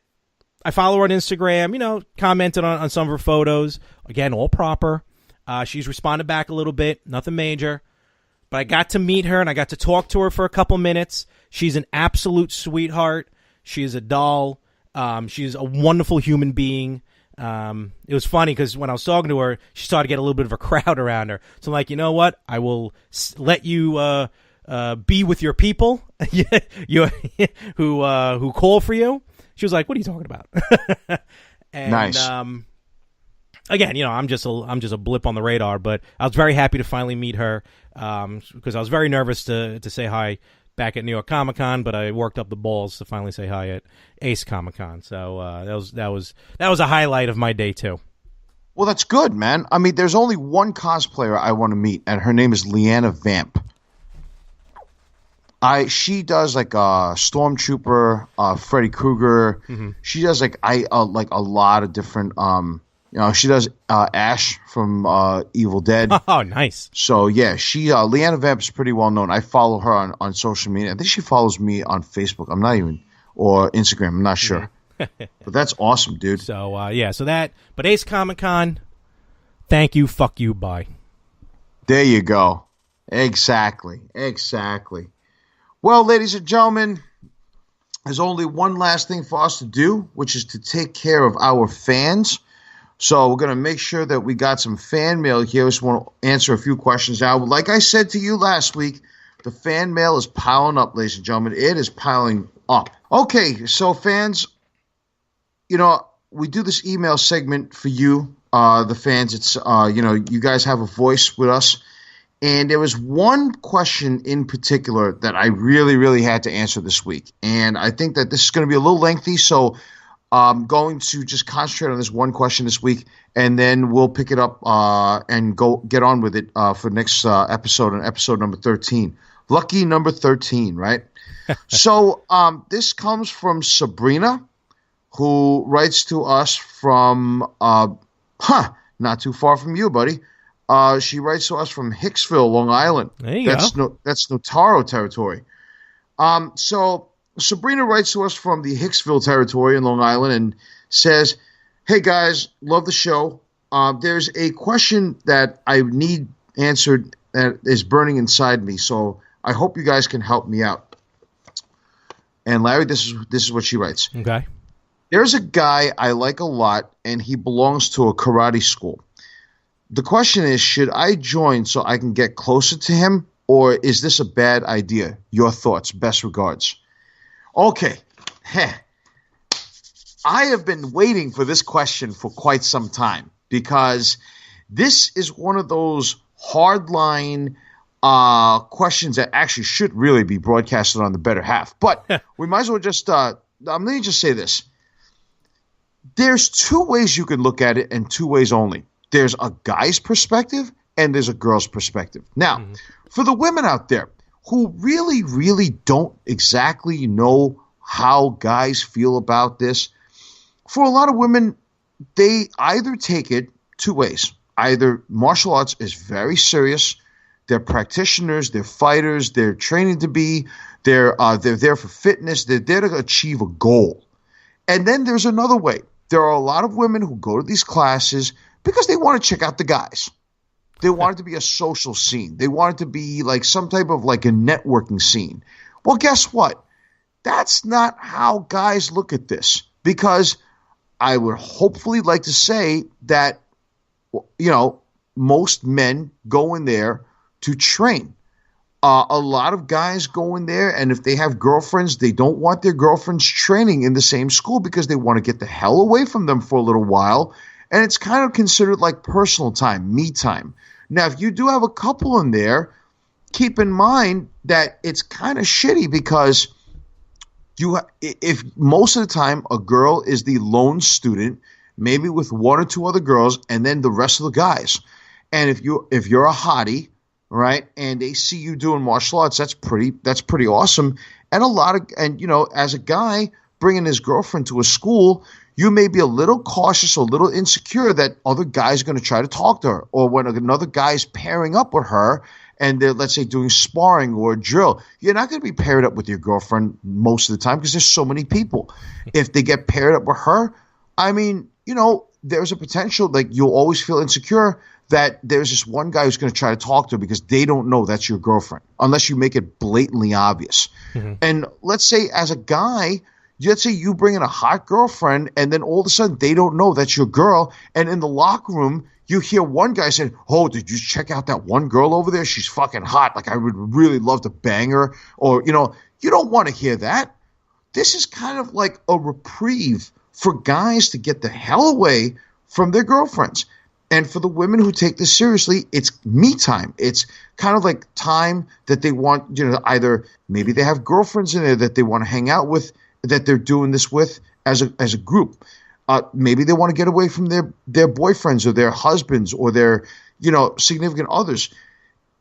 follow her on Instagram. Commented on some of her photos. Again, all proper. She's responded back a little bit. Nothing major. But I got to meet her, and I got to talk to her for a couple minutes. She's an absolute sweetheart. She is a doll. She's a wonderful human being. It was funny because when I was talking to her, she started to get a little bit of a crowd around her. So I'm like, you know what? I will let you be with your people who call for you. She was like, "What are you talking about?" And, nice. Again, I'm just a blip on the radar, but I was very happy to finally meet her because I was very nervous to say hi back at New York Comic Con, but I worked up the balls to finally say hi at Ace Comic Con. So that was a highlight of my day too. Well, that's good, man. I mean, there's only one cosplayer I want to meet, and her name is Leanna Vamp. She does like a Stormtrooper, Freddy Krueger. Mm-hmm. She does like a lot of different. She does Ash from Evil Dead. Oh, nice. So yeah, Leanna Vamp is pretty well known. I follow her on social media. I think she follows me on Facebook. Or Instagram. I'm not sure. Mm-hmm. But that's awesome, dude. So but Ace Comic Con, thank you, fuck you, bye. There you go. Exactly. Well, ladies and gentlemen, there's only one last thing for us to do, which is to take care of our fans. So we're going to make sure that we got some fan mail here. I just want to answer a few questions now. Like I said to you last week, the fan mail is piling up, ladies and gentlemen. It is piling up. Okay, so fans, we do this email segment for you, the fans. It's, you guys have a voice with us. And there was one question in particular that I really, really had to answer this week. And I think that this is going to be a little lengthy, so I'm going to just concentrate on this one question this week, and then we'll pick it up and go get on with it for next episode, on episode number 13. Lucky number 13, right? So this comes from Sabrina, who writes to us from, not too far from you, buddy. She writes to us from Hicksville, Long Island. There you go. That's Notaro territory. So Sabrina writes to us from the Hicksville territory in Long Island and says, hey, guys, love the show. There's a question that I need answered that is burning inside me, so I hope you guys can help me out. And Larry, this is what she writes. Okay. There's a guy I like a lot, and he belongs to a karate school. The question is, should I join so I can get closer to him, or is this a bad idea? Your thoughts. Best regards. Okay. I have been waiting for this question for quite some time because this is one of those hardline questions that actually should really be broadcasted on the Better Half. But we might as well just let me just say this. There's two ways you can look at it and two ways only. There's a guy's perspective and there's a girl's perspective. Now, for the women out there who really, really don't exactly know how guys feel about this, for a lot of women, they either take it two ways. Either martial arts is very serious, they're practitioners, they're fighters, they're training to be, they're there for fitness, they're there to achieve a goal. And then there's another way. There are a lot of women who go to these classes because they want to check out the guys. They want it to be a social scene. They want it to be like some type of like a networking scene. Well, guess what? That's not how guys look at this, because I would hopefully like to say that, you know, most men go in there to train. A lot of guys go in there, and if they have girlfriends, they don't want their girlfriends training in the same school because they want to get the hell away from them for a little while. And it's kind of considered like personal time, me time. Now, if you do have a couple in there, keep in mind that it's kind of shitty because if most of the time a girl is the lone student, maybe with one or two other girls, and then the rest of the guys. And if you're a hottie, right, and they see you doing martial arts, that's pretty awesome. And you know, as a guy bringing his girlfriend to a school, you may be a little cautious, a little insecure that other guys are going to try to talk to her, or when another guy's pairing up with her and they're, let's say, doing sparring or a drill, you're not going to be paired up with your girlfriend most of the time because there's so many people. If they get paired up with her, I mean, you know, there's a potential, like, you'll always feel insecure that there's this one guy who's going to try to talk to her because they don't know that's your girlfriend, unless you make it blatantly obvious. Mm-hmm. And let's say as a guy, let's say you bring in a hot girlfriend and then all of a sudden they don't know that's your girl. And in the locker room, you hear one guy saying, oh, did you check out that one girl over there? She's fucking hot. Like, I would really love to bang her. Or, you know, you don't want to hear that. This is kind of like a reprieve for guys to get the hell away from their girlfriends. And for the women who take this seriously, it's me time. It's kind of like time that they want, you know, either maybe they have girlfriends in there that they want to hang out with, that they're doing this with as a group. Maybe they want to get away from their boyfriends or their husbands or their, you know, significant others.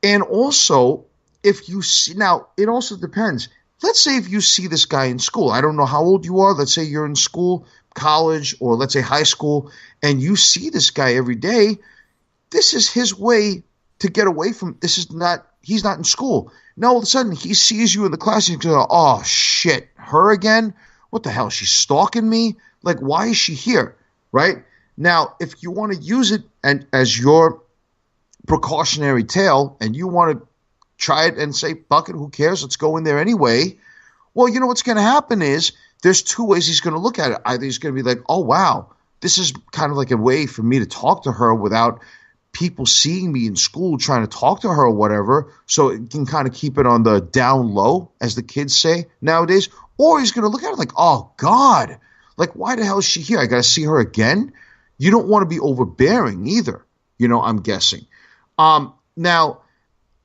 And also, if you see, now it also depends. Let's say if you see this guy in school, I don't know how old you are. Let's say you're in school, college, or let's say high school, and you see this guy every day. This is his way to get away from, he's not in school. Now all of a sudden he sees you in the class and he's going, oh shit, her again? What the hell? She's stalking me? Like, why is she here? Right? Now, if you want to use it and as your precautionary tale and you want to try it and say, fuck it, who cares? Let's go in there anyway. Well, you know what's going to happen is there's two ways he's going to look at it. Either he's going to be like, oh, wow, this is kind of like a way for me to talk to her without people seeing me in school trying to talk to her or whatever, so it can kind of keep it on the down low, as the kids say nowadays. Or he's going to look at it like, oh, God, like, why the hell is she here? I got to see her again? You don't want to be overbearing either, you know, I'm guessing. Now,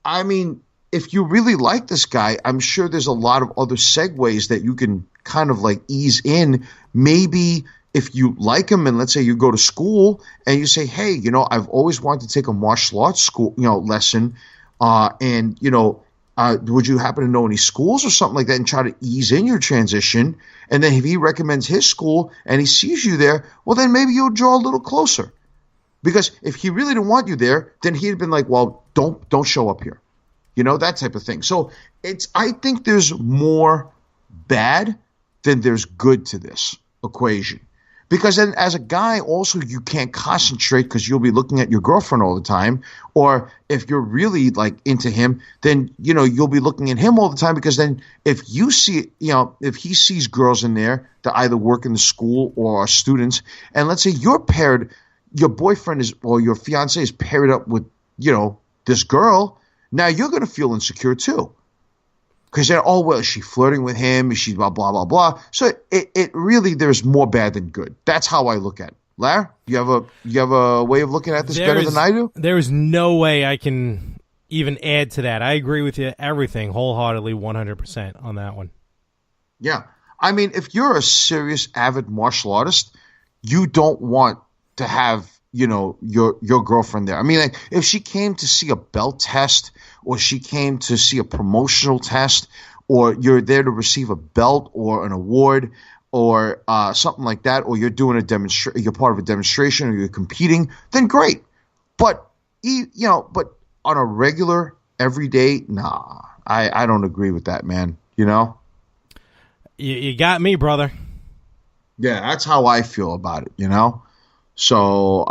I mean, if you really like this guy, I'm sure there's a lot of other segues that you can kind of like ease in. Maybe if you like him and let's say you go to school and you say, hey, you know, I've always wanted to take a martial arts school, you know, lesson. And, you know, would you happen to know any schools or something like that and try to ease in your transition? And then if he recommends his school and he sees you there, well, then maybe you'll draw a little closer. Because if he really didn't want you there, then he'd have been like, well, don't show up here. That type of thing. So I think there's more bad than there's good to this equation. Because then as a guy, also, you can't concentrate because you'll be looking at your girlfriend all the time. Or if you're really like into him, then, you'll be looking at him all the time, because then if you see, if he sees girls in there that either work in the school or are students, and let's say your boyfriend is, or your fiance is paired up with, this girl, now you're going to feel insecure too. Because they're, oh, well, is she flirting with him? Is she blah, blah, blah, blah? So it really, there's more bad than good. That's how I look at it. Larry, you have a way of looking at this better than I do? There is no way I can even add to that. I agree with you everything wholeheartedly, 100% on that one. Yeah. I mean, if you're a serious avid martial artist, you don't want to have, your girlfriend there. I mean, like, if she came to see a belt test, or she came to see a promotional test, or you're there to receive a belt or an award or something like that, or you're doing you're part of a demonstration, or you're competing, then great. But but on a regular, everyday, nah, I don't agree with that, man. You got me, brother. Yeah, that's how I feel about it. So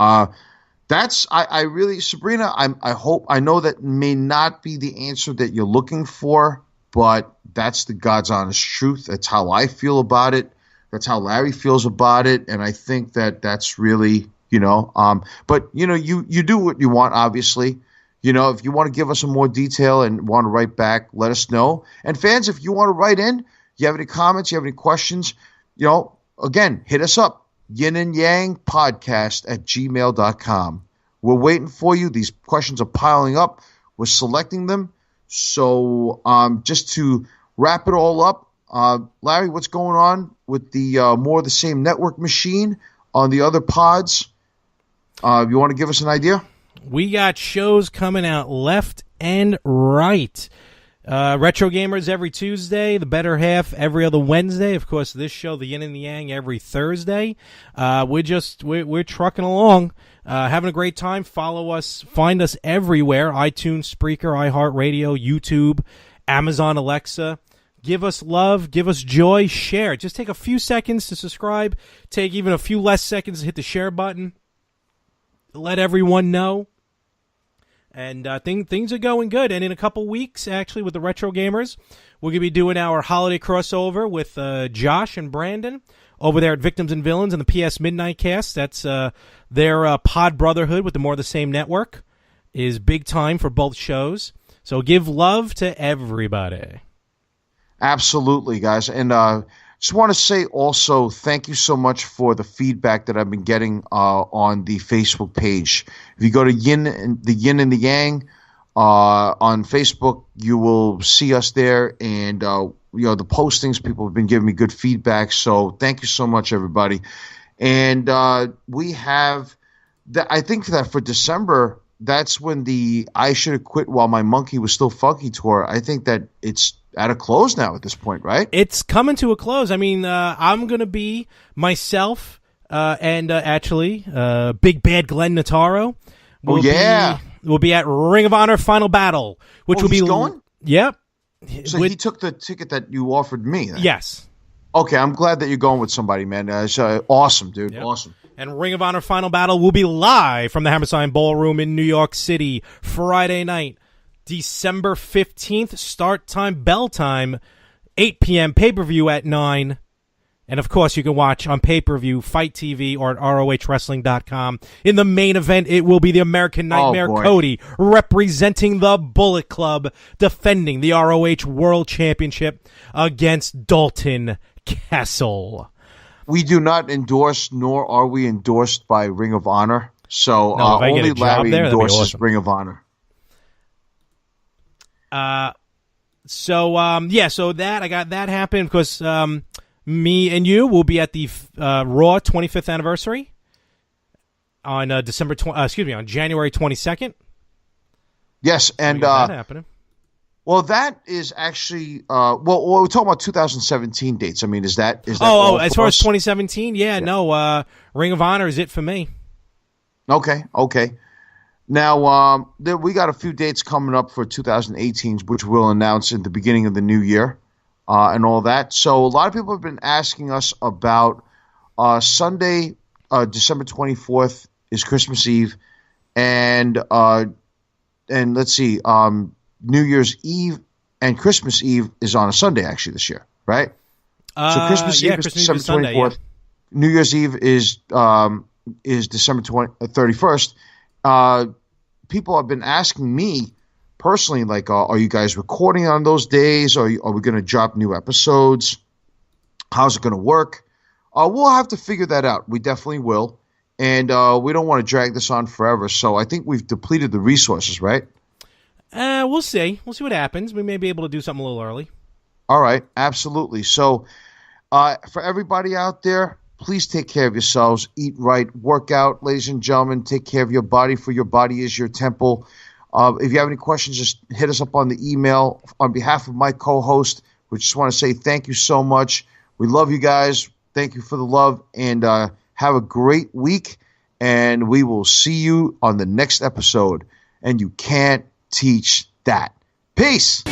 that's I really, Sabrina, I know that may not be the answer that you're looking for, but that's the God's honest truth. That's how I feel about it. That's how Larry feels about it, and I think that that's really, but you do what you want, obviously. If you want to give us some more detail and want to write back, let us know. And fans, if you want to write in, you have any comments, you have any questions, again, hit us up. yinandyangpodcast @gmail.com. We're waiting for you. These questions are piling up. We're selecting them. So just to wrap it all up, Larry, what's going on with the More of the Same network machine on the other pods? You want to give us an idea? We got shows coming out left and right. Retro Gamers every Tuesday, The Better Half every other Wednesday. Of course, this show, The Yin and The Yang, every Thursday. We're trucking along, having a great time. Follow us, find us everywhere: iTunes, Spreaker, iHeartRadio, YouTube, Amazon Alexa. Give us love, give us joy, share. Just take a few seconds to subscribe. Take even a few less seconds to hit the share button. Let everyone know. And things are going good. And in a couple weeks, actually, with the Retro Gamers, we're going to be doing our holiday crossover with Josh and Brandon over there at Victims and Villains and the PS Midnight Cast. That's their pod brotherhood with the More of the Same network. Is big time for both shows. So give love to everybody. Absolutely, guys. And just want to say also thank you so much for the feedback that I've been getting on the Facebook page. If you go to Yin and the Yang on Facebook, you will see us there. And, the postings, people have been giving me good feedback. So thank you so much, everybody. And we have, I think that for December, that's when the I Should Have Quit While My Monkey Was Still Funky tour, I think that it's at a close now at this point, right? It's coming to a close. I mean, I'm going to be myself and actually Big Bad Glenn Nataro. We'll be at Ring of Honor Final Battle, which will be going? Yep. So he took the ticket that you offered me. Then. Yes. Okay, I'm glad that you're going with somebody, man. It's awesome, dude. Yep. Awesome. And Ring of Honor Final Battle will be live from the Hammerstein Ballroom in New York City Friday night. December 15th, start time, bell time, 8 p.m., pay-per-view at 9. And, of course, you can watch on pay-per-view, Fight TV, or at ROHWrestling.com. In the main event, it will be the American Nightmare Cody, representing the Bullet Club, defending the ROH World Championship against Dalton Castle. We do not endorse, nor are we endorsed by Ring of Honor. So only Larry endorses awesome. Ring of Honor. So that I got that happened because me and you will be at the Raw 25th anniversary on on January 22nd. Yes, and that happening. Well, that is actually well, we're talking about 2017 dates. I mean, is that all as for far us? as 2017, no. Ring of Honor is it for me. Okay. Now, we got a few dates coming up for 2018, which we'll announce at the beginning of the new year, and all that. So a lot of people have been asking us about Sunday, December 24th is Christmas Eve, and let's see, New Year's Eve and Christmas Eve is on a Sunday actually this year, right? So Christmas Eve is December 24th. Yeah. New Year's Eve is December 31st. People have been asking me personally, like, are you guys recording on those days? Are we going to drop new episodes? How's it going to work? We'll have to figure that out. We definitely will. And we don't want to drag this on forever. So I think we've depleted the resources, right? We'll see. We'll see what happens. We may be able to do something a little early. All right. Absolutely. So for everybody out there, please take care of yourselves. Eat right. Work out, ladies and gentlemen. Take care of your body, for your body is your temple. If you have any questions, just hit us up on the email. On behalf of my co-host, we just want to say thank you so much. We love you guys. Thank you for the love. And have a great week. And we will see you on the next episode. And you can't teach that. Peace.